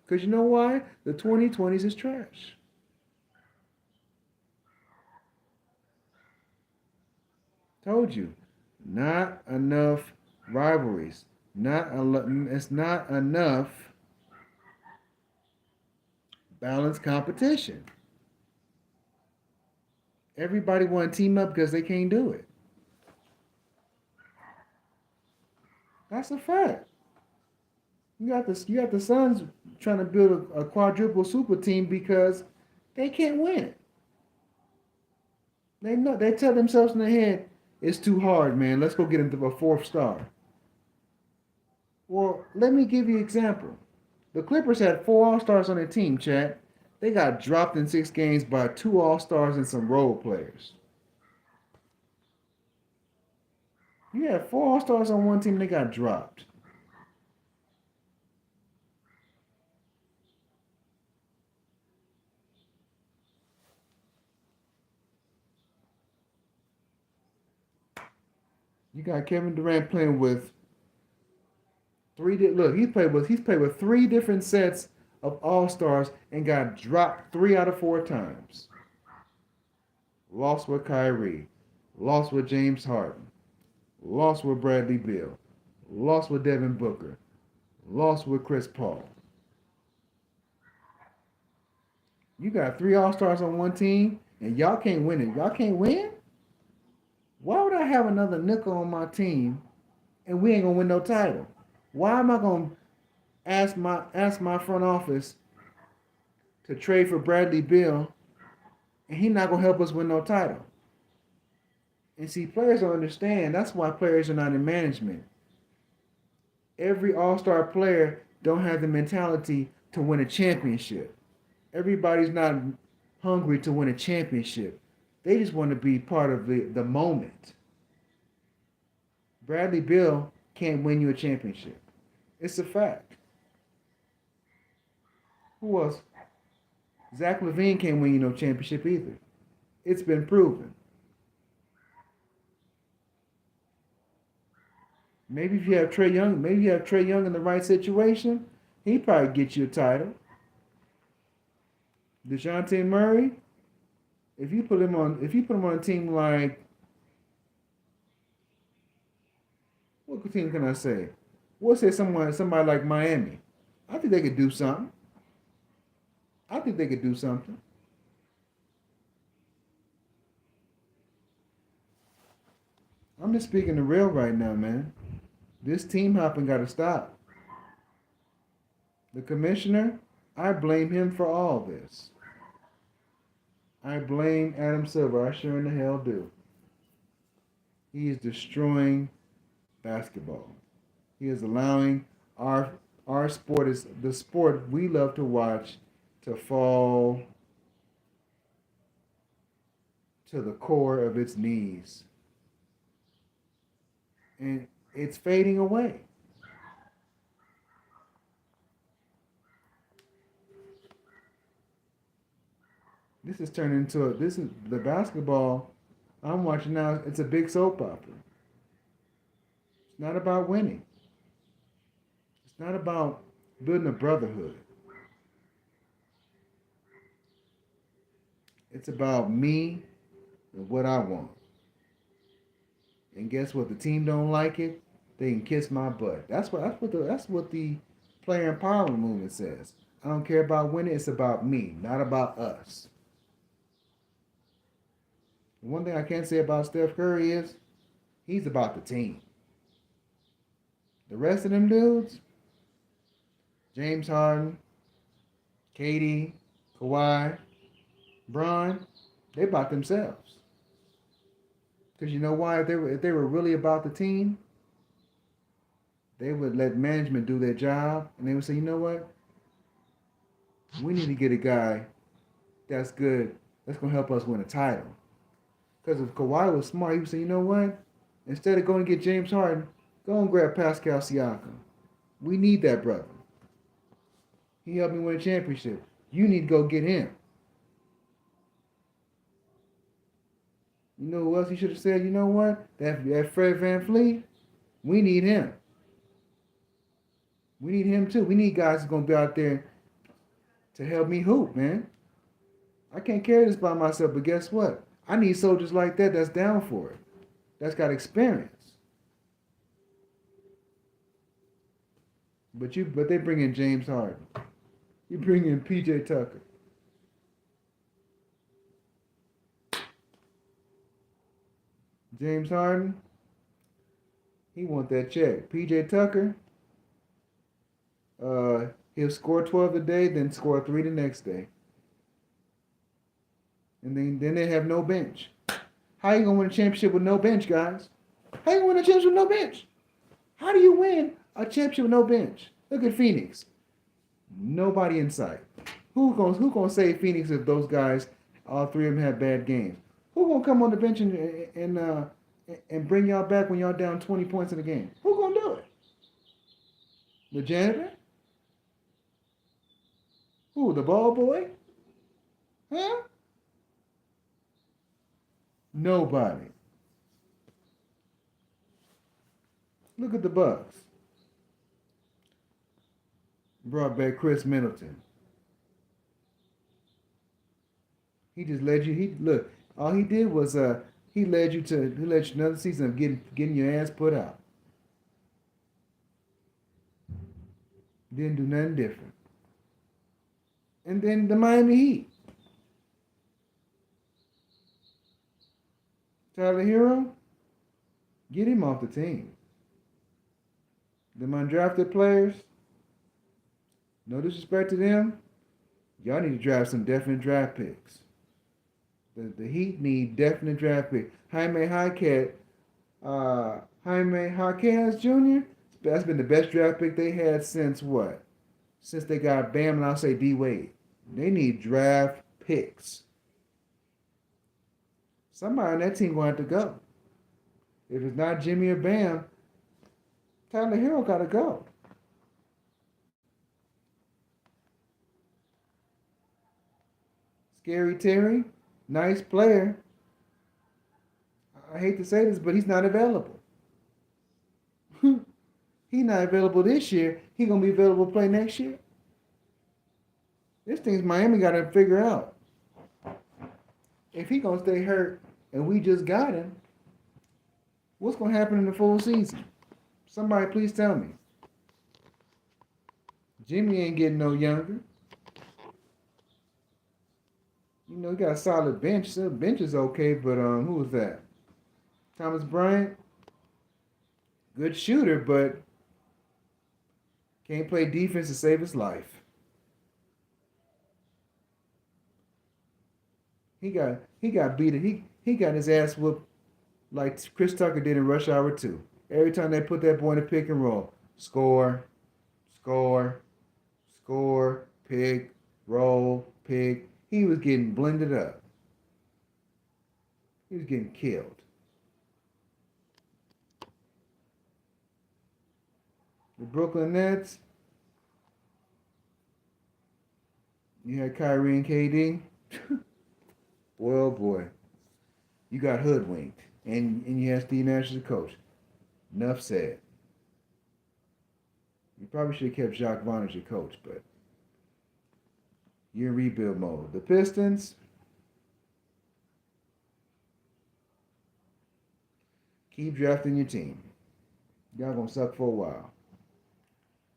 Because you know why? The 2020s is trash. Told you. Not enough rivalries. It's not enough balanced competition. Everybody want to team up because they can't do it. That's a fact. You got the Suns trying to build a quadruple super team because they can't win. They tell themselves in their head, it's too hard, man. Let's go get into a fourth star. Well, let me give you an example. The Clippers had 4 All-Stars on their team, Chad. They got dropped in 6 games by 2 All-Stars and some role players. You had 4 All-Stars on one team, they got dropped. You got Kevin Durant playing with he's played with 3 different sets of All-Stars and got dropped 3 out of 4 times. Lost with Kyrie, lost with James Harden. lost with Bradley Beal, lost with Devin Booker, lost with Chris Paul. You got 3 All-Stars on one team, and y'all can't win it. Y'all can't win? Why would I have another nickel on my team and we ain't gonna win no title? Why am I gonna ask my front office to trade for Bradley Beal and he not gonna help us win no title? And see, players don't understand. That's why players are not in management. Every All-Star player don't have the mentality to win a championship. Everybody's not hungry to win a championship. They just want to be part of the moment. Bradley Beal can't win you a championship. It's a fact. Who else? Zach LaVine can't win you no championship either. It's been proven. Maybe if you have Trae Young in the right situation, he'd probably get you a title. DeJounte Murray, if you put him on a team like, what team can I say? We'll say somebody like Miami. I think they could do something. I'm just speaking the real right now, man. This team hopping got to stop. The commissioner, I blame him for all this. I blame Adam Silver. I sure in the hell do. He is destroying basketball. He is allowing our sport, is the sport we love to watch, to fall to the core of its knees. And it's fading away. This is the basketball I'm watching now. It's a big soap opera. It's not about winning. It's not about building a brotherhood. It's about me and what I want. And guess what? The team don't like it. They can kiss my butt. That's what the player empowerment movement says. I don't care about winning. It's about me, not about us. One thing I can say about Steph Curry is he's about the team. The rest of them dudes, James Harden, KD, Kawhi, Bron, they about themselves. Because you know why? If they were really about the team, they would let management do their job, and they would say, you know what? We need to get a guy that's good, that's going to help us win a title. Because if Kawhi was smart, he would say, you know what? Instead of going to get James Harden, go and grab Pascal Siakam. We need that brother. He helped me win a championship. You need to go get him. You know who else he should have said? You know what? That Fred VanVleet, we need him. We need him too. We need guys who's going to be out there to help me hoop, man. I can't carry this by myself, but guess what? I need soldiers like that that's down for it, that's got experience. But they bring in James Harden. You bring in PJ Tucker. James Harden, he want that check. PJ Tucker, he'll score 12 a day, then score 3 the next day. And then they have no bench. How you gonna win a championship with no bench, guys? How you gonna win a championship with no bench? How do you win a championship with no bench? Look at Phoenix. Nobody in sight. Who gonna save Phoenix if those guys, all three of them, have bad games? Who gonna come on the bench and bring y'all back when y'all down 20 points in the game? Who gonna do it? The janitor? Who? The ball boy? Huh? Nobody. Look at the Bucks. Brought back Chris Middleton. He just led you. All he did was He led you another season of getting your ass put out. Didn't do nothing different. And then the Miami Heat. Tyler Hero, get him off the team. Them undrafted players, no disrespect to them, y'all need to draft some definite draft picks. The Heat need definite draft picks. Jaime Jaquez Jr. That's been the best draft pick they had since what? Since they got Bam and I'll say D Wade. They need draft picks. Somebody on that team going to have to go. If it's not Jimmy or Bam, Tyler Hero got to go. Scary Terry, nice player. I hate to say this, but he's not available. He's not available this year. He gonna be available to play next year. This thing's Miami got to figure out. If he gonna stay hurt and we just got him, what's gonna happen in the full season? Somebody please tell me. Jimmy ain't getting no younger. You know, he got a solid bench. The bench is okay, but who was that? Thomas Bryant, good shooter, but can't play defense to save his life. He got beat. He got his ass whooped like Chris Tucker did in Rush Hour 2. Every time they put that boy in the pick and roll, score, score, score, pick, roll, pick. He was getting blended up. He was getting killed. The Brooklyn Nets, you had Kyrie and KD. Boy, oh boy. You got hoodwinked. And you had Steve Nash as a coach. Enough said. You probably should have kept Jacques Vaughn as your coach, but you're in rebuild mode. The Pistons, keep drafting your team. Y'all gonna suck for a while.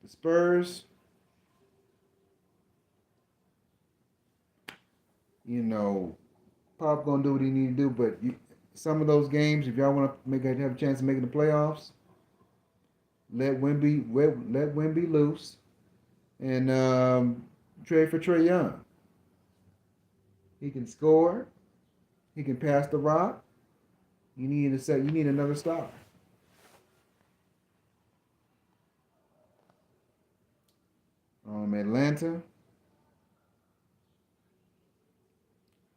The Spurs, you know, Pop gonna do what he need to do, but some of those games, if y'all want to have a chance of making the playoffs, let Wemby loose, and trade for Trae Young. He can score. He can pass the rock. You need another star. Atlanta,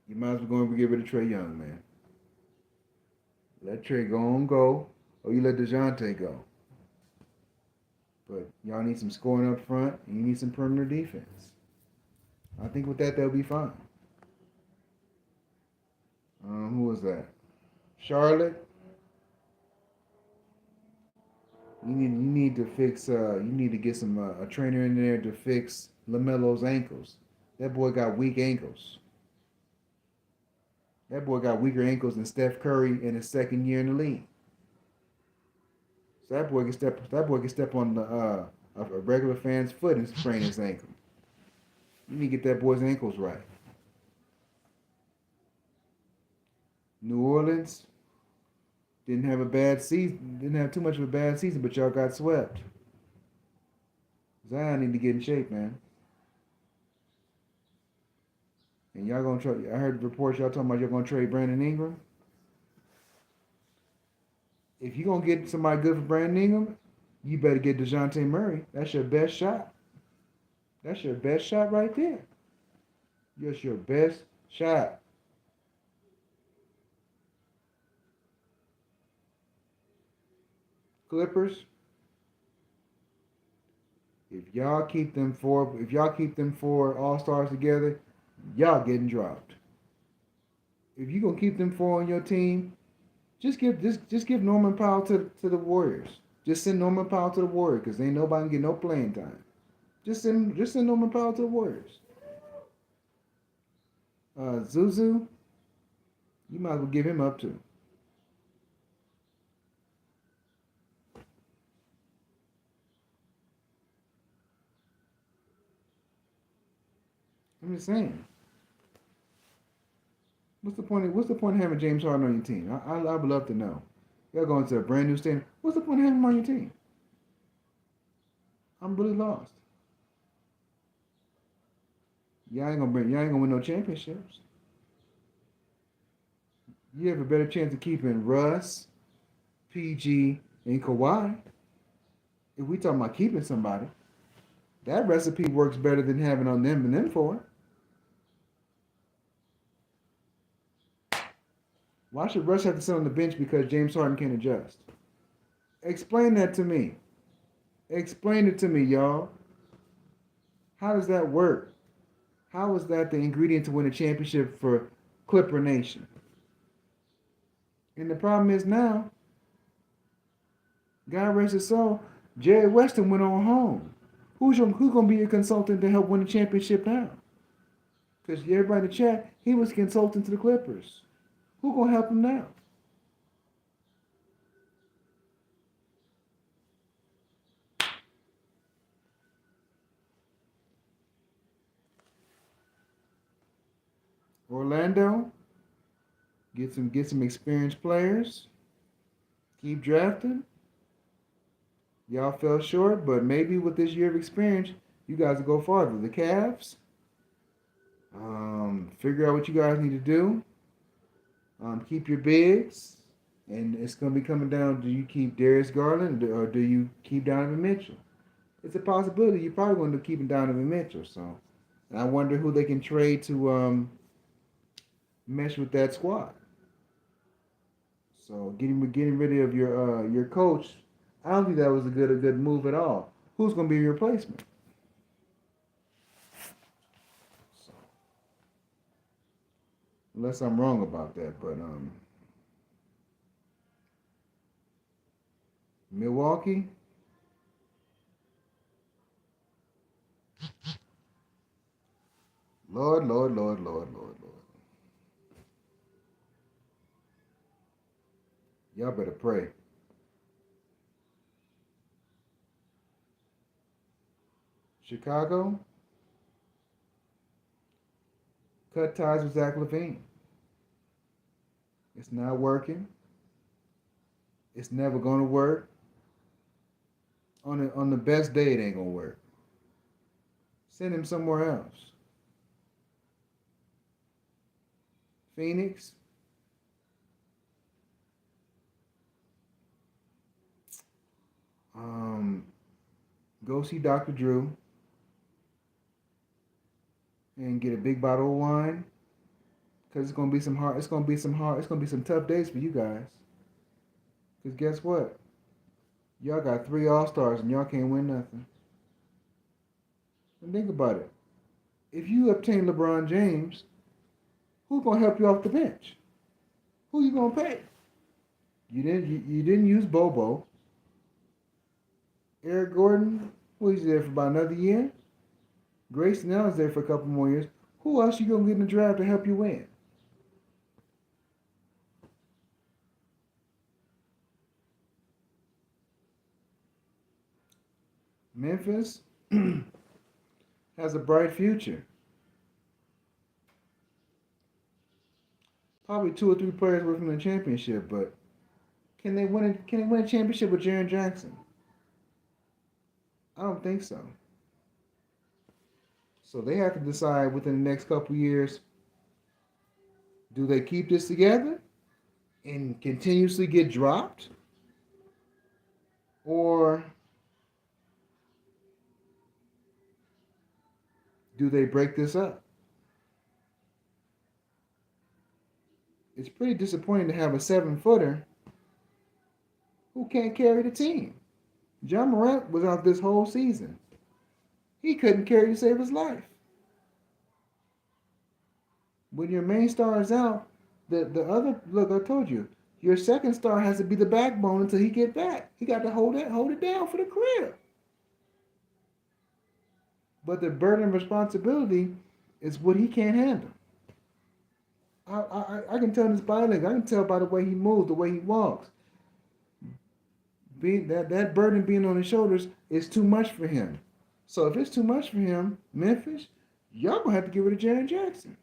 you might as well go and get rid of Trae Young, man. Let Trae go, or you let DeJounte go. But y'all need some scoring up front, and you need some perimeter defense. I think with that, they'll be fine. Who was that? Charlotte. You need to fix. You need to get some a trainer in there to fix LaMelo's ankles. That boy got weak ankles. That boy got weaker ankles than Steph Curry in his second year in the league. So that boy can step. That boy can step on a regular fan's foot and sprain his ankle. You need to get that boy's ankles right. New Orleans didn't have a bad season. Didn't have too much of a bad season, but y'all got swept. Zion need to get in shape, man. And y'all gonna try. I heard the reports y'all talking about y'all gonna trade Brandon Ingram. If you're gonna get somebody good for Brandon Ingram, you better get DeJounte Murray. That's your best shot. That's your best shot right there. That's your best shot. Clippers. If y'all keep them four all-stars together, y'all getting dropped. If you're gonna keep them four on your team, just give Norman Powell to the Warriors. Just send Norman Powell to the Warriors because ain't nobody can get no playing time. Just send Norman Powell to the Warriors. Zuzu, you might as well give him up too. I'm just saying. What's the point of having James Harden on your team? I would love to know. Y'all going to a brand new stadium. What's the point of having him on your team? I'm really lost. Y'all ain't gonna win no championships. You have a better chance of keeping Russ, PG, and Kawhi. If we talking about keeping somebody, that recipe works better than having on them and them for it. Why should Russ have to sit on the bench because James Harden can't adjust? Explain that to me. Explain it to me, y'all. How does that work? How is that the ingredient to win a championship for Clipper Nation? And the problem is now, God rest his soul, Jerry Weston went on home. Who's gonna be your consultant to help win the championship now? Because everybody in the chat, he was consulting to the Clippers. Who gonna help him now? Orlando, get some experienced players. Keep drafting. Y'all fell short, but maybe with this year of experience, you guys will go farther. The Cavs, figure out what you guys need to do. Keep your bigs, and it's going to be coming down. Do you keep Darius Garland or do you keep Donovan Mitchell? It's a possibility. You're probably going to keep Donovan Mitchell. So, and I wonder who they can trade to mesh with that squad. So getting rid of your coach, I don't think that was a good move at all. Who's going to be your replacement? So, unless I'm wrong about that, but Milwaukee. Lord, Lord, Lord, Lord, Lord, Lord. Y'all better pray. Chicago, cut ties with Zach LaVine. It's not working. It's never gonna work. On the best day, it ain't gonna work. Send him somewhere else. Phoenix. Go see Dr. Drew and get a big bottle of wine. Cause it's gonna be some tough days for you guys. Cause guess what? Y'all got 3 All-Stars and y'all can't win nothing. And think about it. If you obtain LeBron James, who's gonna help you off the bench? Who you gonna pay? You didn't use Bobo. Eric Gordon, he's there for about another year. Grayson Allen's there for a couple more years. Who else you gonna get in the draft to help you win? Memphis has a bright future. Probably 2 or 3 players away from the championship, but can they win a championship with Jaren Jackson? I don't think so. So they have to decide within the next couple years, do they keep this together and continuously get dropped? Or do they break this up? It's pretty disappointing to have a 7-footer who can't carry the team. John Morant was out this whole season. He couldn't carry to save his life. When your main star is out, the other look, I told you, your second star has to be the backbone until he get back. He got to hold it down for the crib. But the burden of responsibility is what he can't handle. I can tell in his body language. I can tell by the way he moves, the way he walks. That burden being on his shoulders is too much for him. So if it's too much for him, Memphis, Y'all gonna have to get rid of Jaren Jackson.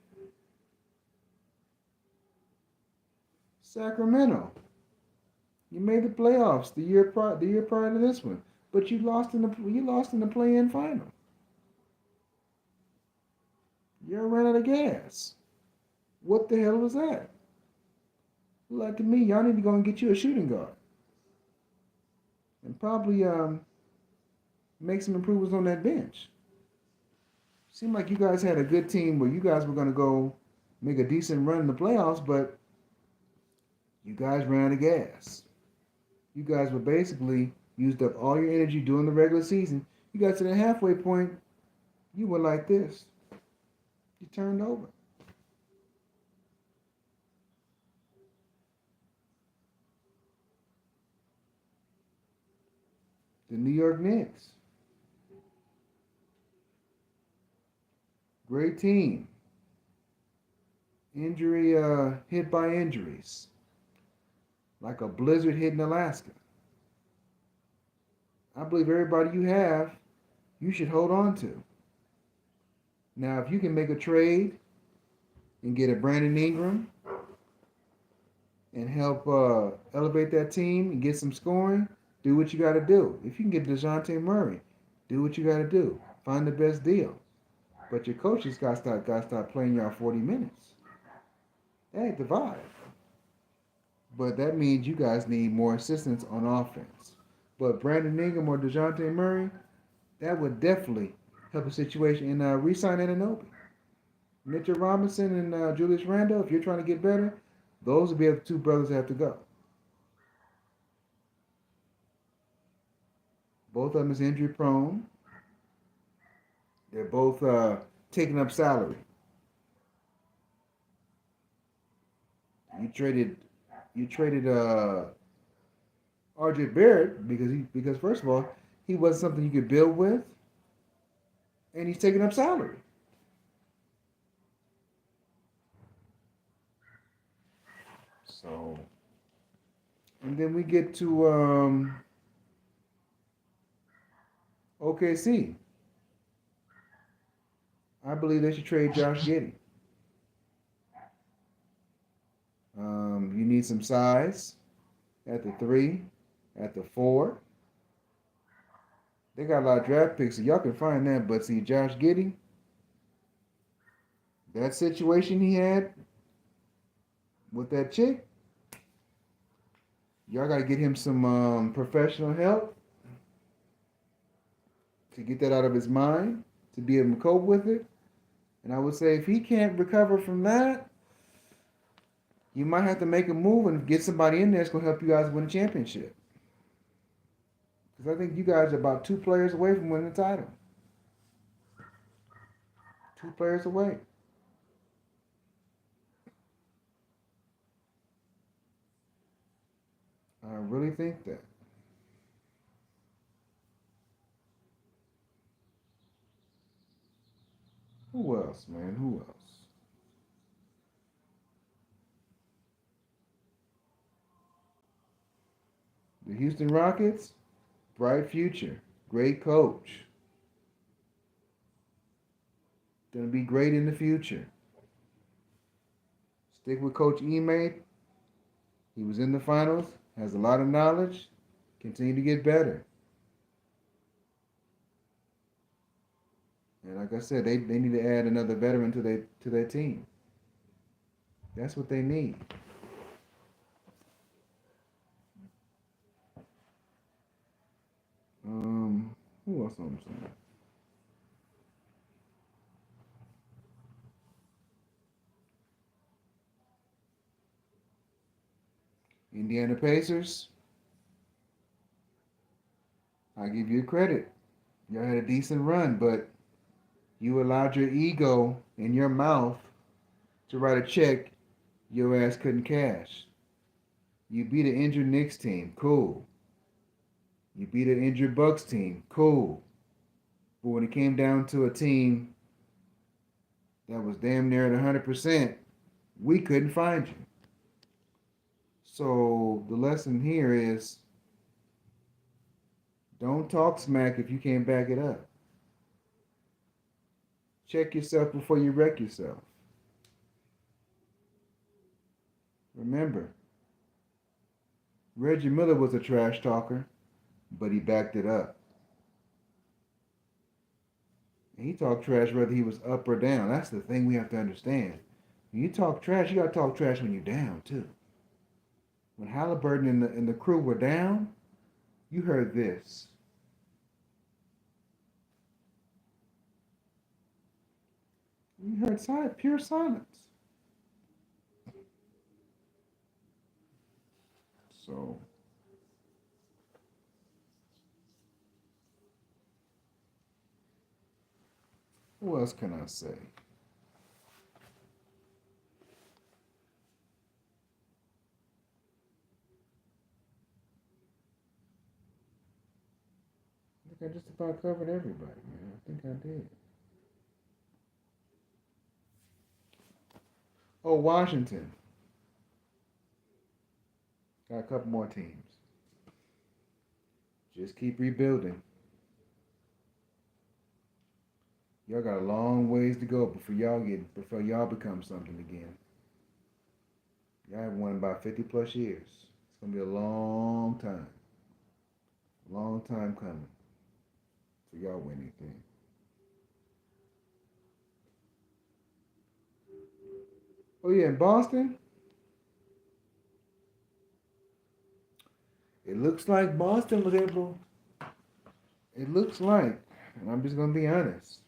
Sacramento, you made the playoffs the year prior to this one, but you lost in the play-in final. Y'all ran out of gas. What the hell was that? Like to me, y'all need to go and get you a shooting guard and probably make some improvements on that bench. Seemed like you guys had a good team where you guys were gonna go make a decent run in the playoffs, but you guys ran out of gas. You guys were basically used up all your energy during the regular season. You got to the halfway point, you were like this. You turned over. The New York Knicks. Great team. Injury hit by injuries. Like a blizzard hitting Alaska. I believe everybody you have, you should hold on to. Now, if you can make a trade and get a Brandon Ingram and help elevate that team and get some scoring, do what you got to do. If you can get DeJounte Murray, do what you got to do. Find the best deal. But your coaches got to start playing y'all 40 minutes. That ain't the vibe. But that means you guys need more assistance on offense. But Brandon Ingram or DeJounte Murray, that would definitely help the situation. And re-sign Anunoby. Mitchell Robinson and Julius Randle, if you're trying to get better, those would be the two brothers that have to go. Both of them is injury prone. They're both taking up salary. You traded R.J. Barrett because first of all he wasn't something you could build with, and he's taking up salary. So, and then we get to OKC. I believe they should trade Josh Giddey. You need some size at the 3, at the 4. They got a lot of draft picks, so y'all can find that. But see, Josh Giddey, that situation he had with that chick, y'all got to get him some professional help to get that out of his mind, to be able to cope with it. And I would say if he can't recover from that, you might have to make a move and get somebody in there that's going to help you guys win a championship. Because I think you guys are about 2 players away from winning the title. 2 players away. I really think that. Who else, man? Who else? The Houston Rockets, bright future, great coach. Gonna be great in the future. Stick with Coach Ime. He was in the finals, has a lot of knowledge. Continue to get better. And like I said, they need to add another veteran to their team. That's what they need. Who else I'm saying? Indiana Pacers. I give you credit. Y'all had a decent run, but you allowed your ego and your mouth to write a check your ass couldn't cash. You beat an injured Knicks team, cool. You beat an injured Bucks team, cool. But when it came down to a team that was damn near at 100%, we couldn't find you. So the lesson here is don't talk smack if you can't back it up. Check yourself before you wreck yourself. Remember, Reggie Miller was a trash talker, but he backed it up. And he talked trash whether he was up or down. That's the thing we have to understand. When you talk trash, you gotta talk trash when you're down too. When Halliburton and the crew were down, you heard this. You heard pure silence. So, what else can I say? I think I just about covered everybody, man. I think I did. Oh, Washington. Got a couple more teams. Just keep rebuilding. Y'all got a long ways to go before y'all become something again. Y'all have won about 50 plus years. It's gonna be a long time. Long time coming for y'all win anything. Oh yeah, in Boston, it looks like Boston was able. It looks like, and I'm just gonna be honest.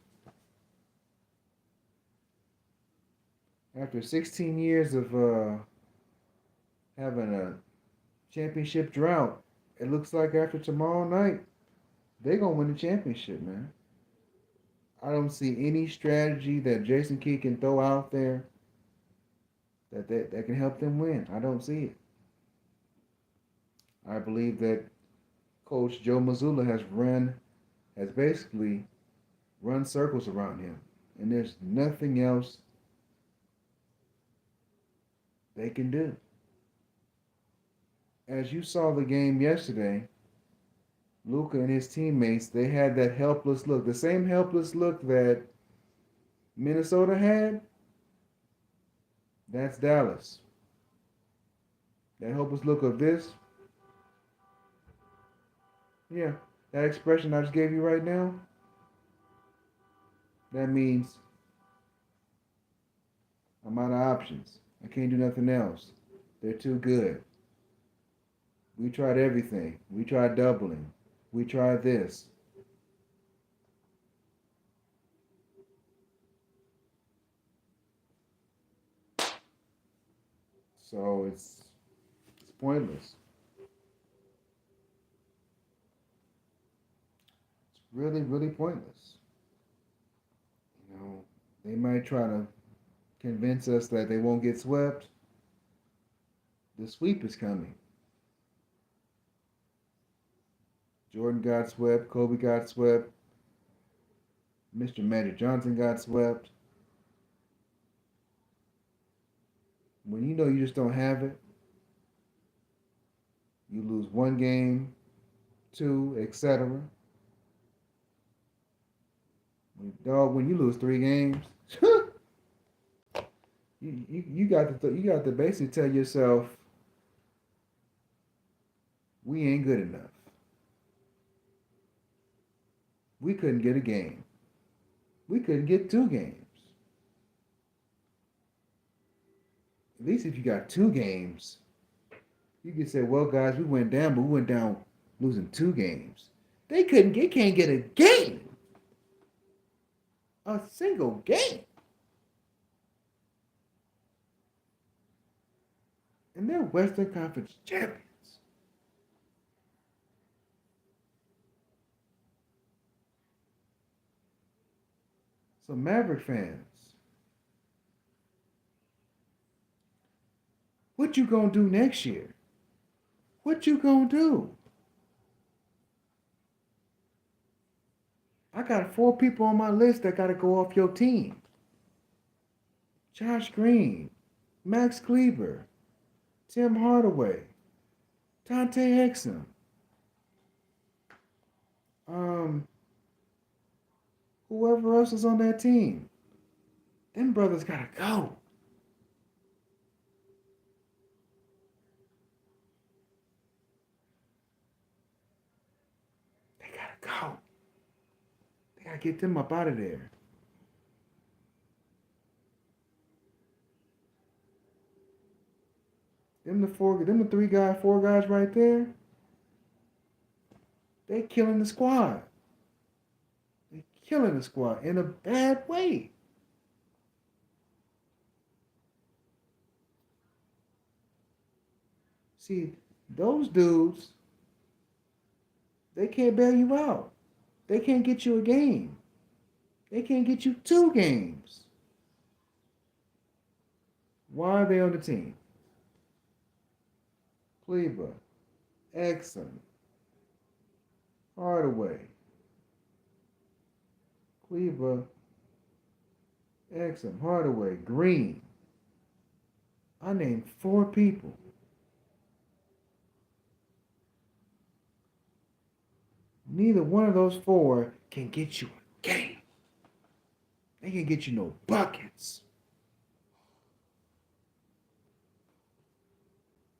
After 16 years of having a championship drought, it looks like after tomorrow night, they're gonna win the championship, man. I don't see any strategy that Jason Kidd can throw out there that can help them win. I don't see it. I believe that Coach Joe Mazzulla has basically run circles around him, and there's nothing else they can do. As you saw the game yesterday, Luka and his teammates, they had that helpless look, the same helpless look that Minnesota had. That's Dallas. That helpless look of this, yeah, that expression I just gave you right now, that means I'm out of options. I can't do nothing else. They're too good. We tried everything. We tried doubling. We tried this. So it's pointless. It's really, really pointless. You know, they might try to convince us that they won't get swept. The sweep is coming. Jordan got swept. Kobe got swept. Mr. Magic Johnson got swept. When you know you just don't have it, you lose one game, two, etc. Dog, when you lose three games, you got to basically tell yourself, we ain't good enough. We couldn't get a game. We couldn't get two games. At least if you got two games, you could say, well, guys, we went down, but we went down losing two games. They can't get a game. A single game. And they're Western Conference champions. So Maverick fans, what you gonna do next year? What you gonna do? I got 4 people on my list that gotta go off your team. Josh Green, Max Kleber, Tim Hardaway, Dante Exum, whoever else is on that team. Them brothers gotta go. They gotta go. They gotta get them up out of there. Them the four guys right there. They killing the squad. They killing the squad in a bad way. See, those dudes, they can't bail you out. They can't get you a game. They can't get you 2 games. Why are they on the team? Cleaver, Exum, Hardaway, Cleaver, Exum, Hardaway, Green. I named 4 people. Neither one of those 4 can get you a game. They can't get you no buckets.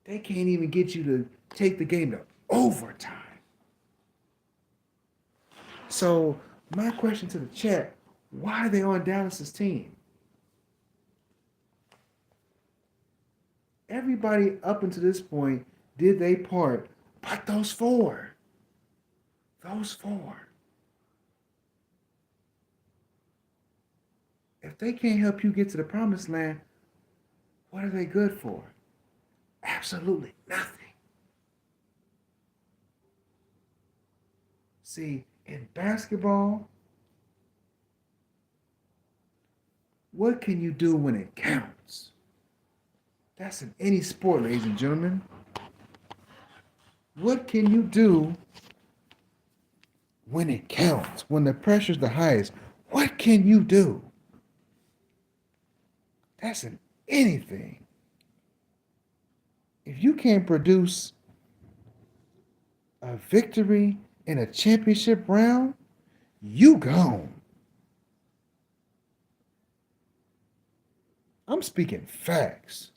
They can't even get you to take the game to overtime. So my question to the chat, why are they on Dallas's team? Everybody up until this point did their part, but those 4. Those 4. If they can't help you get to the promised land, what are they good for? Absolutely nothing. See, in basketball, what can you do when it counts? That's in any sport, ladies and gentlemen. What can you do when it counts? When the pressure's the highest, what can you do? That's in anything. If you can't produce a victory in a championship round, you gone. I'm speaking facts.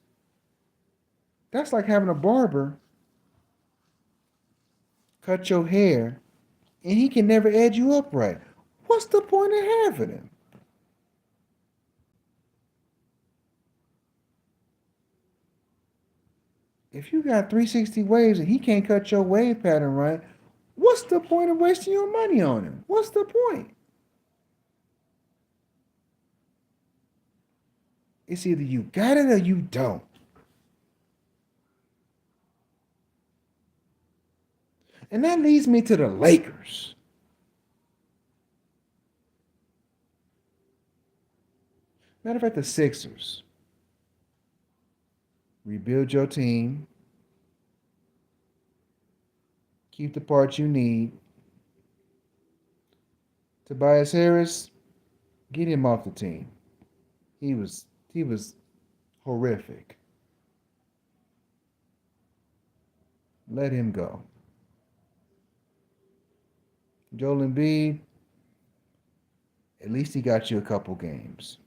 That's like having a barber cut your hair and he can never edge you up right. What's the point of having him? If you got 360 waves and he can't cut your wave pattern right, what's the point of wasting your money on him? What's the point? It's either you got it or you don't. And that leads me to the Lakers. Matter of fact, the Sixers. Rebuild your team. Keep the parts you need. Tobias Harris, get him off the team. He was horrific. Let him go. Joel Embiid, at least he got you a couple games.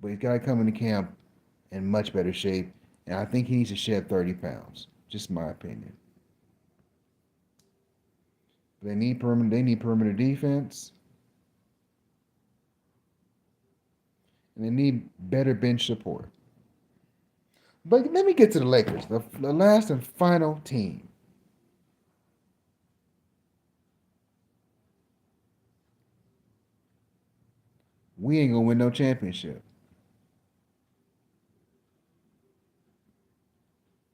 But he's got to come into camp in much better shape, and I think he needs to shed 30 pounds. Just my opinion. They need perimeter defense. And they need better bench support. But let me get to the Lakers, the last and final team. We ain't gonna win no championship.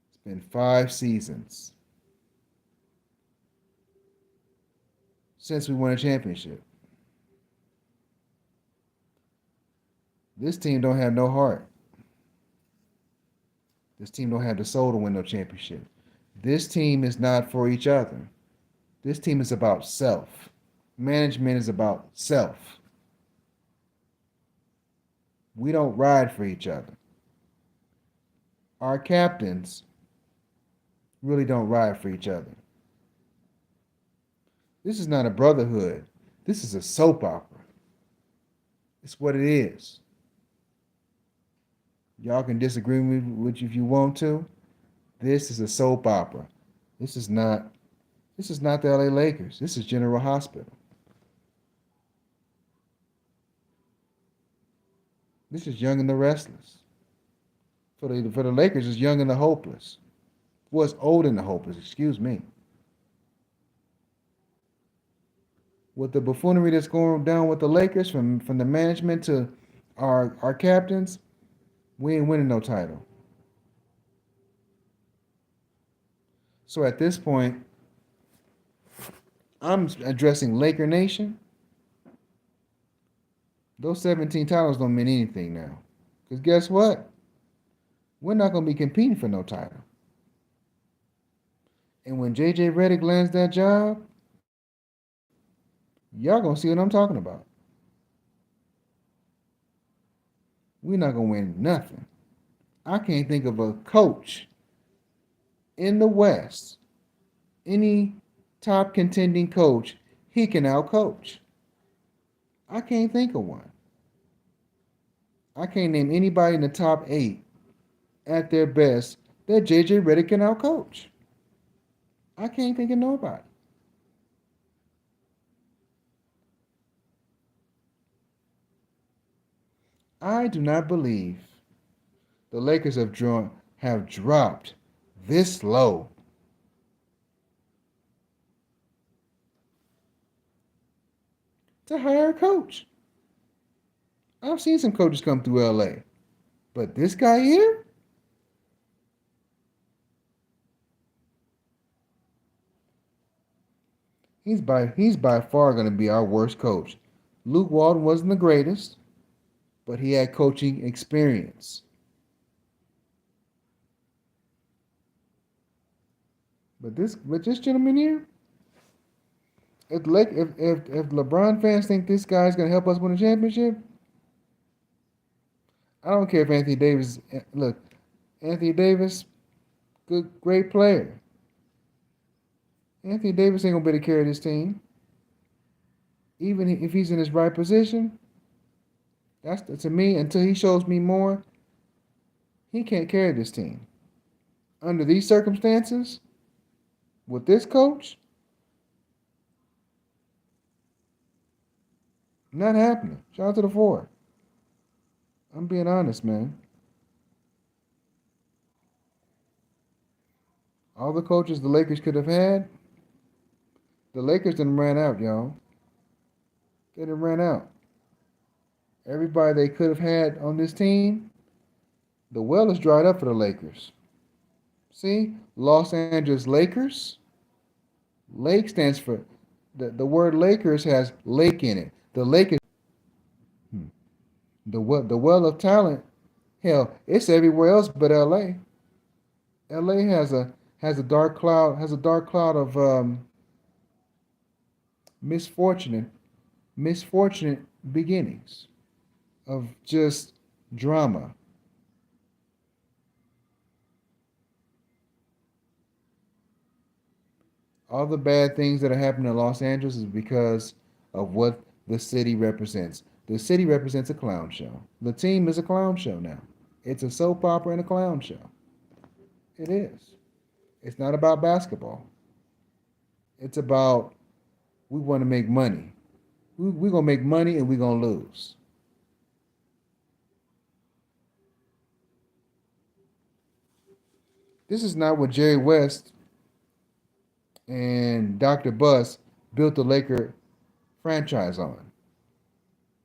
It's been 5 seasons since we won a championship. This team don't have no heart. This team don't have the soul to win no championship. This team is not for each other. This team is about self. Management is about self. We don't ride for each other. Our captains really don't ride for each other. This is not a brotherhood. This is a soap opera. It's what it is. Y'all can disagree with if you want to. This is a soap opera. This is not. This is not the LA Lakers. This is General Hospital. This is Young and the Restless. For the Lakers, it's Young and the Hopeless. Was old and the hopeless. Excuse me. With the buffoonery that's going down with the Lakers, from the management to our captains, we ain't winning no title. So at this point, I'm addressing Laker Nation. Those 17 titles don't mean anything now. Because guess what? We're not going to be competing for no title. And when JJ Redick lands that job, y'all going to see what I'm talking about. We're not going to win nothing. I can't think of a coach in the West, any top contending coach, he can outcoach. I can't think of one. I can't name anybody in the top 8 at their best that JJ Redick can outcoach. I can't think of nobody. I do not believe the Lakers have dropped this low. To hire a coach. I've seen some coaches come through LA. But this guy here? He's by far going to be our worst coach. Luke Walton wasn't the greatest, but he had coaching experience. But this gentleman here, if LeBron fans think this guy's going to help us win a championship, I don't care if Anthony Davis. Look, Anthony Davis, great player. Anthony Davis ain't gonna be able to carry this team, even if he's in his right position. That's to me. Until he shows me more, he can't carry this team. Under these circumstances, with this coach, not happening. Shout out to the four. I'm being honest, man. All the coaches the Lakers could have had, the Lakers didn't ran out, y'all. They didn't ran out. Everybody they could have had on this team, the well is dried up for the Lakers. See, Los Angeles Lakers. Lake stands for the word Lakers has lake in it. The lake is the well of talent. Hell, it's everywhere else but L.A. L.A. has a dark cloud of misfortunate misfortunate beginnings of just drama. All the bad things that are happening in Los Angeles is because of what the city represents. The city represents a clown show. The team is a clown show now. It's a soap opera and a clown show. It is. It's not about basketball. It's about we want to make money. We're going to make money and we're going to lose. This is not what Jerry West and Dr. Buss built the Laker franchise on.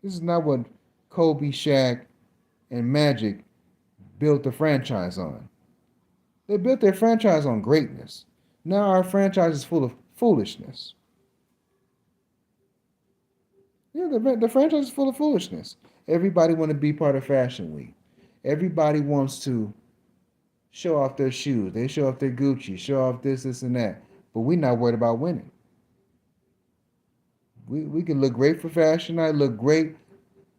This is not what Kobe, Shaq, and Magic built the franchise on. They built their franchise on greatness. Now our franchise is full of foolishness. Yeah, the franchise is full of foolishness. Everybody want to be part of Fashion Week. Everybody wants to show off their shoes. They show off their Gucci, show off this, and that. But we're not worried about winning. We can look great for fashion night, look great.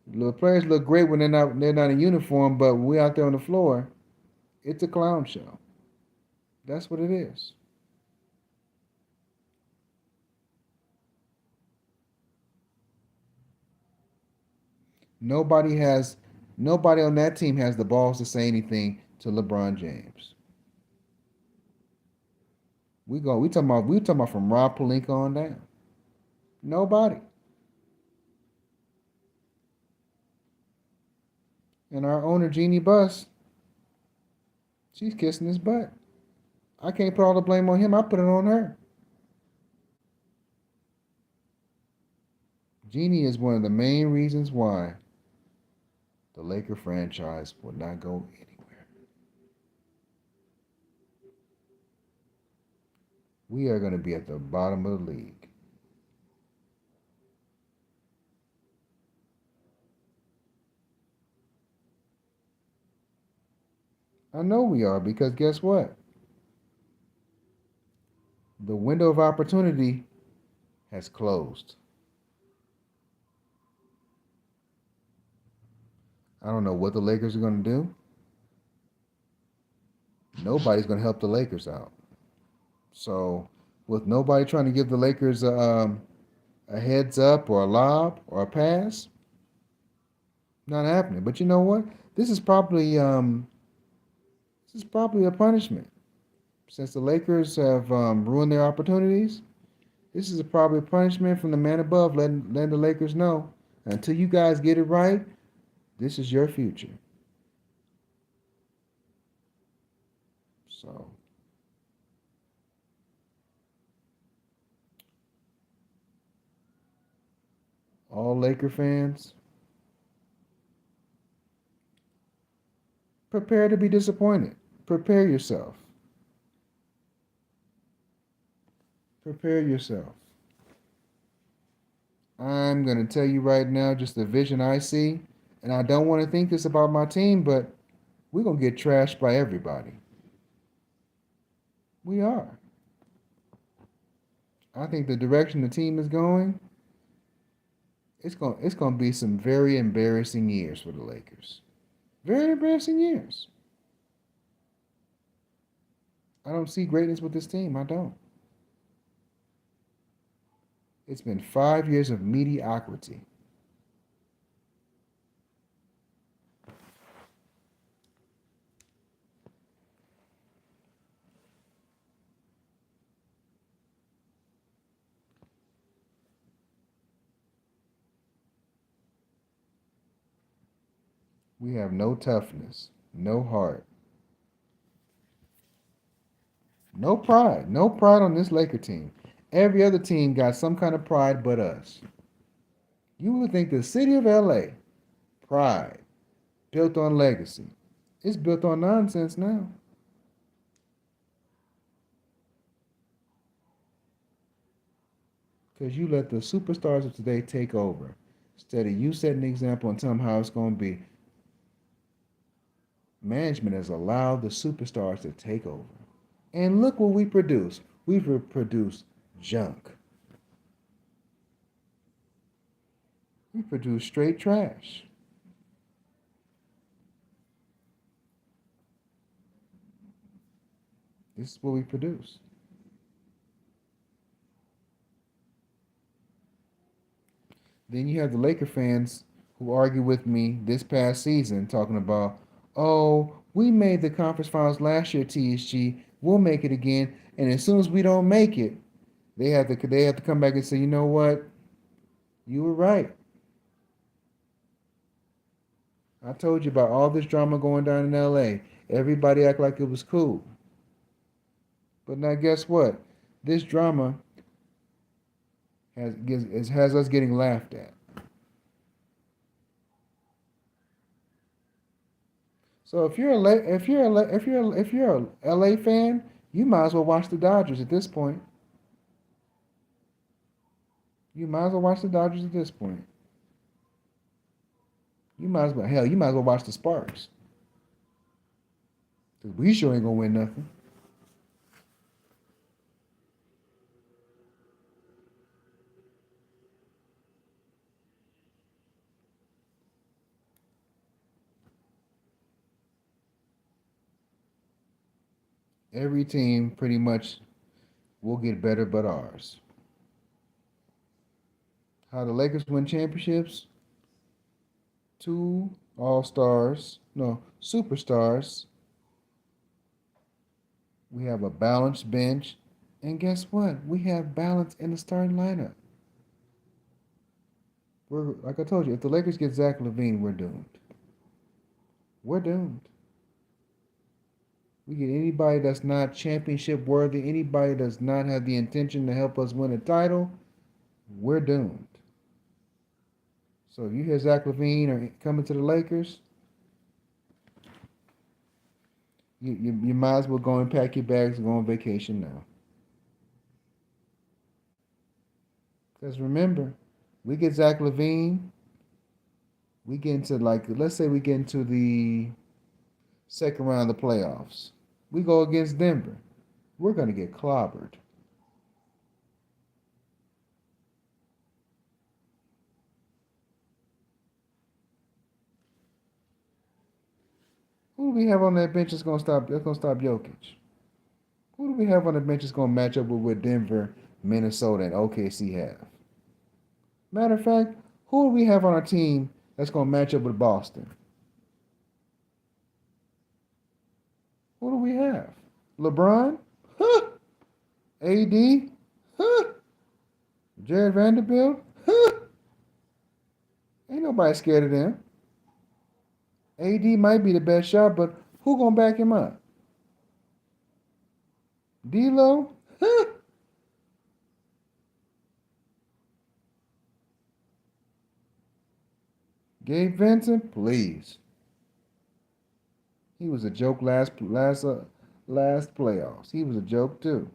The players look great when they're not in uniform, but when we out there on the floor, it's a clown show. That's what it is. Nobody has nobody on that team has the balls to say anything to LeBron James. We talking about from Rob Pelinka on down. Nobody. And our owner Jeannie Buss, she's kissing his butt. I can't put all the blame on him. I put it on her. Jeannie is one of the main reasons why the Laker franchise will not go anywhere. We are going to be at the bottom of the league. I know we are because guess what? The window of opportunity has closed. I don't know what the Lakers are going to do. Nobody's going to help the Lakers out. So, with nobody trying to give the Lakers a heads up or a lob or a pass, not happening. But you know what? This is probably this is probably a punishment since the Lakers have ruined their opportunities. This is probably a punishment from the man above, letting the Lakers know until you guys get it right, this is your future. So, all Laker fans, prepare to be disappointed. Prepare yourself. Prepare yourself. I'm going to tell you right now just the vision I see. And I don't want to think this about my team, but we're going to get trashed by everybody. We are. I think the direction the team is going, it's going to be some very embarrassing years for the Lakers. Very embarrassing years. I don't see greatness with this team. I don't. It's been 5 years of mediocrity. We have no toughness, no heart, no pride on this Laker team. Every other team got some kind of pride but us. You would think the city of LA, pride, built on legacy. It's built on nonsense now. Because you let the superstars of today take over. Instead of you setting the example and telling them how it's going to be, management has allowed the superstars to take over. And look what we produce. We've produced junk. We produce straight trash. This is what we produce. Then you have the Laker fans who argue with me this past season talking about, oh, we made the conference finals last year, TSG. We'll make it again. And as soon as we don't make it, they have to come back and say, you know what? You were right. I told you about all this drama going down in LA. Everybody act like it was cool. But now guess what? This drama has us getting laughed at. So if you're a LA fan, you might as well watch the Dodgers at this point. You might as well watch the Dodgers at this point. You might as well watch the Sparks. Cause we sure ain't gonna win nothing. Every team pretty much will get better but ours. How the Lakers win championships? two all-stars, no, superstars. We have a balanced bench. And guess what? We have balance in the starting lineup. We're like I told you, if the Lakers get Zach LaVine, we're doomed. We're doomed. We get anybody that's not championship worthy, anybody does not have the intention to help us win a title, we're doomed. So if you hear Zach LaVine or coming to the Lakers, you might as well go and pack your bags and go on vacation now. Because remember, we get Zach LaVine, we get into let's say we get into the second round of the playoffs. We go against Denver. We're going to get clobbered. Who do we have on that bench that's going to stop Jokic? Who do we have on the bench that's going to match up with what Denver, Minnesota, and OKC have? Matter of fact, who do we have on our team that's going to match up with Boston? Who do we have? LeBron? Huh. AD? Huh. Jared Vanderbilt? Huh. Ain't nobody scared of them. AD might be the best shot, but who gonna back him up? D'Lo? Huh. Gabe Vincent? Please. He was a joke last playoffs. He was a joke too.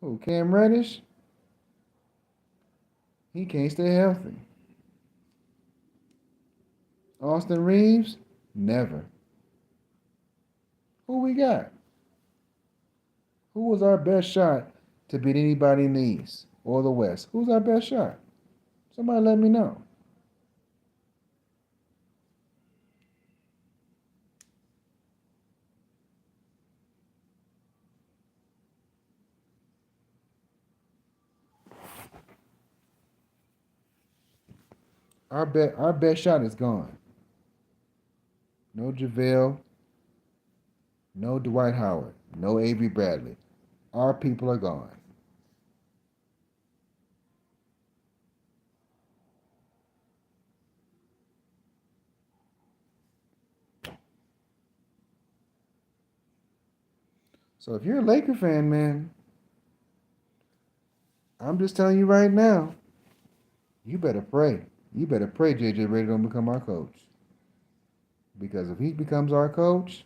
Who? Cam Reddish? He can't stay healthy. Austin Reeves? Never. Who we got? Who was our best shot to beat anybody in the East or the West? Who's our best shot? Somebody let me know. Our best shot is gone. No JaVale, no Dwight Howard, no Avery Bradley. Our people are gone. So if you're a Laker fan, man, I'm just telling you right now, you better pray. You better pray JJ Redick don't become our coach. Because if he becomes our coach,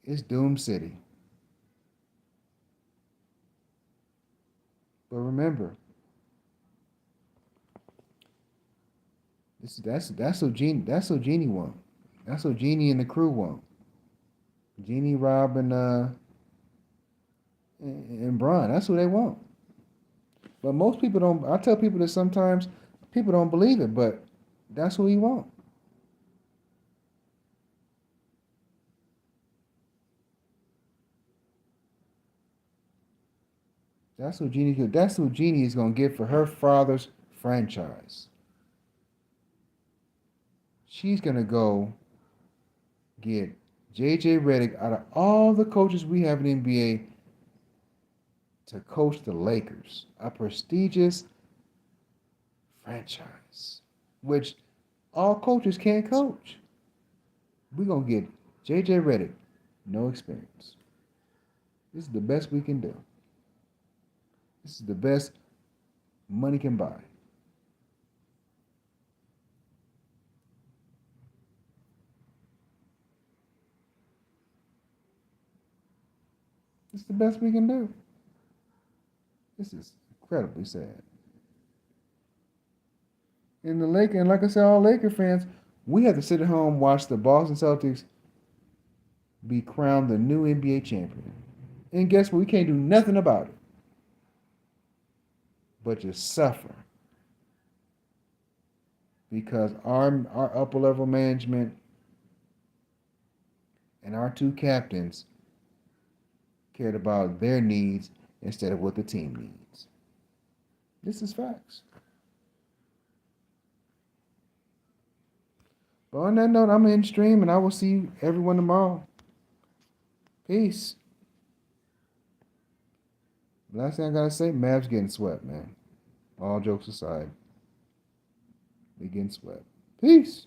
it's Doom City. But remember, that's what Genie want. That's what Genie and the crew want. Genie, Rob, and Bron. That's what they want. But most people don't. I tell people that sometimes people don't believe it, but that's what he want. That's what Genie is gonna get for her father's franchise. She's gonna go get JJ Redick out of all the coaches we have in the NBA to coach the Lakers, a prestigious franchise, which all coaches can't coach. We're gonna get JJ Redick, no experience. This is the best we can do. This is the best money can buy. This is the best we can do. This is incredibly sad. And like I said, all Laker fans, we have to sit at home and watch the Boston Celtics be crowned the new NBA champion. And guess what? We can't do nothing about it. But just suffer. Because our upper level management and our two captains cared about their needs instead of what the team needs. This is facts. But on that note, I'm in stream and I will see everyone tomorrow. Peace. Last thing I gotta say, Mavs getting swept, man. All jokes aside. They getting swept. Peace.